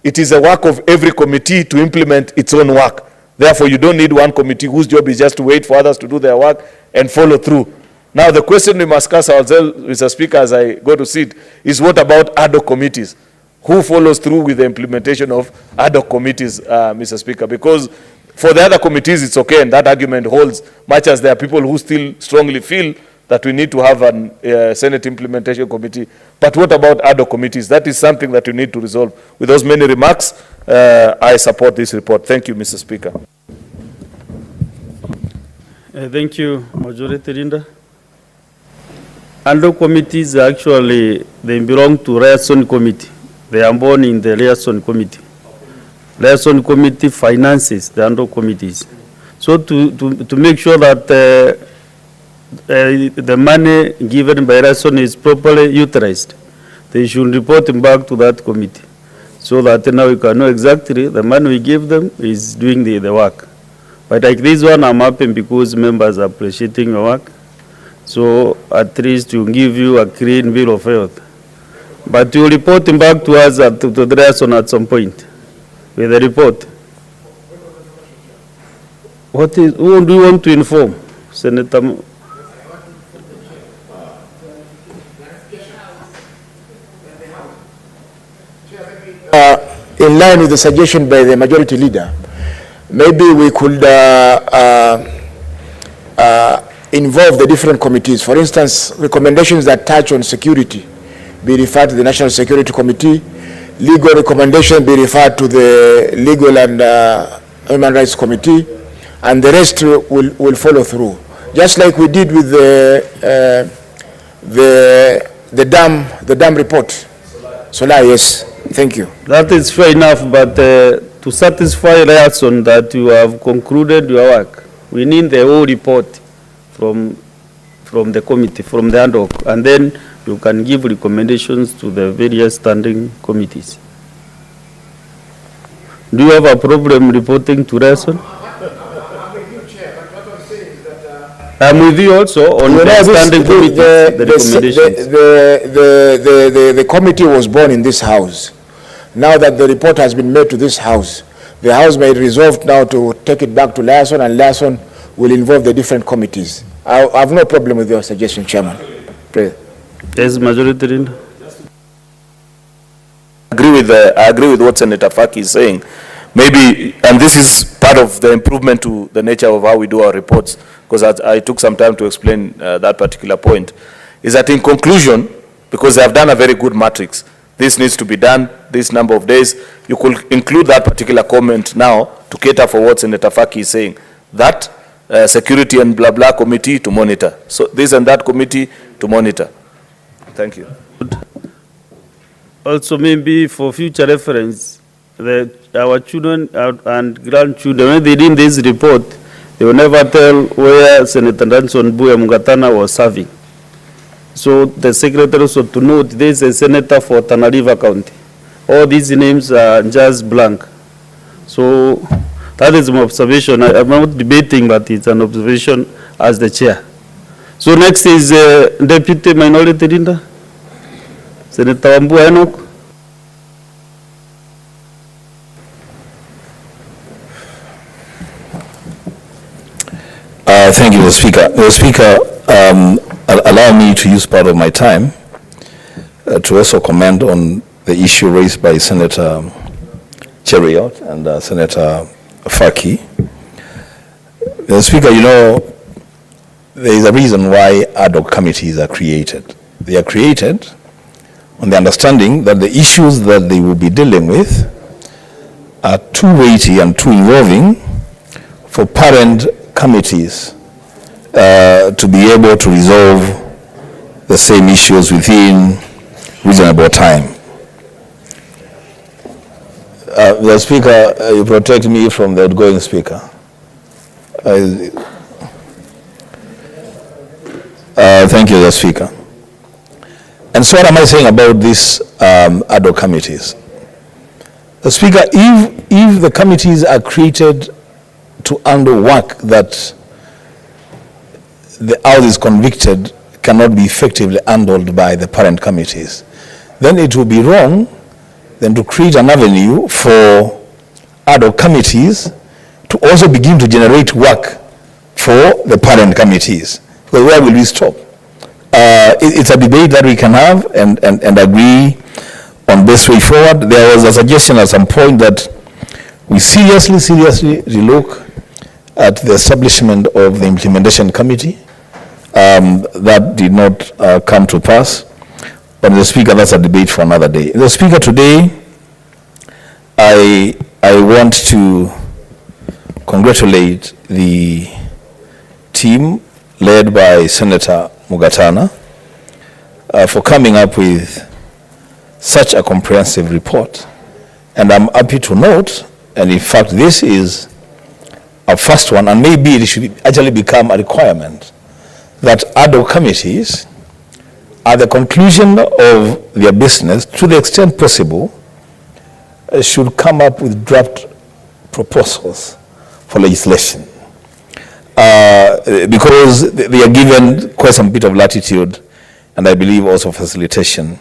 it is a work of every committee to implement its own work. Therefore, you don't need one committee whose job is just to wait for others to do their work and follow through. Now, the question we must ask ourselves, Mr. Speaker, as I go to sit, is what about ad hoc committees? Who follows through with the implementation of ad hoc committees, Mr. Speaker? Because for the other committees, it's okay, and that argument holds, much as there are people who still strongly feel that we need to have a Senate implementation committee. But what about ad hoc committees? That is something that we need to resolve. With those many remarks, I support this report. Thank you, Mr. Speaker. Thank you, Majority Leader. Ad hoc committees actually, they belong to liaison committee. They are born in the liaison committee. Liaison committee finances the ad hoc committees. So to make sure that the money given by liaison is properly utilized, they should report back to that committee, so that now we can know exactly the money we give them is doing the work. But like this one, I'm happy because members are appreciating your work. So at least to give you a clean bill of health. But you report back to us to the liaison at some point with a report. Who do you want to inform, Senator? In line with the suggestion by the majority leader, maybe we could involve the different committees. For instance, recommendations that touch on security be referred to the National Security Committee. Legal recommendation be referred to the Legal and Human Rights Committee, and the rest will follow through. Just like we did with the dam report. Solar, yes. Thank you. That is fair enough, but to satisfy liaison that you have concluded your work, we need the whole report from the committee, from the ad hoc, and then you can give recommendations to the various standing committees. Do you have a problem reporting to liaison? I'm with you also on the standing committee, the recommendations. The committee was born in this house now that the report has been made to this House, the House may resolve now to take it back to liaison, and liaison will involve the different committees. I have no problem with your suggestion, Chairman. Please. Yes, Majority Leader. I agree with what Senator Faki is saying. Maybe, and this is part of the improvement to the nature of how we do our reports, because I took some time to explain that particular point, is that in conclusion, because they have done a very good matrix, this needs to be done this number of days, you could include that particular comment now to cater for what Senator Faki is saying, that security and blah blah committee to monitor. So this and that committee to monitor. Thank you. Also, maybe for future reference, our children and grandchildren, when they read this report, they will never tell where Senator Danson Buya Mungatana was serving. So the secretary also to note there is a senator for Tana River County. All these names are just blank. So that is my observation. I'm not debating, but it's an observation as the chair. So next is Deputy Minority Leader, Senator Wambua Enoch. Thank you, Mr. Speaker. Mr. Speaker, allow me to use part of my time to also comment on the issue raised by Senator Cheriot and Senator Faki. Mr. Speaker, you know, there is a reason why ad hoc committees are created. They are created on the understanding that the issues that they will be dealing with are too weighty and too involving for parent committees to be able to resolve the same issues within reasonable time. The Speaker, you protect me from the outgoing Speaker. Thank you, the Speaker. And so what am I saying about these ad hoc committees? The Speaker, if the committees are created to handle work that the House is convicted cannot be effectively handled by the parent committees, then it would be wrong then to create an avenue for ad hoc committees to also begin to generate work for the parent committees. Because where will we stop? It's a debate that we can have and agree on best way forward. There was a suggestion at some point that we seriously relook at the establishment of the implementation committee. That did not come to pass. But the Speaker, that's a debate for another day. The Speaker, today, I want to congratulate the team led by Senator Mugatana for coming up with such a comprehensive report. And I'm happy to note, and in fact this is a first one, and maybe it should actually become a requirement, that ad hoc committees, at the conclusion of their business, to the extent possible, should come up with draft proposals for legislation. Because they are given quite some bit of latitude, and I believe also facilitation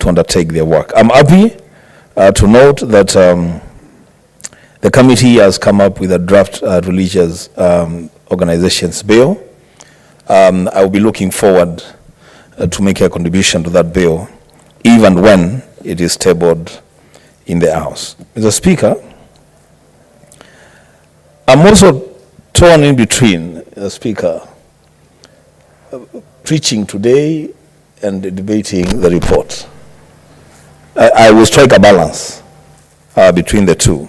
to undertake their work. I'm happy to note that the committee has come up with a draft religious organizations bill. I will be looking forward to make a contribution to that bill, even when it is tabled in the House. Mr. Speaker, I'm also torn in between, the Speaker, preaching today and debating the report. I will strike a balance between the two.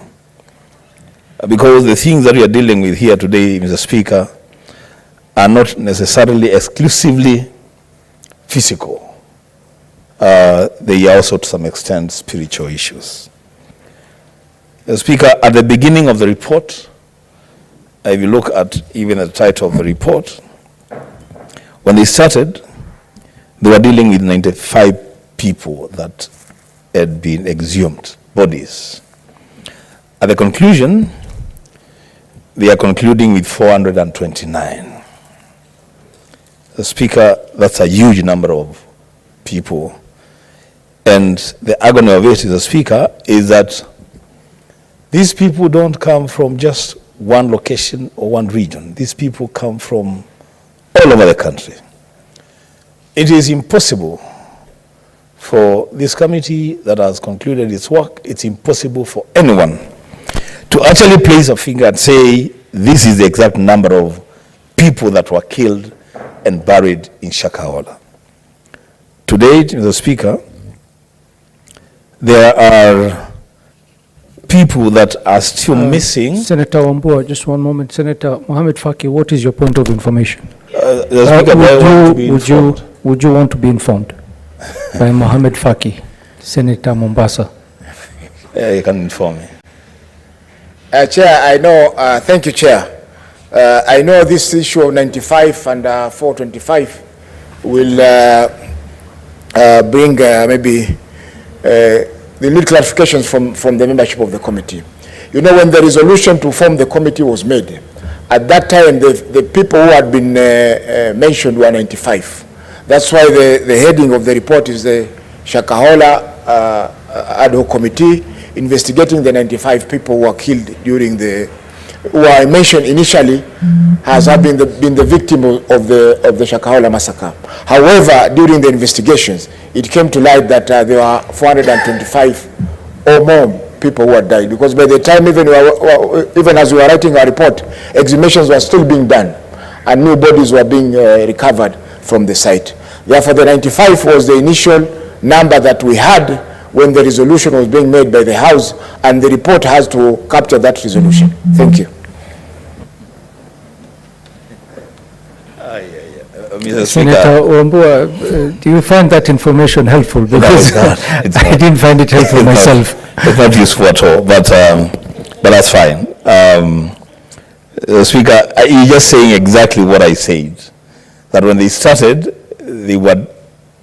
Because the things that we are dealing with here today, Mr. Speaker, are not necessarily exclusively physical. They are also to some extent spiritual issues. Mr. Speaker, at the beginning of the report, if you look at even the title of the report, when they started, they were dealing with 95 people that had been exhumed, bodies. At the conclusion, they are concluding with 429. The Speaker, that's a huge number of people. and the agony of it, Mr. Speaker, is that these people don't come from just one location or one region. These people come from all over the country. It is impossible for this committee that has concluded its work, it's impossible for anyone to actually place a finger and say, this is the exact number of people that were killed and buried in Shakahola. To date, Mr. Speaker, there are people that are still missing. Senator Wambua, just one moment. Senator Mohamed Faki, what is your point of information? Would you want to be informed by Mohamed Faki, Senator Mombasa? Yeah, you can inform me. Chair, I know, thank you, Chair. I know this issue of 95 and 425 will bring maybe the need clarifications from the membership of the committee. You know, when the resolution to form the committee was made, at that time the people who had been mentioned were 95. That's why the heading of the report is the Shakahola ad hoc committee investigating the 95 people who were killed during who I mentioned initially as having been the victim of the Shakahola massacre. However, during the investigations, it came to light that there were 425 or more people who had died, because by the time even as we were writing our report, exhumations were still being done and new bodies were being recovered from the site. Therefore, the 95 was the initial number that we had when the resolution was being made by the House, and the report has to capture that resolution. Thank you. Senator Wambua, do you find that information helpful? Because No, it's not. I didn't find it helpful myself. It's not useful at all, but that's fine. Speaker, you're just saying exactly what I said, that when they started, they were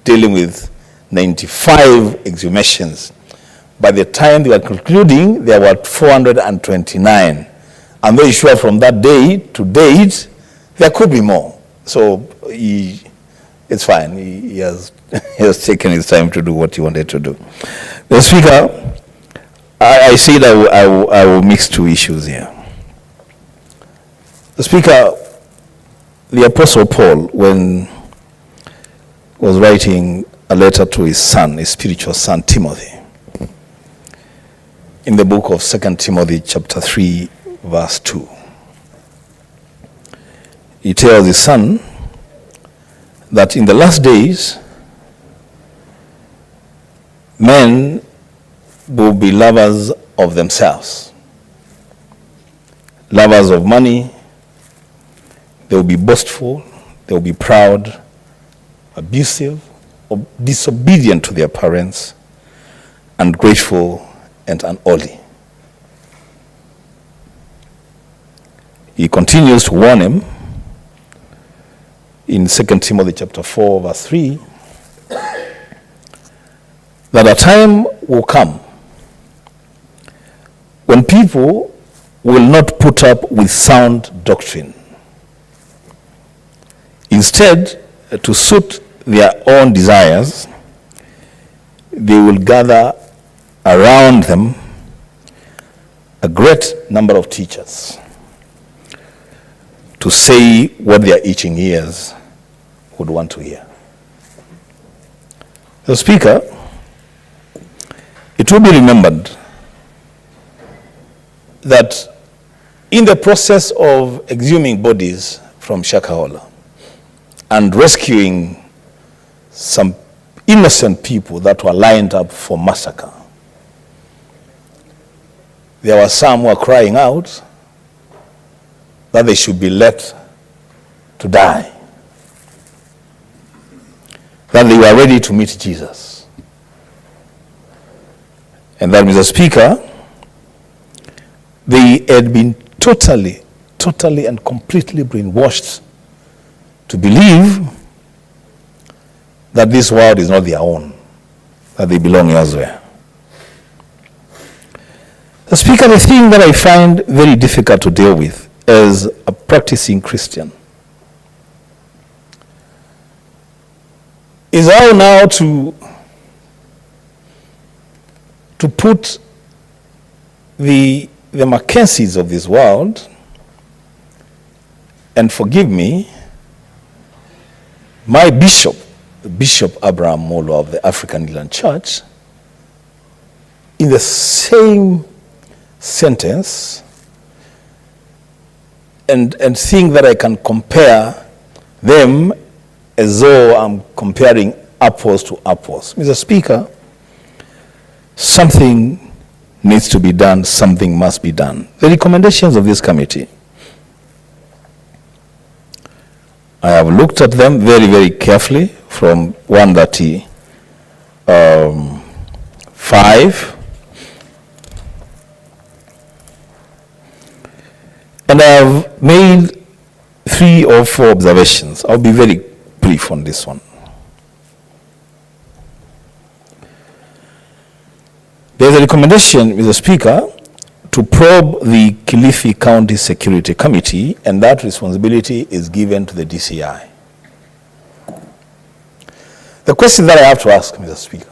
dealing with 95 exhumations. By the time they were concluding, there were 429. I'm very sure from that day to date, there could be more. So it's fine. He has taken his time to do what he wanted to do. The Speaker, I said I will mix two issues here. The Speaker, the Apostle Paul, when was writing a letter to his son, his spiritual son, Timothy, in the book of 2 Timothy chapter 3, verse 2. He tells his son that in the last days, men will be lovers of themselves, lovers of money, they will be boastful, they will be proud, abusive, or disobedient to their parents, ungrateful and unholy. He continues to warn him in 2 Timothy chapter 4, verse 3, that a time will come when people will not put up with sound doctrine. Instead, to suit their own desires, they will gather around them a great number of teachers to say what their itching ears would want to hear. The Speaker, it will be remembered that in the process of exhuming bodies from Shakahola and rescuing some innocent people that were lined up for massacre, there were some who were crying out that they should be let to die, that they were ready to meet Jesus. And that, Mr. Speaker, they had been totally and completely brainwashed to believe that this world is not their own, that they belong elsewhere. The Speaker, the thing that I find very difficult to deal with as a practicing Christian is how now to to put the Mackenzies of this world, and forgive me, my bishop, Bishop Abraham Molo of the African Inland Church, in the same sentence, and think that I can compare them as though I'm comparing apples to apples. Mr. Speaker, something needs to be done, something must be done. The recommendations of this committee, I have looked at them very, very carefully from 135, and I have made 3 or 4 observations. I'll be very brief on this one. There's a recommendation, Mr. Speaker, to probe the Kilifi County Security Committee, and that responsibility is given to the DCI. The question that I have to ask, Mr. Speaker,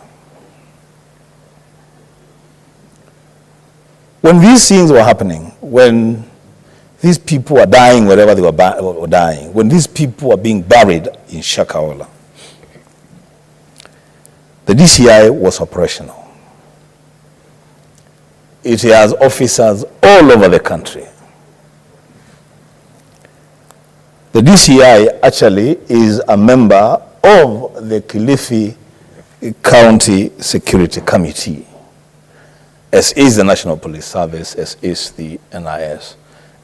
when these things were happening, when these people were dying wherever they were dying, when these people were being buried in Shakahola, the DCI was operational. It has officers all over the country. The DCI actually is a member of the Kilifi County Security Committee, as is the National Police Service, as is the NIS,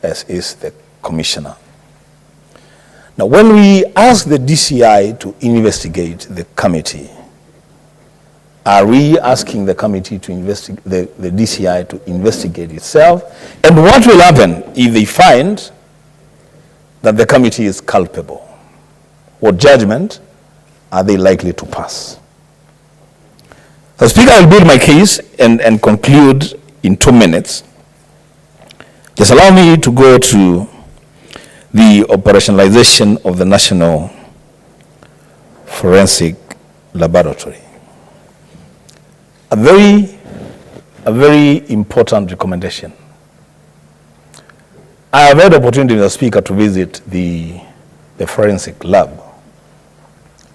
as is the Commissioner. Now, when we ask the DCI to investigate the committee, are we asking the committee to investigate, the DCI to investigate itself? And what will happen if they find that the committee is culpable? What judgment are they likely to pass? So, Speaker, I will build my case and conclude in 2 minutes. Just allow me to go to the operationalization of the National Forensic Laboratory. A very important recommendation. I have had the opportunity, Mr. Speaker, to visit the forensic lab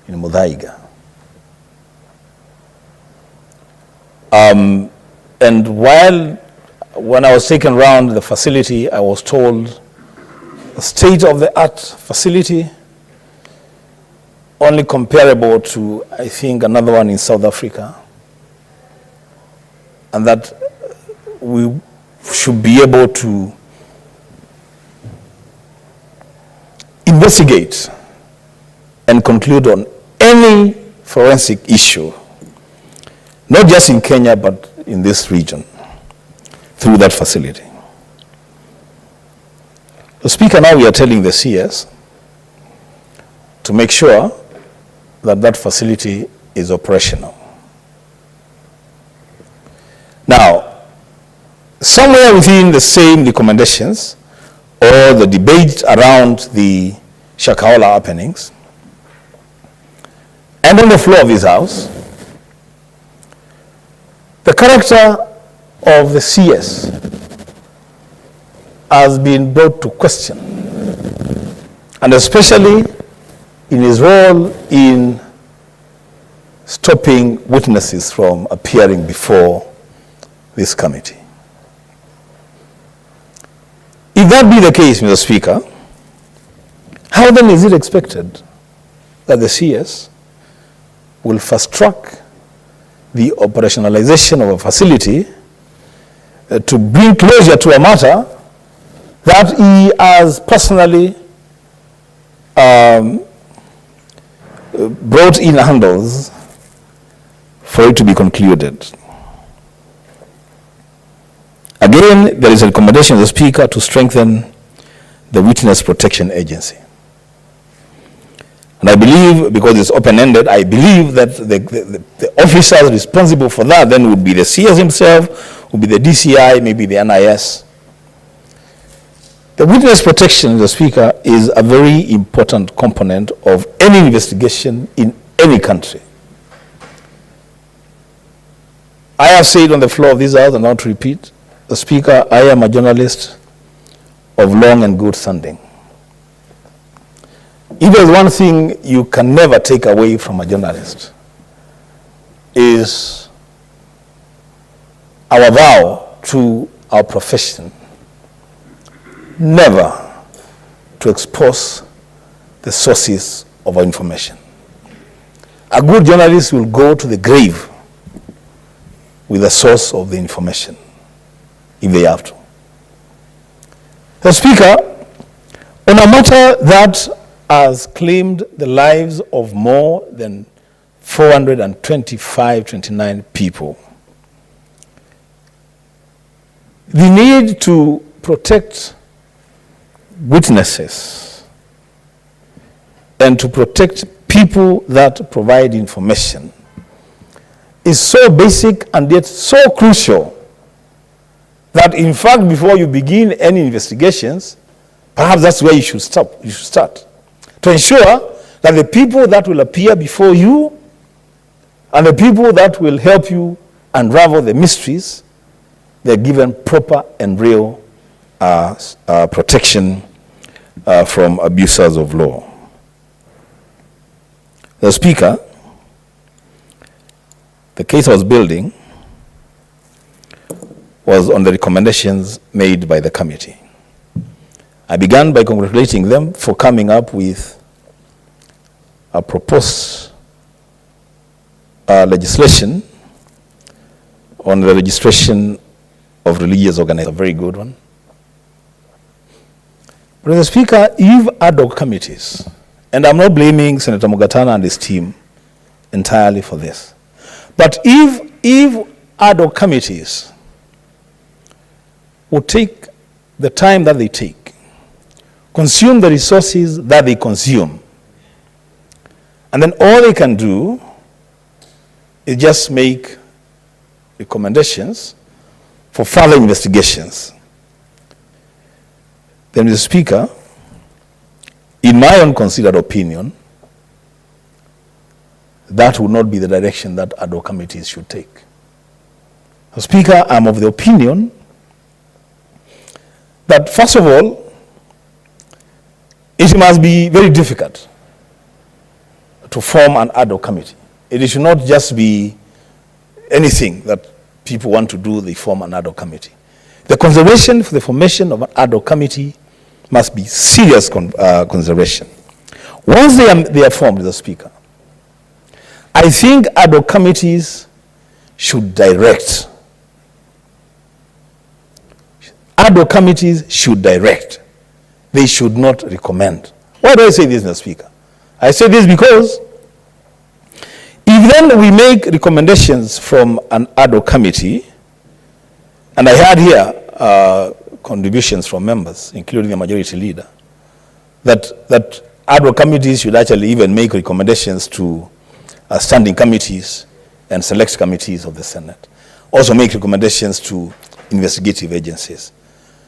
in Mutembei. And when I was taken around the facility, I was told a state-of-the-art facility, only comparable to, I think, another one in South Africa, and that we should be able to investigate and conclude on any forensic issue, not just in Kenya, but in this region, through that facility. The Speaker, now we are telling the CS to make sure that that facility is operational. Now, somewhere within the same recommendations or the debate around the Shakahola happenings, and on the floor of this House, the character of the CS has been brought to question, and especially in his role in stopping witnesses from appearing before this committee. If that be the case, Mr. Speaker, how then is it expected that the CS will fast-track the operationalization of a facility to bring closure to a matter that he has personally brought in handles for it to be concluded? Again, there is a recommendation of the Speaker to strengthen the Witness Protection Agency. And I believe, because it's open-ended, I believe that the officers responsible for that then would be the CS himself, would be the DCI, maybe the NIS. The witness protection, the Speaker, is a very important component of any investigation in any country. I have said on the floor of this House, and not to repeat, the Speaker, I am a journalist of long and good standing. If there's one thing you can never take away from a journalist, is our vow to our profession never to expose the sources of our information. A good journalist will go to the grave with the source of the information, if they have to. The Speaker, on a matter that has claimed the lives of more than 429 people, the need to protect witnesses and to protect people that provide information is so basic and yet so crucial that, in fact, before you begin any investigations, perhaps that's where you should stop. You should start to ensure that the people that will appear before you and the people that will help you unravel the mysteries, they're given proper and real protection from abusers of law. The Speaker, the case I was building was on the recommendations made by the committee. I began by congratulating them for coming up with a proposed legislation on the registration of religious organizations, a very good one. But the Speaker, if ad hoc committees, and I'm not blaming Senator Mugatana and his team entirely for this, but if ad hoc committees would take the time that they take, consume the resources that they consume, and then all they can do is just make recommendations for further investigations, then, Mr. Speaker, in my own considered opinion, that would not be the direction that ad hoc committees should take. Mr. Speaker, I'm of the opinion that, first of all, it must be very difficult to form an ad hoc committee. It should not just be anything that people want to do, they form an ad hoc committee. The consideration for the formation of an ad hoc committee must be serious consideration. Once they are formed, Mr. Speaker, I think ad hoc committees should direct. Ad hoc committees should direct. They should not recommend. Why do I say this, Mr. Speaker? I say this because if then we make recommendations from an ad hoc committee, and I heard here contributions from members, including the majority leader, that ad hoc committees should actually even make recommendations to standing committees and select committees of the Senate. Also make recommendations to investigative agencies.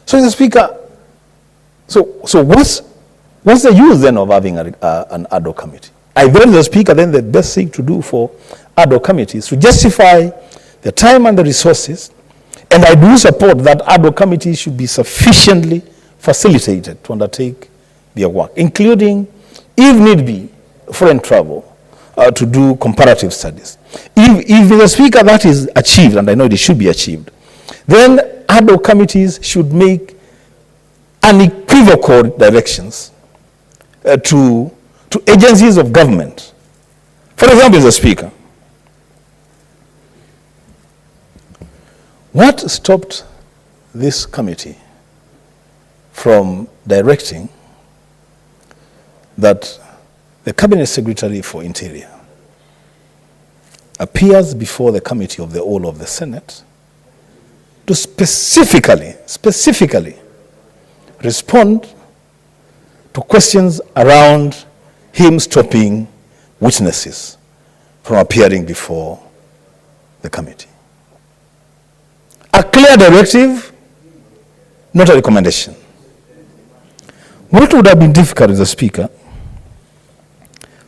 So, Mr. Speaker, so what's the use then of having an ad hoc committee? I believe, Mr. Speaker, then the best thing to do for ad hoc committees to justify the time and the resources, and I do support that ad hoc committees should be sufficiently facilitated to undertake their work, including, if need be, foreign travel, to do comparative studies. If the Speaker, that is achieved, and I know it should be achieved, then ad hoc committees should make unequivocal directions to agencies of government. For example, Mr. Speaker, what stopped this committee from directing that the Cabinet Secretary for Interior appears before the Committee of the Whole of the Senate to specifically respond to questions around him stopping witnesses from appearing before the committee? A clear directive, not a recommendation. What would have been difficult, Mr. Speaker,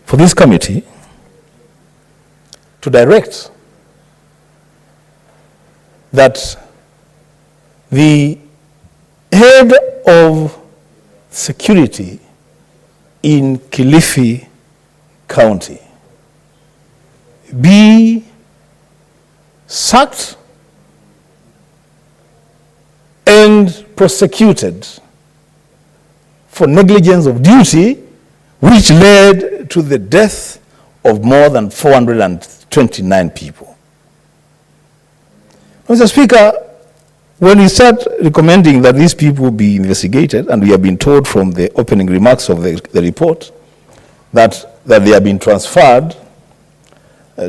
for this committee to direct that the head of security in Kilifi County be sacked and prosecuted for negligence of duty, which led to the death of more than 429 people. Mr. Speaker, when we start recommending that these people be investigated, and we have been told from the opening remarks of the report that they have been transferred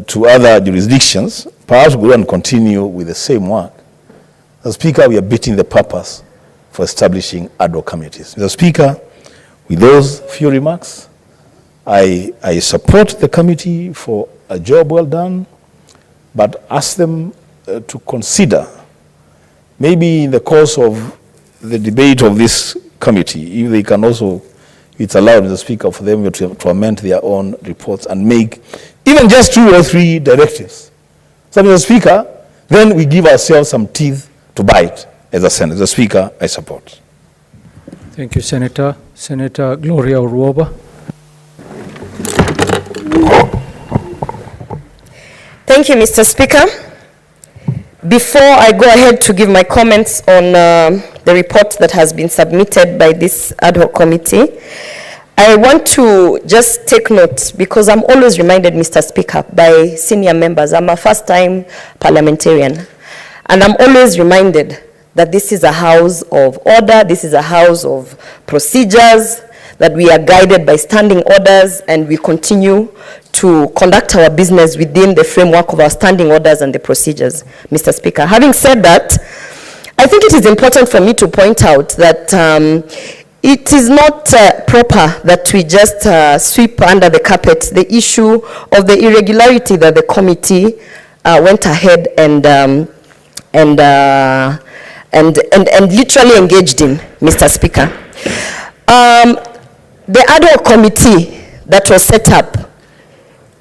to other jurisdictions, perhaps we will continue with the same work. Mr. Speaker, we are beating the purpose for establishing ad hoc committees. Mr. Speaker, with those few remarks, I support the committee for a job well done, but ask them to consider, maybe in the course of the debate of this committee, if they can also, it's allowed, Mr. Speaker, for them to amend their own reports and make even just 2 or 3 directives. So, Mr. Speaker, then we give ourselves some teeth to bite as a Senate. Mr. Speaker, I support. Thank you, Senator. Senator Gloria Uruoba. Thank you, Mr. Speaker. Before I go ahead to give my comments on the report that has been submitted by this ad hoc committee, I want to just take note, because I'm always reminded, Mr. Speaker, by senior members. I'm a first-time parliamentarian, and I'm always reminded that this is a house of order, this is a house of procedures, that we are guided by standing orders, and we continue to conduct our business within the framework of our standing orders and the procedures, Mr. Speaker. Having said that, I think it is important for me to point out that it is not proper that we just sweep under the carpet the issue of the irregularity that the committee went ahead and literally engaged in, Mr. Speaker. The ad hoc committee that was set up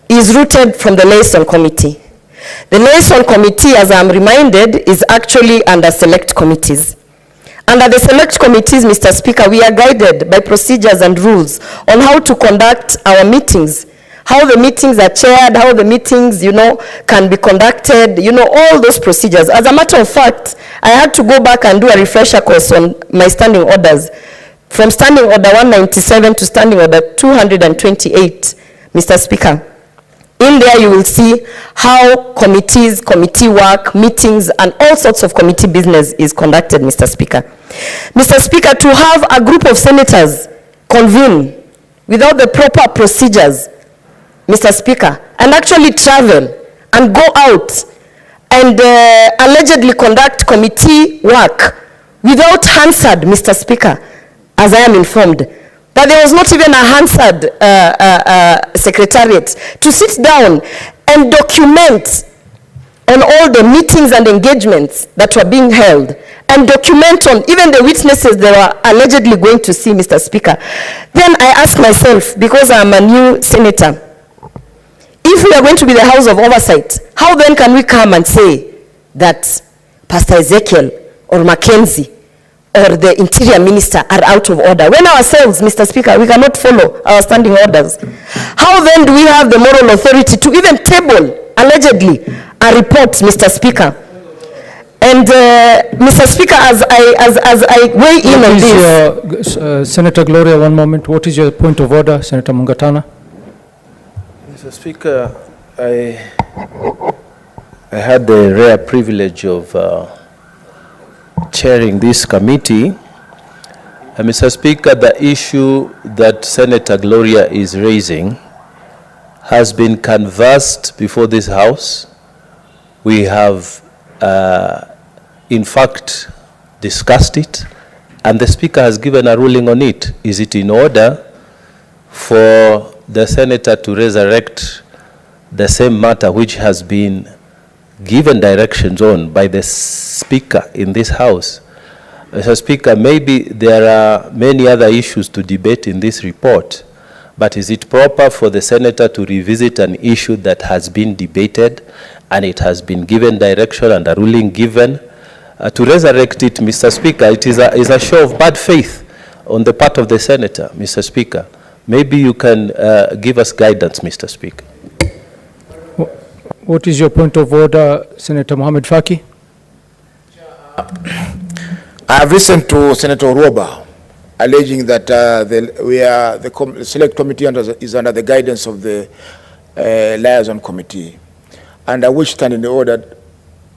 is rooted from the liaison committee. The liaison committee, as I'm reminded, is actually under select committees. Under the select committees, Mr. Speaker, we are guided by procedures and rules on how to conduct our meetings, how the meetings are chaired, how the meetings, can be conducted, all those procedures. As a matter of fact, I had to go back and do a refresher course on my standing orders, from Standing Order 197 to Standing Order 228, Mr. Speaker. In there you will see how committees, committee work, meetings, and all sorts of committee business is conducted, Mr. Speaker. Mr. Speaker, to have a group of senators convene without the proper procedures, Mr. Speaker, and actually travel and go out and allegedly conduct committee work without Hansard, Mr. Speaker, as I am informed, that there was not even a Hansard secretariat to sit down and document on all the meetings and engagements that were being held, and document on even the witnesses they were allegedly going to see, Mr. Speaker. Then I ask myself, because I'm a new senator, if we are going to be the House of Oversight, how then can we come and say that Pastor Ezekiel or Mackenzie or the Interior Minister are out of order, when ourselves, Mr. Speaker, we cannot follow our standing orders? How then do we have the moral authority to even table, allegedly, a report, Mr. Speaker? And Mr. Speaker, as I weigh in on this... Senator Gloria, one moment. What is your point of order, Senator Mungatana? Mr. Speaker, I had the rare privilege of chairing this committee. Mr. Speaker, the issue that Senator Gloria is raising has been canvassed before this House. We have, in fact, discussed it, and the Speaker has given a ruling on it. Is it in order for the Senator to resurrect the same matter which has been given directions on by the Speaker in this House? Mr. Speaker, maybe there are many other issues to debate in this report, but is it proper for the Senator to revisit an issue that has been debated and it has been given direction and a ruling given to resurrect it, Mr. Speaker. It is a show of bad faith on the part of the senator, Mr. Speaker. Maybe you can give us guidance, Mr. Speaker. What is your point of order, Senator Mohamed Faki? I have listened to Senator Uroba alleging that the select committee is under the guidance of the liaison committee. Under which standing order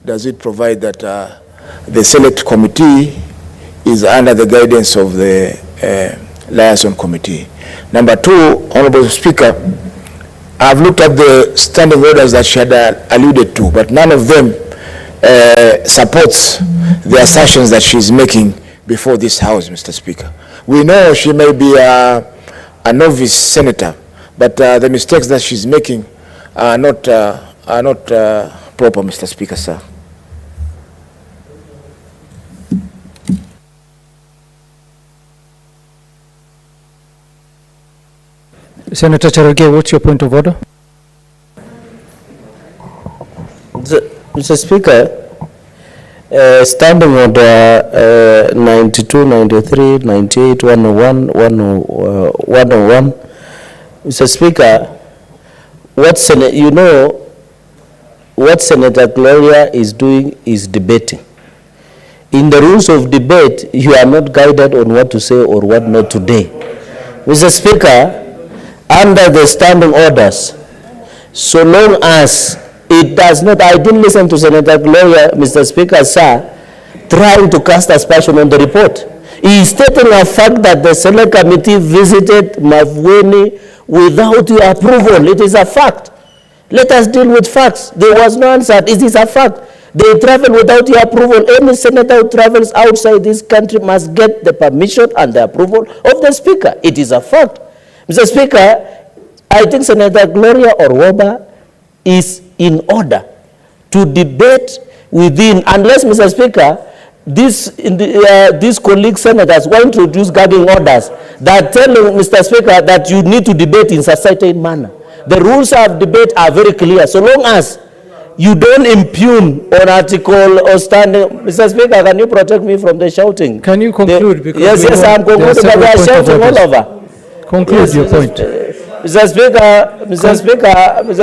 does it provide that the select committee is under the guidance of the liaison committee? Number two, Honorable Speaker, I've looked at the standing orders that she had alluded to, but none of them supports the assertions that she's making before this House, Mr. Speaker. We know she may be a novice senator, but the mistakes that she's making are not proper, Mr. Speaker, sir. Senator Cherargei, what's your point of order? Mr. Speaker, standing order 92, 93, 98, 101, 101. Mr. Speaker, what Senator Gloria is doing is debating. In the rules of debate, you are not guided on what to say or what not today. Mr. Speaker, under the standing orders, so long as it does not, I didn't listen to Senator Gloria, Mr. Speaker, sir, trying to cast aspersion on the report. He is stating a fact that the Select Committee visited Makwiny without your approval. It is a fact. Let us deal with facts. There was no answer. It is a fact. They travel without your approval. Any senator who travels outside this country must get the permission and the approval of the Speaker. It is a fact. Mr. Speaker, I think Senator Gloria Orwoba is in order to debate within, unless, Mr. Speaker, these colleague senators want to introduce gagging orders that telling, Mr. Speaker, that you need to debate in a certain manner. The rules of debate are very clear. So long as you don't impugn on article or standing, Mr. Speaker, can you protect me from the shouting? Can you conclude? Yes, I'm concluding, but they are shouting all over. Conclude your point. Mr.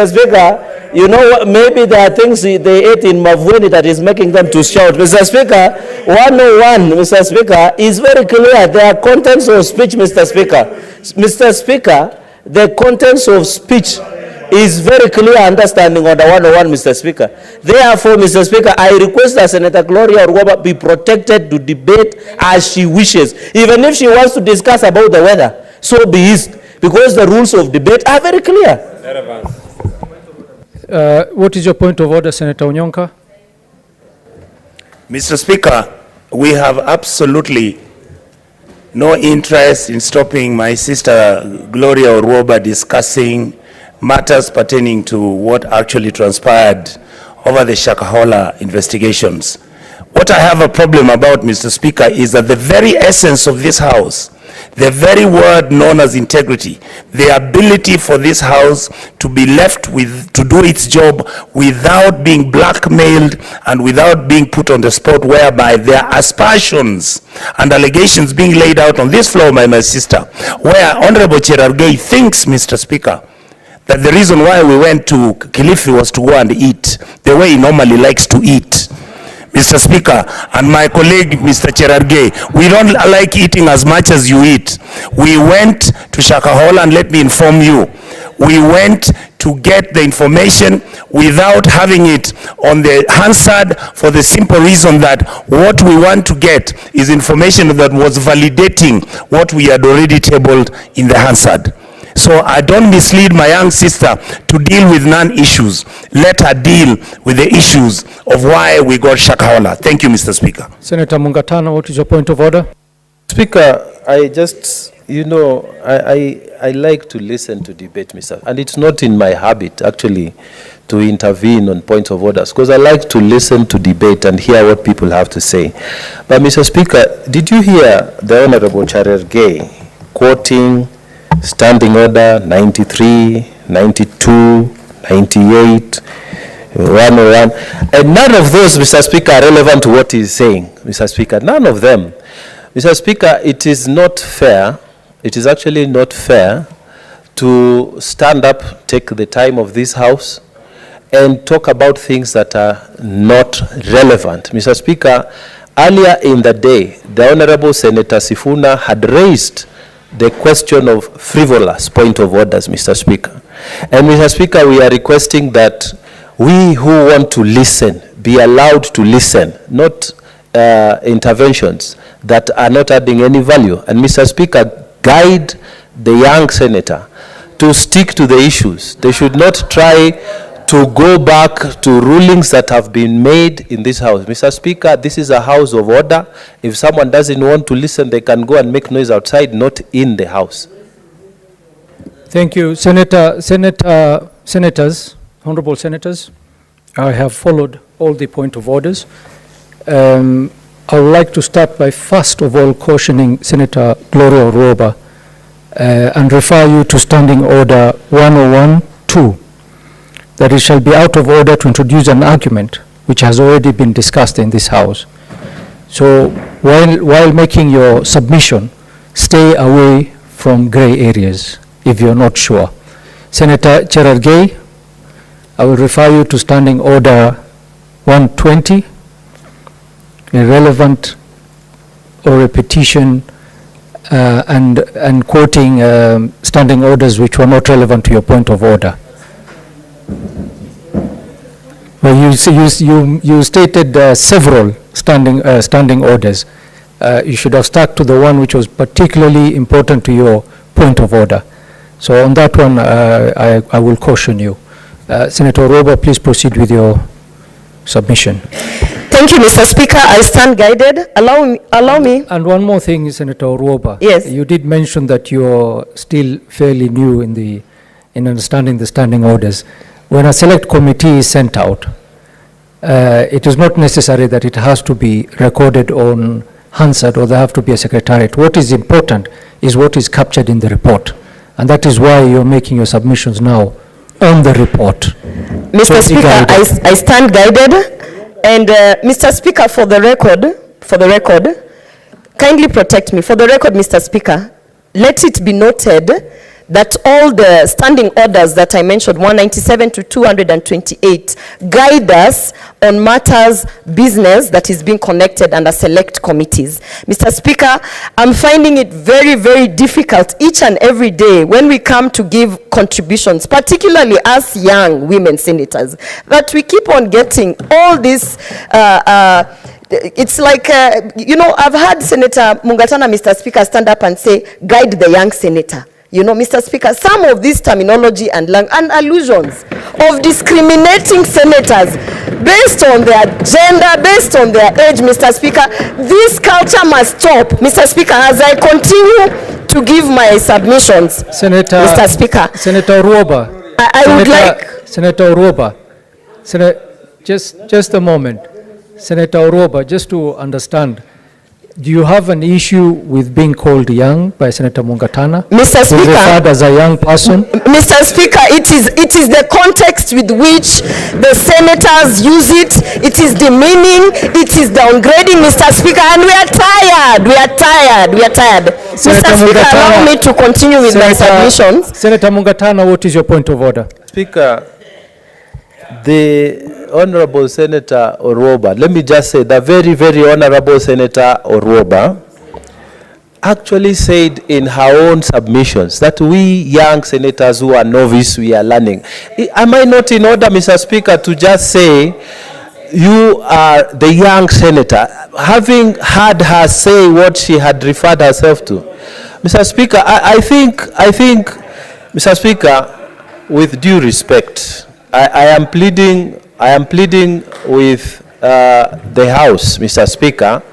Speaker, you know, maybe there are things they ate in Makwiny that is making them to shout. Mr. Speaker, 101, Mr. Speaker, is very clear. There are contents of speech, Mr. Speaker. Mr. Speaker, the contents of speech is very clear understanding on the 101, Mr. Speaker. Therefore, Mr. Speaker, I request that Senator Gloria Orwoba be protected to debate as she wishes. Even if she wants to discuss about the weather, so be it. Because the rules of debate are very clear. What is your point of order, Senator Onyonka? Mr. Speaker, we have absolutely no interest in stopping my sister Gloria Orwoba discussing matters pertaining to what actually transpired over the Shakahola investigations. What I have a problem about, Mr. Speaker, is that the very essence of this House, the very word known as integrity, the ability for this House to be left with, to do its job without being blackmailed and without being put on the spot, whereby there are aspersions and allegations being laid out on this floor by my sister, where Honorable Cherargei thinks, Mr. Speaker, that the reason why we went to Kilifi was to go and eat the way he normally likes to eat. Mr. Speaker, and my colleague, Mr. Cherargei, we don't like eating as much as you eat. We went to Shakahola, and let me inform you, we went to get the information without having it on the Hansard for the simple reason that what we want to get is information that was validating what we had already tabled in the Hansard. So I don't mislead my young sister to deal with non-issues. Let her deal with the issues of why we got Shakahola. Thank you, Mr. Speaker. Senator Mungatana, what is your point of order? Speaker, I just, you know, I like to listen to debate, Mr. And it's not in my habit, actually, to intervene on points of orders, because I like to listen to debate and hear what people have to say. But, Mr. Speaker, did you hear the Honorable Cherargei quoting Standing Order 93, 92, 98, 101. And none of those, Mr. Speaker, are relevant to what he's saying, Mr. Speaker. None of them. Mr. Speaker, it is not fair, it is actually not fair to stand up, take the time of this House, and talk about things that are not relevant. Mr. Speaker, earlier in the day, the Honorable Senator Sifuna had raised the question of frivolous point of orders, Mr. Speaker. And Mr. Speaker, we are requesting that we who want to listen be allowed to listen, not interventions that are not adding any value. And Mr. Speaker, guide the young senator to stick to the issues. They should not try to go back to rulings that have been made in this House. Mr. Speaker, this is a House of order. If someone doesn't want to listen, they can go and make noise outside, not in the House. Thank you, senators, honorable senators. I have followed all the point of orders. I would like to start by first of all cautioning Senator Gloria Oroba and refer you to Standing Order 101-2, that it shall be out of order to introduce an argument which has already been discussed in this House. So while making your submission, stay away from gray areas if you're not sure. Senator Cherargei, I will refer you to Standing Order 120, irrelevant or repetition and quoting standing orders which were not relevant to your point of order. Well, you stated several standing orders. You should have stuck to the one which was particularly important to your point of order. So on that one, I will caution you. Senator Oroba, please proceed with your submission. Thank you, Mr. Speaker. I stand guided. Allow me. And one more thing, Senator Oroba. Yes. You did mention that you're still fairly new in understanding the standing orders. When a select committee is sent out, it is not necessary that it has to be recorded on Hansard or there have to be a secretariat. What is important is what is captured in the report. And that is why you're making your submissions now on the report. Mr. Speaker, I stand guided. And Mr. Speaker, for the record, kindly protect me. For the record, Mr. Speaker, let it be noted that all the standing orders that I mentioned, 197 to 228, guide us on matters business that is being connected under select committees. Mr. Speaker, I'm finding it very, very difficult each and every day when we come to give contributions, particularly as young women senators, that we keep on getting all this it's like, you know, I've heard Senator Mungatana, Mr. Speaker, stand up and say, guide the young senator. You know, Mr. Speaker, some of this terminology and allusions of discriminating senators based on their gender, based on their age, Mr. Speaker, this culture must stop, Mr. Speaker, as I continue to give my submissions. Mr. Speaker. Senator Oroba. I would like... Senator Oroba. Just a moment. Senator Oroba, just to understand, do you have an issue with being called young by Senator Mungatana? Mr. Speaker, referred as a young person? Mr. Speaker, it is the context with which the senators use it. It is demeaning. It is downgrading, Mr. Speaker, and we are tired. Mr. Speaker, allow me to continue with my submissions. Senator Mungatana, what is your point of order? Speaker, the Honorable Senator Oroba, let me just say, the very, very Honorable Senator Oroba actually said in her own submissions that we young senators who are novice, we are learning. Am I not in order, Mr. Speaker, to just say you are the young senator, having had her say what she had referred herself to? Mr. Speaker, I think, Mr. Speaker, with due respect, I am pleading with the House, Mr. Speaker,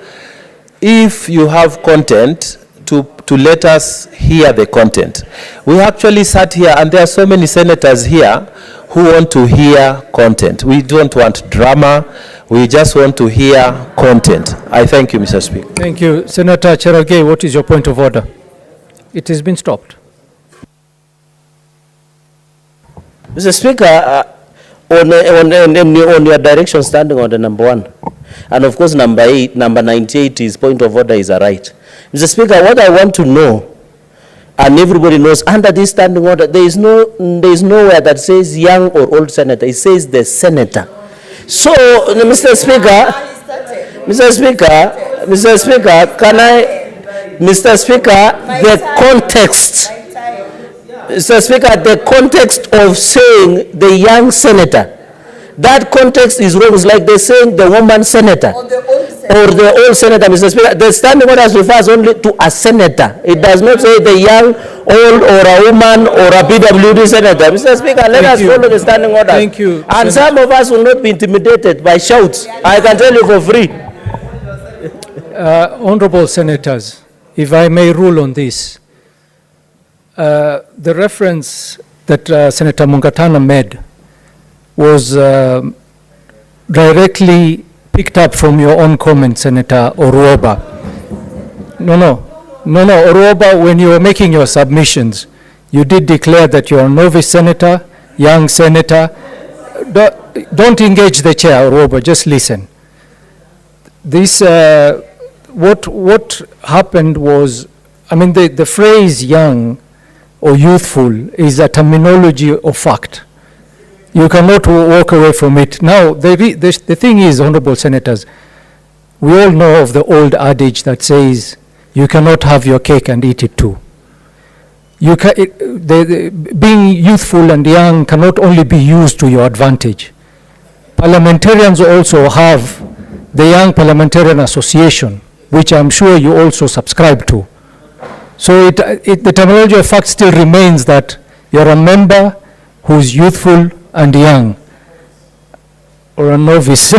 if you have content, to let us hear the content. We actually sat here, and there are so many senators here who want to hear content. We don't want drama. We just want to hear content. I thank you, Mr. Speaker. Thank you. Senator Cherargei, what is your point of order? It has been stopped. Mr. Speaker, on your direction standing on the number 1. And of course, number 98 is point of order is a right. Mr. Speaker, what I want to know, and everybody knows, under this standing order, there is nowhere that says young or old senator. It says the senator. So, Mr. Speaker, can I, Mr. Speaker, the context, Mr. Speaker, the context of saying the young senator, that context is wrong. It's like they're saying the woman senator or the old senator, Mr. Speaker. The standing order refers only to a senator. It does not say the young, old, or a woman, or a PWD senator. Mr. Speaker, let us follow the standing order. Thank you. And some of us will not be intimidated by shouts. I can tell you for free. Honorable senators, if I may rule on this, the reference that Senator Mungatana made was directly picked up from your own comment, Senator Oruoba. No, Oruoba, when you were making your submissions, you did declare that you're a novice senator, young senator. Don't engage the chair, Oruoba, just listen. This, what happened was, I mean, the phrase young or youthful is a terminology of fact. You cannot walk away from it. Now, the thing is, honorable senators, we all know of the old adage that says, you cannot have your cake and eat it too. Being youthful and young cannot only be used to your advantage. Parliamentarians also have the Young Parliamentarian Association, which I'm sure you also subscribe to. So the terminology of fact still remains that you're a member who's youthful and young, or a novice,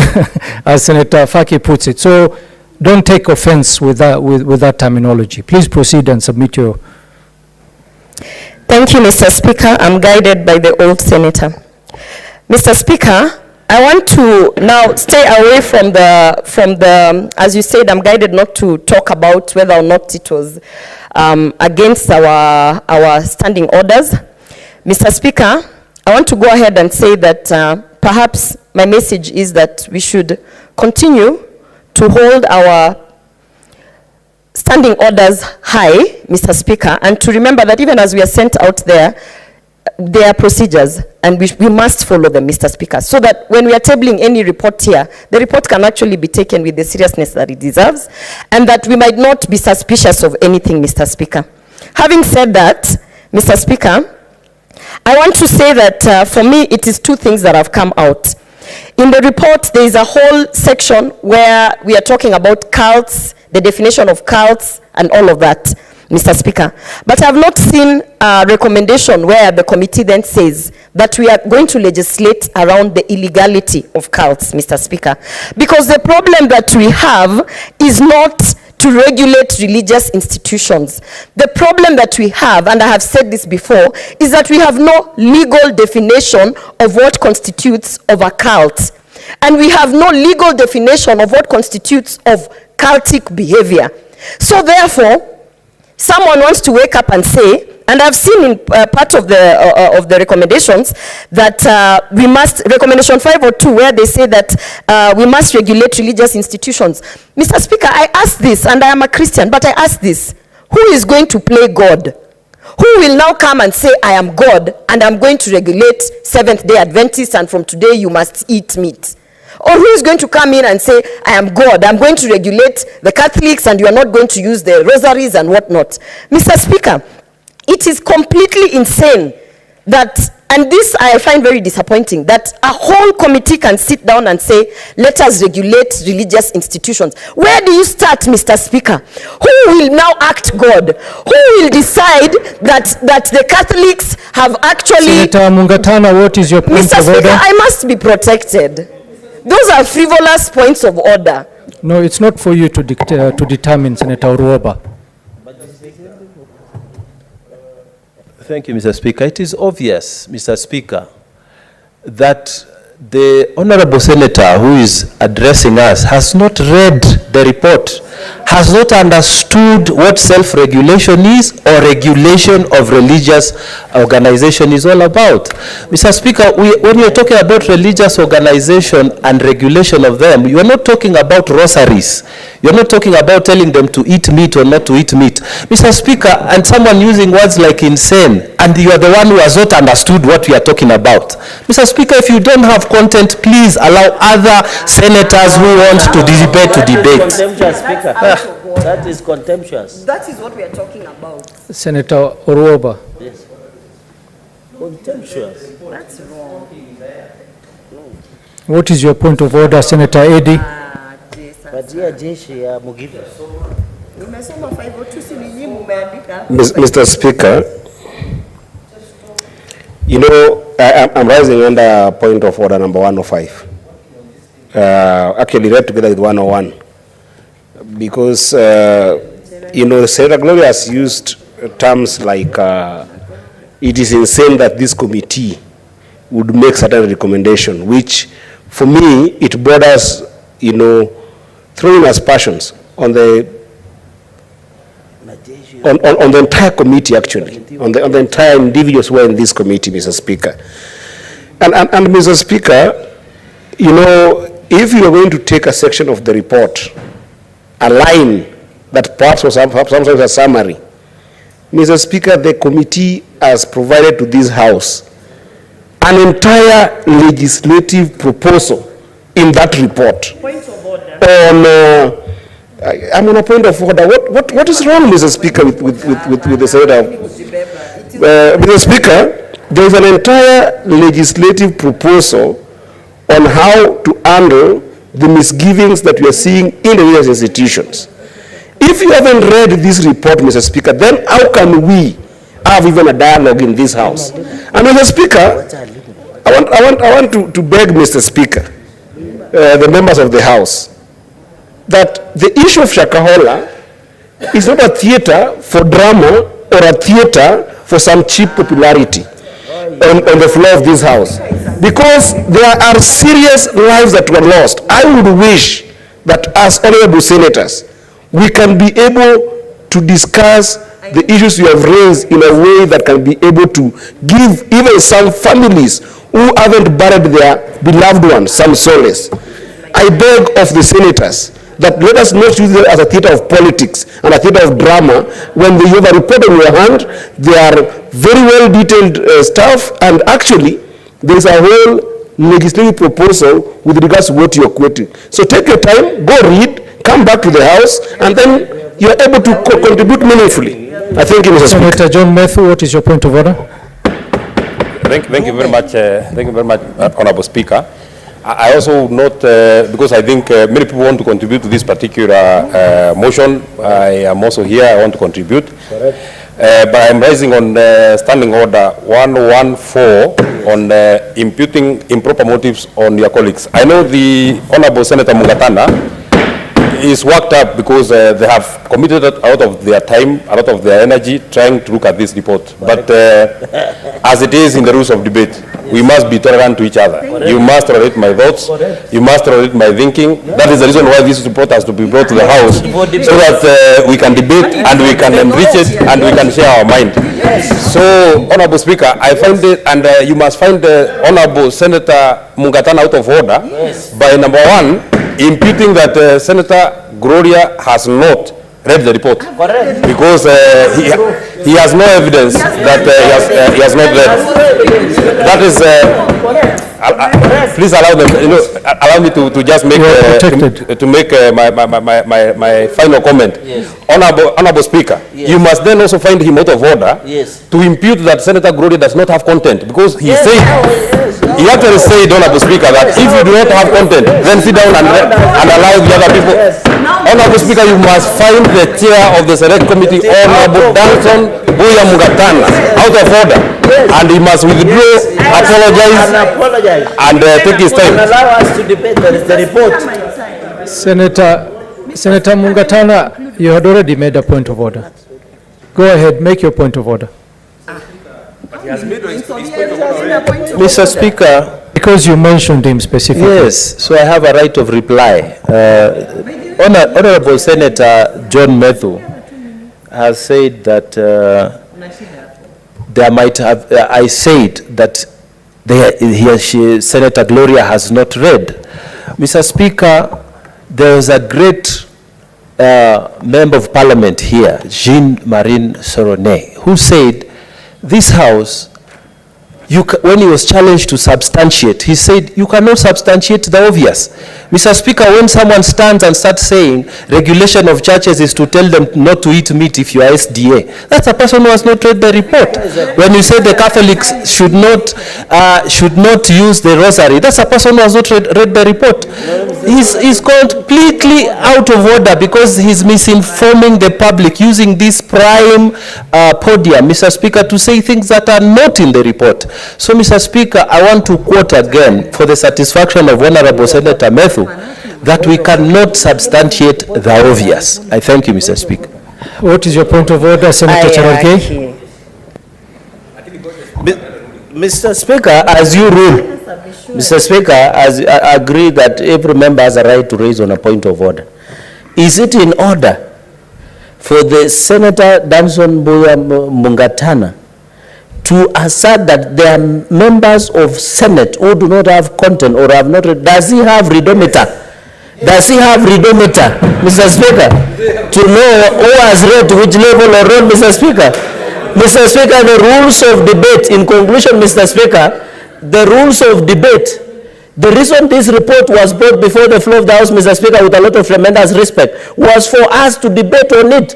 as Senator Faki puts it. So don't take offense with that terminology. Please proceed and submit your... Thank you, Mr. Speaker. I'm guided by the old senator. Mr. Speaker, I want to now stay away from the, as you said, I'm guided not to talk about whether or not it was against our standing orders. Mr. Speaker, I want to go ahead and say that perhaps my message is that we should continue to hold our standing orders high, Mr. Speaker, and to remember that even as we are sent out there are procedures, and we must follow them, Mr. Speaker, so that when we are tabling any report here, the report can actually be taken with the seriousness that it deserves, and that we might not be suspicious of anything, Mr. Speaker. Having said that, Mr. Speaker, I want to say that for me, it is two things that have come out. In the report, there is a whole section where we are talking about cults, the definition of cults, and all of that, Mr. Speaker. But I have not seen a recommendation where the committee then says that we are going to legislate around the illegality of cults, Mr. Speaker. Because the problem that we have is not to regulate religious institutions. The problem that we have, and I have said this before, is that we have no legal definition of what constitutes of a cult. And we have no legal definition of what constitutes of cultic behavior. So therefore, someone wants to wake up and say, and I've seen in part of the recommendations that we must, recommendation 502, where they say that we must regulate religious institutions. Mr. Speaker, I ask this, and I am a Christian, but I ask this, who is going to play God? Who will now come and say, I am God, and I'm going to regulate Seventh-day Adventists, and from today you must eat meat? Or who is going to come in and say, I am God, I'm going to regulate the Catholics, and you are not going to use the rosaries and whatnot? Mr. Speaker, it is completely insane that, and this I find very disappointing, that a whole committee can sit down and say, let us regulate religious institutions. Where do you start, Mr. Speaker? Who will now act God? Who will decide that the Catholics have actually... Senator Mungatana, what is your point Mr. of Speaker, order? I must be protected. Those are frivolous points of order. No, it's not for you to determine, Senator Oruoba. Thank you, Mr. Speaker. It is obvious, Mr. Speaker, that the honorable senator who is addressing us has not read the report, has not understood what self-regulation is or regulation of religious organization is all about. Mr. Speaker, when you're talking about religious organization and regulation of them, you're not talking about rosaries. You're not talking about telling them to eat meat or not to eat meat. Mr. Speaker, and someone using words like insane, and you are the one who has not understood what we are talking about. Mr. Speaker, if you don't have content, please allow other senators who want to debate to debate. Contemptuous, Speaker. That is contemptuous. That is what we are talking about. Senator Oruoba. Yes. Contemptuous. That's wrong. What is your point of order, Senator Eddy? Mr. Speaker, you know, I'm rising under point of order number 105. Actually read together with 101. Because, you know, Senator Gloria has used terms like, it is insane that this committee would make certain recommendation, which for me, it borders, you know, throwing aspersions on the entire committee, actually, on the entire individuals who are in this committee, Mr. Speaker. And Mr. Speaker, you know, if you are going to take a section of the report, a line that perhaps was sometimes a summary, Mr. Speaker, the committee has provided to this House an entire legislative proposal in that report. Point of order. I'm on a point of order. What is wrong, Mr. Speaker, with the Senator? Mr. Speaker, there is an entire legislative proposal on how to handle the misgivings that we are seeing in the various institutions. If you haven't read this report, Mr. Speaker, then how can we have even a dialogue in this House? And Mr. Speaker, I want to beg Mr. Speaker, the members of the House, that the issue of Shakahola is not a theater for drama or a theater for some cheap popularity on the floor of this House. Because there are serious lives that were lost. I would wish that as honorable senators, we can be able to discuss the issues you have raised in a way that can be able to give even some families who haven't buried their beloved ones some solace. I beg of the senators that let us not use it as a theater of politics and a theater of drama. When you have a report in your hand, they are very well detailed stuff, and actually there is a whole legislative proposal with regards to what you are quoting. So take your time, go read, come back to the House, and then you are able to contribute meaningfully. I thank you, Mr. Speaker. Senator John Methu, what is your point of order? Thank you very much, Honorable Speaker. I also note, because I think many people want to contribute to this particular motion, I am also here, I want to contribute. But I'm raising on standing order 114 on imputing improper motives on your colleagues. I know the Honorable Senator Mungatana is worked up because they have committed a lot of their time, a lot of their energy trying to look at this report. But as it is in the rules of debate, we must be tolerant to each other. You must tolerate my thoughts. You must tolerate my thinking. That is the reason why this report has to be brought to the House, so that we can debate and we can enrich it and we can share our mind. So, Honorable Speaker, I find it, and you must find the Honorable Senator Mungatana out of order by number one, imputing that Senator Gloria has not read the report. Correct. Because he has no evidence that he has not read. That is, please allow them, allow me to just make my final comment. Yes. Honorable Speaker, yes. You must then also find him out of order to impute that Senator Gloria does not have content, because he said, he actually said, Honorable Speaker, that if you do not have content, then sit down and allow the other people. Honorable Speaker, you must find the chair of the select committee, Honorable Danson Boya Mugatana, out of order, and he must withdraw, apologize, and take his time. Allow us to debate the report. Senator Mungatana, you had already made a point of order. Go ahead, make your point of order. Mr. Speaker, Because you mentioned him specifically. Yes, so I have a right of reply. Honorable Senator John Methu has said that there might have, I said that Senator Gloria has not read. Mr. Speaker, there was a great member of parliament here, Jean-Marie Sorone, who said this house, when he was challenged to substantiate, he said, you cannot substantiate the obvious. Mr. Speaker, when someone stands and starts saying regulation of churches is to tell them not to eat meat if you are SDA, that's a person who has not read the report. When you say the Catholics should not use the rosary, that's a person who has not read the report. He's completely out of order because he's misinforming the public using this prime podium, Mr. Speaker, to say things that are not in the report. So, Mr. Speaker, I want to quote again for the satisfaction of Honorable Senator Methu that we cannot substantiate the obvious. I thank you, Mr. Speaker. What is your point of order, Senator Cherargei? Mr. Speaker, as you rule, Mr. Speaker, as I agree that every member has a right to raise on a point of order. Is it in order for the Senator Danson Boya Mungatana to assert that there are members of Senate who do not have content or have not read? Does he have readometer? Does he have readometer, Mr. Speaker, to know who has read which level or not, Mr. Speaker? Mr. Speaker, the rules of debate, in conclusion, Mr. Speaker, the rules of debate, the reason this report was brought before the floor of the House, Mr. Speaker, with a lot of tremendous respect, was for us to debate on it.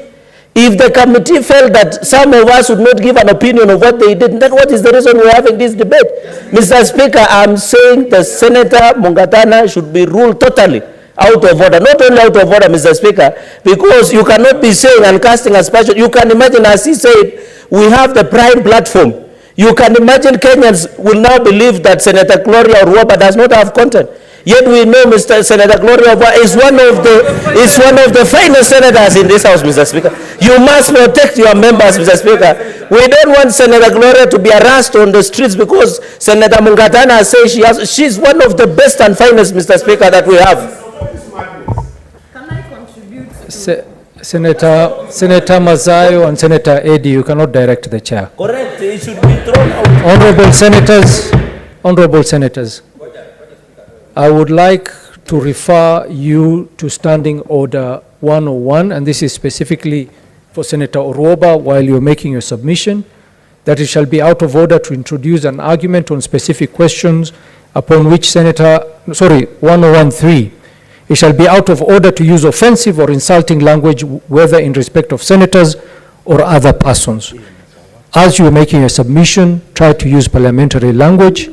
If the committee felt that some of us would not give an opinion of what they did, then what is the reason we're having this debate? Mr. Speaker, I'm saying the Senator Mungatana should be ruled totally out of order. Not only out of order, Mr. Speaker, because you cannot be saying and casting aspersions. You can imagine, as he said, we have the prime platform. You can imagine Kenyans will now believe that Senator Gloria Orwoba does not have content. Yet we know Senator Gloria Orwoba is one of the finest senators in this House, Mr. Speaker. You must protect your members, Mr. Speaker. We don't want Senator Gloria to be harassed on the streets because Senator Mungatana says she's one of the best and finest, Mr. Speaker, that we have. Can I contribute? Senator Mazayo and Senator Eddy, you cannot direct the chair. Correct. It should be thrown out. Honorable Senators, I would like to refer you to Standing Order 101, and this is specifically for Senator Orwoba while you're making your submission, that it shall be out of order to introduce an argument on specific questions upon which 1013. It shall be out of order to use offensive or insulting language, whether in respect of senators or other persons. As you are making a submission, try to use parliamentary language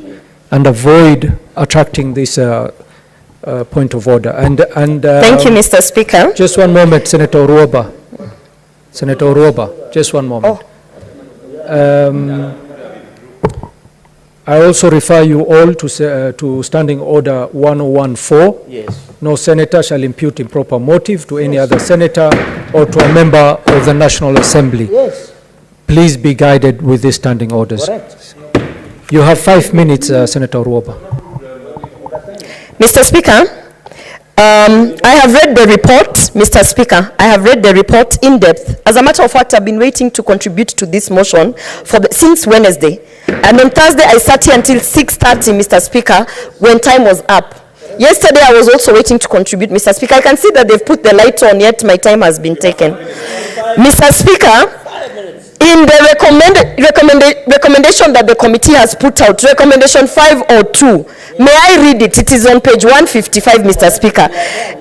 and avoid attracting this point of order. Thank you, Mr. Speaker. Just one moment, Senator Orwoba. Senator Orwoba, just one moment. I also refer you all to Standing Order 1014. Yes. No senator shall impute improper motive to any other senator or to a member of the National Assembly. Yes. Please be guided with these standing orders. Correct. You have 5 minutes, Senator Orwoba. Mr. Speaker, I have read the report, Mr. Speaker. I have read the report in depth. As a matter of fact, I've been waiting to contribute to this motion since Wednesday. And on Thursday, I sat here until 6:30, Mr. Speaker, when time was up. Yesterday, I was also waiting to contribute, Mr. Speaker. I can see that they've put the light on, yet my time has been taken. Mr. Speaker, in the recommendation that the committee has put out, recommendation 502, may I read it? It is on page 155, Mr. Speaker.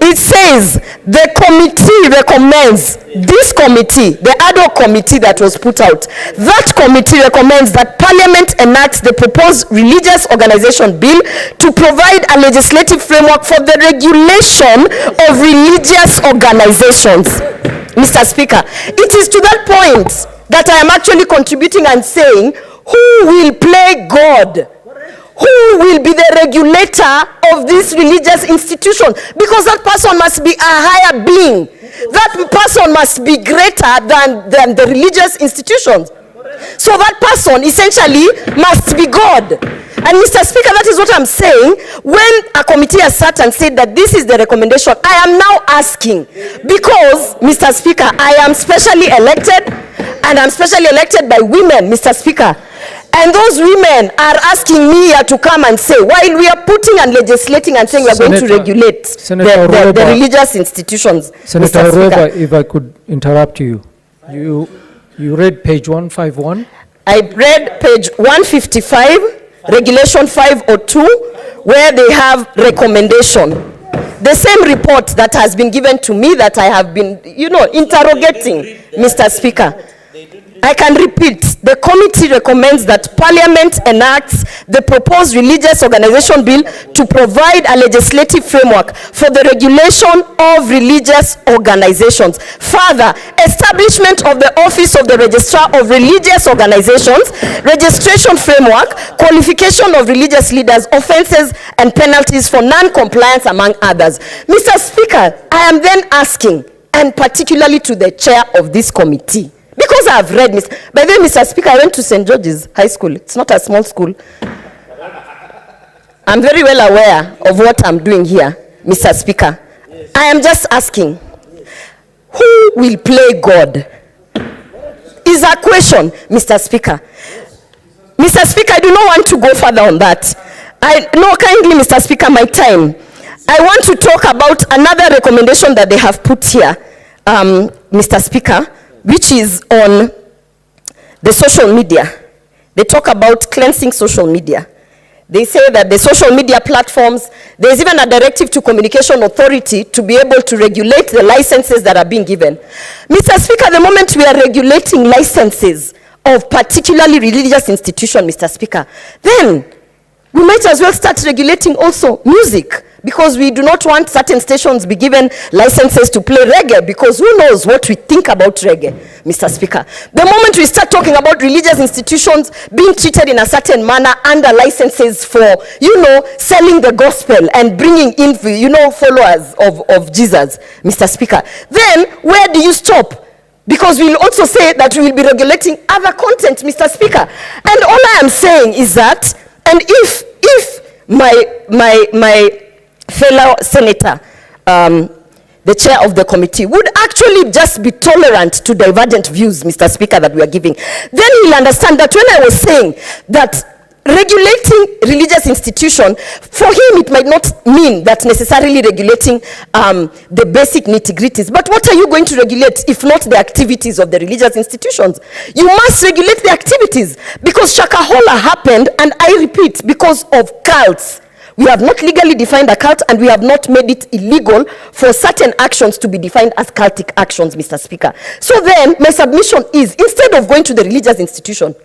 It says, the committee recommends, this committee, the ad hoc committee that was put out, that committee recommends that Parliament enact the proposed religious organization bill to provide a legislative framework for the regulation of religious organizations. Mr. Speaker, it is to that point that I am actually contributing and saying, who will play God? Who will be the regulator of this religious institution? Because that person must be a higher being. That person must be greater than the religious institutions. So that person essentially must be God. And Mr. Speaker, that is what I'm saying. When a committee has sat and said that this is the recommendation, I am now asking, because, Mr. Speaker, I am specially elected, and I'm specially elected by women, Mr. Speaker. And those women are asking me here to come and say, while we are putting and legislating and saying we are going to regulate the religious institutions. Senator Roba, if I could interrupt you. You read page 151? I read page 155, Regulation 502, where they have recommendation. The same report that has been given to me that I have been, interrogating, Mr. Speaker. I can repeat, the committee recommends that Parliament enacts the proposed religious organization bill to provide a legislative framework for the regulation of religious organizations. Further, establishment of the Office of the Registrar of Religious Organizations, registration framework, qualification of religious leaders, offenses and penalties for non-compliance, among others. Mr. Speaker, I am then asking, and particularly to the chair of this committee, because I have read, by the way, Mr. Speaker, I went to St. George's High School. It's not a small school. I'm very well aware of what I'm doing here, Mr. Speaker. I am just asking, who will play God? Is a question, Mr. Speaker. Mr. Speaker, I do not want to go further on that. Kindly, Mr. Speaker, my time. I want to talk about another recommendation that they have put here, Mr. Speaker, which is on the social media. They talk about cleansing social media. They say that the social media platforms, there's even a directive to Communication Authority to be able to regulate the licenses that are being given. Mr. Speaker, the moment we are regulating licenses of particularly religious institutions, Mr. Speaker, then we might as well start regulating also music, because we do not want certain stations be given licenses to play reggae, because who knows what we think about reggae, Mr. Speaker. The moment we start talking about religious institutions being treated in a certain manner under licenses for, selling the gospel and bringing in, followers of Jesus, Mr. Speaker, then where do you stop? Because we will also say that we will be regulating other content, Mr. Speaker. And all I am saying is that, and if my fellow senator, the chair of the committee, would actually just be tolerant to divergent views, Mr. Speaker, that we are giving, then he'll understand that when I was saying that regulating religious institution, for him it might not mean that necessarily regulating the basic nitty-gritties. But what are you going to regulate if not the activities of the religious institutions? You must regulate the activities, because Shakahola happened, and I repeat, because of cults. We have not legally defined a cult, and we have not made it illegal for certain actions to be defined as cultic actions, Mr. Speaker. So then, my submission is, instead of going to the religious institution,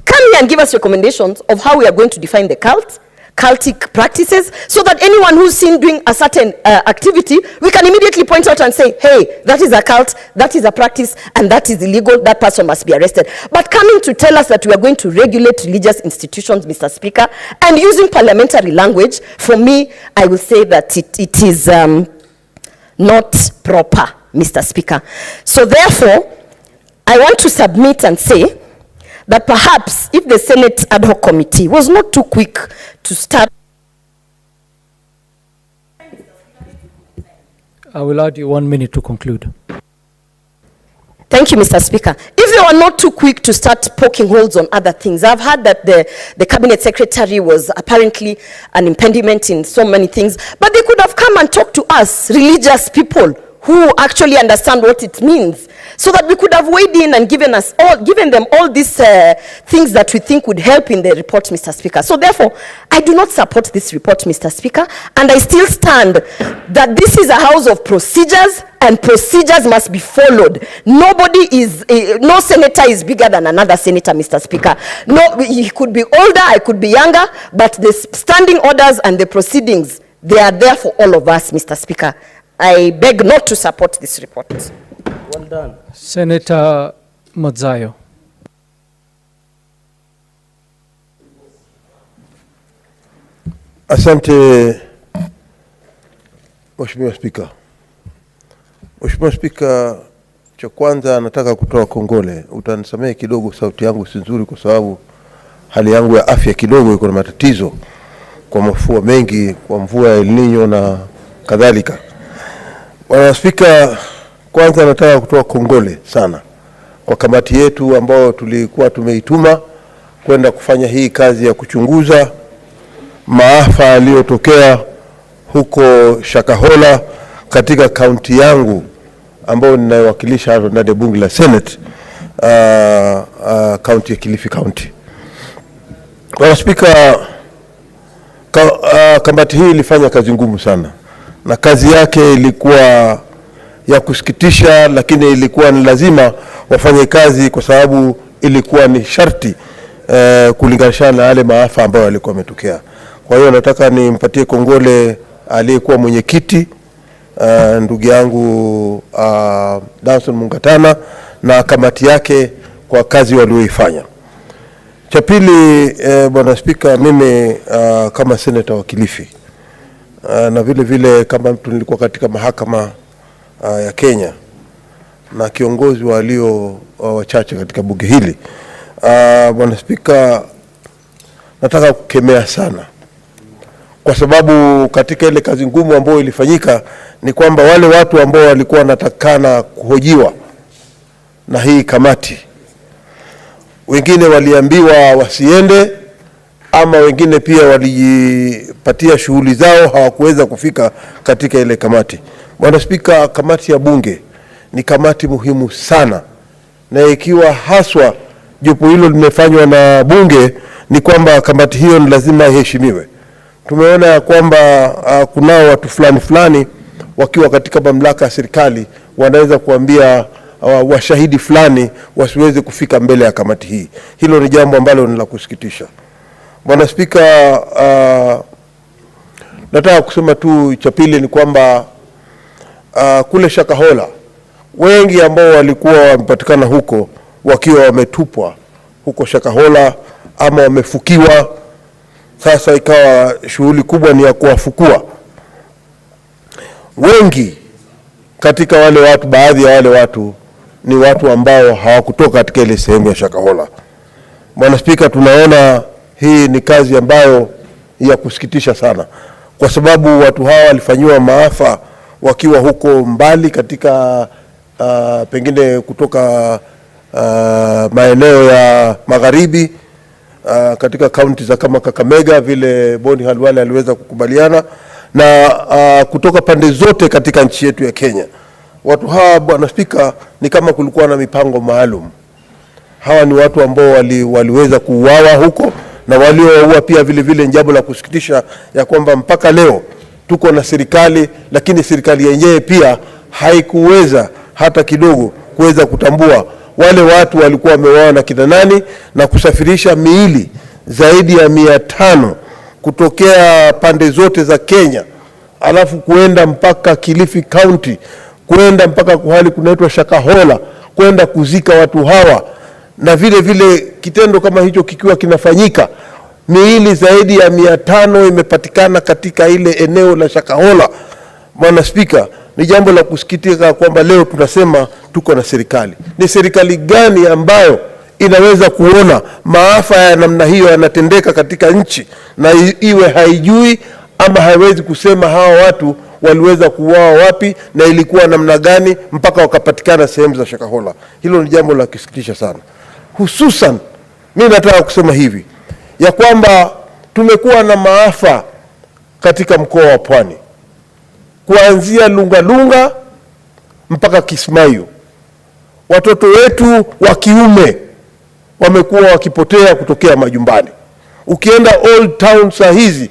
come here and give us recommendations of how we are going to define the cultic practices, so that anyone who's seen doing a certain activity, we can immediately point out and say, hey, that is a cult, that is a practice, and that is illegal, that person must be arrested. But coming to tell us that we are going to regulate religious institutions, Mr. Speaker, and using parliamentary language, for me, I will say that it is not proper, Mr. Speaker. So therefore, I want to submit and say that perhaps if the Senate ad hoc committee was not too quick to start. I will add you 1 minute to conclude. Thank you, Mr. Speaker. If they were not too quick to start poking holes on other things, I've heard that the cabinet secretary was apparently an impediment in so many things, but they could have come and talked to us, religious people, who actually understand what it means, so that we could have weighed in and given them all these things that we think would help in the report, Mr. Speaker. So therefore, I do not support this report, Mr. Speaker, and I still stand that this is a house of procedures, and procedures must be followed. No senator is bigger than another senator, Mr. Speaker. No, he could be older, I could be younger, but the standing orders and the proceedings, they are there for all of us, Mr. Speaker. I beg not to support this report. Well done. Senator Modzayo. Asante, Mheshimiwa Spika. Mheshimiwa Spika, cha kwanza nataka kutoa kongole. Utanisamehe kidogo, sauti yangu si nzuri kwa sababu hali yangu ya afya kidogo iko na matatizo kwa mafua mengi, kwa mvua ya El Nino na kadhalika. Bwana Spika, kwanza nataka kutoa kongole sana kwa kamati yetu ambao tulikuwa tumeituma kwenda kufanya hii kazi ya kuchunguza maafa yaliyotokea huko Shakahola katika kaunti yangu ambao ninawakilisha hapa ndani ya bunge la Senate, kaunti ya Kilifi County. Bwana Spika, kamati hii ilifanya kazi ngumu sana, na kazi yake ilikuwa ya kusikitisha, lakini ilikuwa ni lazima wafanye kazi kwa sababu ilikuwa ni sharti kulinganisha na yale maafa ambayo yalikuwa yametokea. Kwa hiyo nataka nimpatie kongole aliyekuwa mwenyekiti ndugu yangu Danson Mungatana na kamati yake kwa kazi walioifanya. Cha pili, Bwana Spika, mimi kama senator wa Kilifi na vile vile kama mtu nilikuwa katika mahakama ya Kenya na kiongozi walio wachache katika bunge hili, Bwana Spika, nataka kukemea sana, kwa sababu katika ile kazi ngumu ambayo ilifanyika ni kwamba wale watu ambao walikuwa wanatakana kuhojiwa na hii kamati, wengine waliambiwa wasiende, ama wengine pia walijipatia shughuli zao, hawakuweza kufika katika ile kamati. Bwana Spika, kamati ya bunge ni kamati muhimu sana, na ikiwa haswa jopo hilo limefanywa na bunge, ni kwamba kamati hiyo ni lazima iheshimiwe. Tumeona kwamba kunao watu fulani wakiwa katika mamlaka ya serikali wanaweza kuambia washahidi fulani wasiweze kufika mbele ya kamati hii. Hilo ni jambo ambalo ni la kusikitisha. Bwana Spika, nataka kusema tu cha pili ni kwamba kule Shakahola wengi ambao walikuwa wamepatikana huko wakiwa wametupwa huko Shakahola ama wamefukiwa, sasa ikawa shughuli kubwa ni ya kuwafukua. Wengi katika wale watu, baadhi ya wale watu ni watu ambao hawakutoka katika ile sehemu ya Shakahola. Bwana Spika, tunaona hii ni kazi ambayo ya kusikitisha sana, kwa sababu watu hawa walifanywa maafa wakiwa huko mbali katika pengine kutoka maeneo ya magharibi, katika kaunti za kama Kakamega vile Boni Halwale aliweza kukubaliana, na kutoka pande zote katika nchi yetu ya Kenya. Watu hawa, Bwana Spika, ni kama kulikuwa na mipango maalum. Hawa ni watu ambao waliweza kuuawa huko, na walioua pia vile vile. Jambo la kusikitisha ya kwamba mpaka leo tuko na serikali, lakini serikali yenyewe pia haikuweza hata kidogo kuweza kutambua wale watu walikuwa wameuawa na kina nani, na kusafirisha miili zaidi ya 500 kutokea pande zote za Kenya, alafu kuenda mpaka Kilifi County, kuenda mpaka kuhali kunaitwa Shakahola, kwenda kuzika watu hawa. Na vile vile kitendo kama hicho kikiwa kinafanyika, miili zaidi ya 500 imepatikana katika ile eneo la Shakahola. Bwana Spika, ni jambo la kusikitika kwamba leo tunasema tuko na serikali. Ni serikali gani ambayo inaweza kuona maafa ya namna hiyo yanatendeka katika nchi na iwe haijui ama haiwezi kusema hawa watu waliweza kuuawa wapi na ilikuwa namna gani mpaka wakapatikana sehemu za Shakahola? Hilo ni jambo la kusikitisha sana. Hususan mimi nataka kusema hivi ya kwamba tumekuwa na maafa katika mkoa wa Pwani, kuanzia Lungalunga mpaka Kismayu. Watoto wetu wa kiume wamekuwa wakipotea kutokea majumbani. Ukienda Old Town saa hizi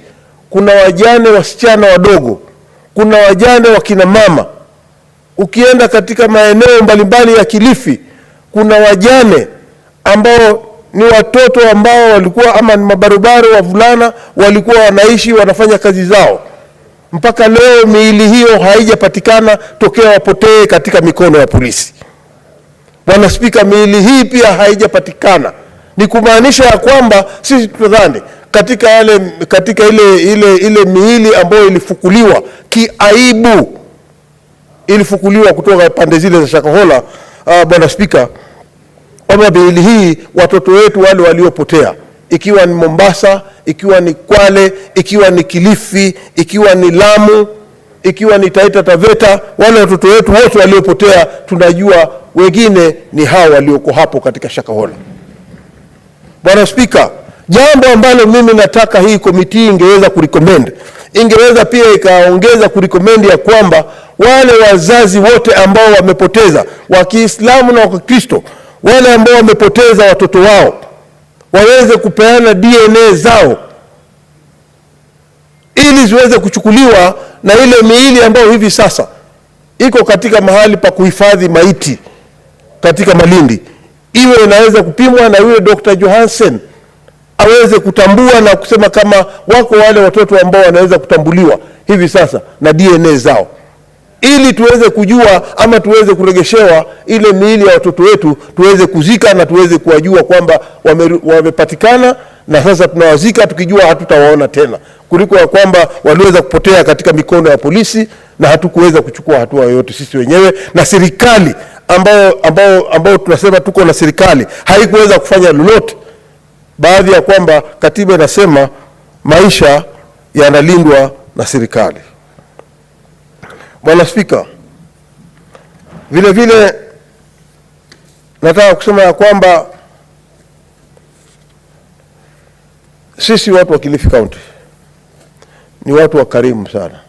kuna wajane wasichana wadogo, kuna wajane wa kina mama. Ukienda katika maeneo mbalimbali ya Kilifi kuna wajane ambao ni watoto ambao walikuwa ama ni mabarobaro wavulana, walikuwa wanaishi wanafanya kazi zao. Mpaka leo miili hiyo haijapatikana tokea wapotee katika mikono ya polisi. Bwana Spika, miili hii pia haijapatikana. Ni kumaanisha ya kwamba sisi tudhani katika ile miili ambayo ilifukuliwa kiaibu, ilifukuliwa kutoka pande zile za Shakahola, Bwana Spika, kwamba miili hii watoto wetu wale waliopotea ikiwa ni Mombasa, ikiwa ni Kwale, ikiwa ni Kilifi, ikiwa ni Lamu, ikiwa ni Taita Taveta. Wale watoto wetu wote waliopotea tunajua wengine ni hao walioko hapo katika Shakahola. Bwana Spika, jambo ambalo mimi nataka hii komiti ingeweza kurecommend, ingeweza pia ikaongeza kurecommend ya kwamba wale wazazi wote ambao wamepoteza, wa Kiislamu na wa Kristo, wale ambao wamepoteza watoto wao waweze kupeana DNA zao ili ziweze kuchukuliwa, na ile miili ambayo hivi sasa iko katika mahali pa kuhifadhi maiti katika Malindi iwe inaweza kupimwa, na yule Dr. Johansen aweze kutambua na kusema kama wako wale watoto ambao wanaweza kutambuliwa hivi sasa na DNA zao, ili tuweze kujua ama tuweze kuregeshewa ile miili ya watoto wetu, tuweze kuzika na tuweze kuwajua kwamba wamepatikana, na sasa tunawazika tukijua hatutawaona tena, kuliko ya kwamba waliweza kupotea katika mikono ya polisi na hatukuweza kuchukua hatua yoyote sisi wenyewe, na serikali ambao tunasema tuko na serikali haikuweza kufanya lolote, baadhi ya kwamba katiba inasema maisha yanalindwa na serikali. Bwana Spika, vile vile nataka kusema ya kwamba sisi watu wa Kilifi County ni watu wa karimu sana,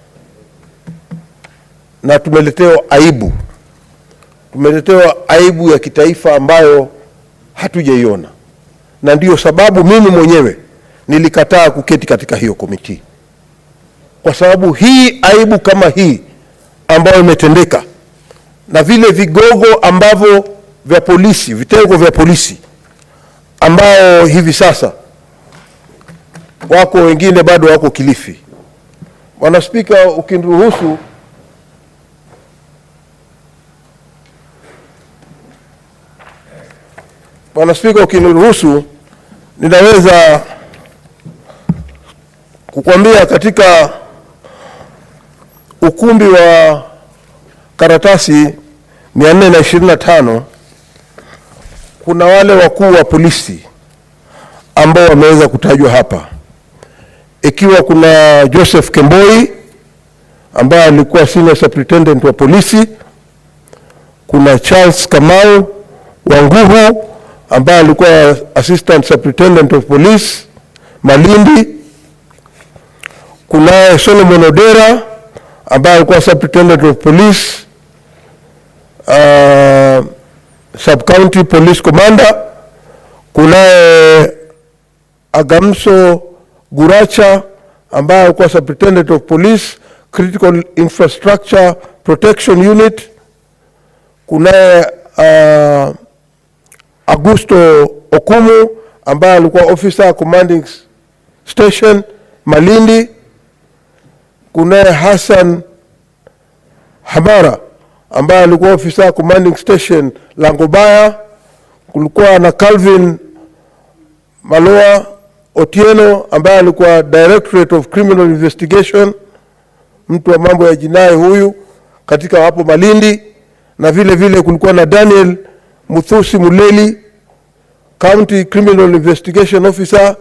na tumeletewa aibu ya kitaifa ambayo hatujaiona, na ndiyo sababu mimi mwenyewe nilikataa kuketi katika hiyo komiti, kwa sababu hii aibu kama hii ambayo imetendeka na vile vigogo ambavyo vya polisi, vitengo vya polisi ambao hivi sasa wako, wengine bado wako Kilifi. Bwana Spika, ukiniruhusu ninaweza kukwambia katika ukumbi wa karatasi 425 kuna wale wakuu wa polisi ambao wameweza kutajwa hapa, ikiwa kuna Joseph Kemboi ambaye alikuwa senior superintendent wa polisi, kuna Charles Kamau Wanguhu ambaye alikuwa assistant superintendent of police Malindi, kuna Solomon Odera ambaye alikuwa superintendent of police sub county police commander, kuna Agamso Guracha ambaye alikuwa superintendent of police critical infrastructure protection unit, kuna Augusto Okumu ambaye alikuwa officer commanding station Malindi, kuna Hassan Hamara ambaye alikuwa officer commanding station Langobaya, kulikuwa na Calvin Maloa Otieno ambaye alikuwa Directorate of Criminal Investigation, mtu wa mambo ya jinai huyu katika hapo Malindi, na vile vile kulikuwa na Daniel Muthusi Muleli, County Criminal Investigation Officer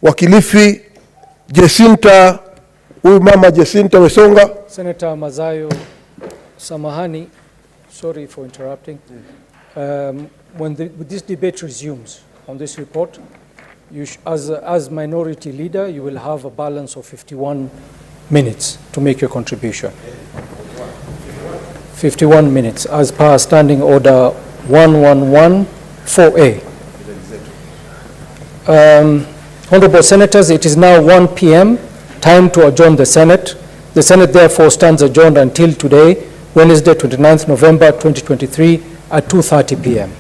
wa Kilifi, Jacinta, huyu mama Jacinta Wesonga. Senator Mazayo, samahani, sorry for interrupting. When this debate resumes on this report, you as minority leader, you will have a balance of 51 minutes to make your contribution. 51 minutes as per Standing Order 1114A. Honorable Senators, it is now 1 p.m. Time to adjourn the Senate. The Senate therefore stands adjourned until today, Wednesday, 29th November 2023 at 2:30 p.m.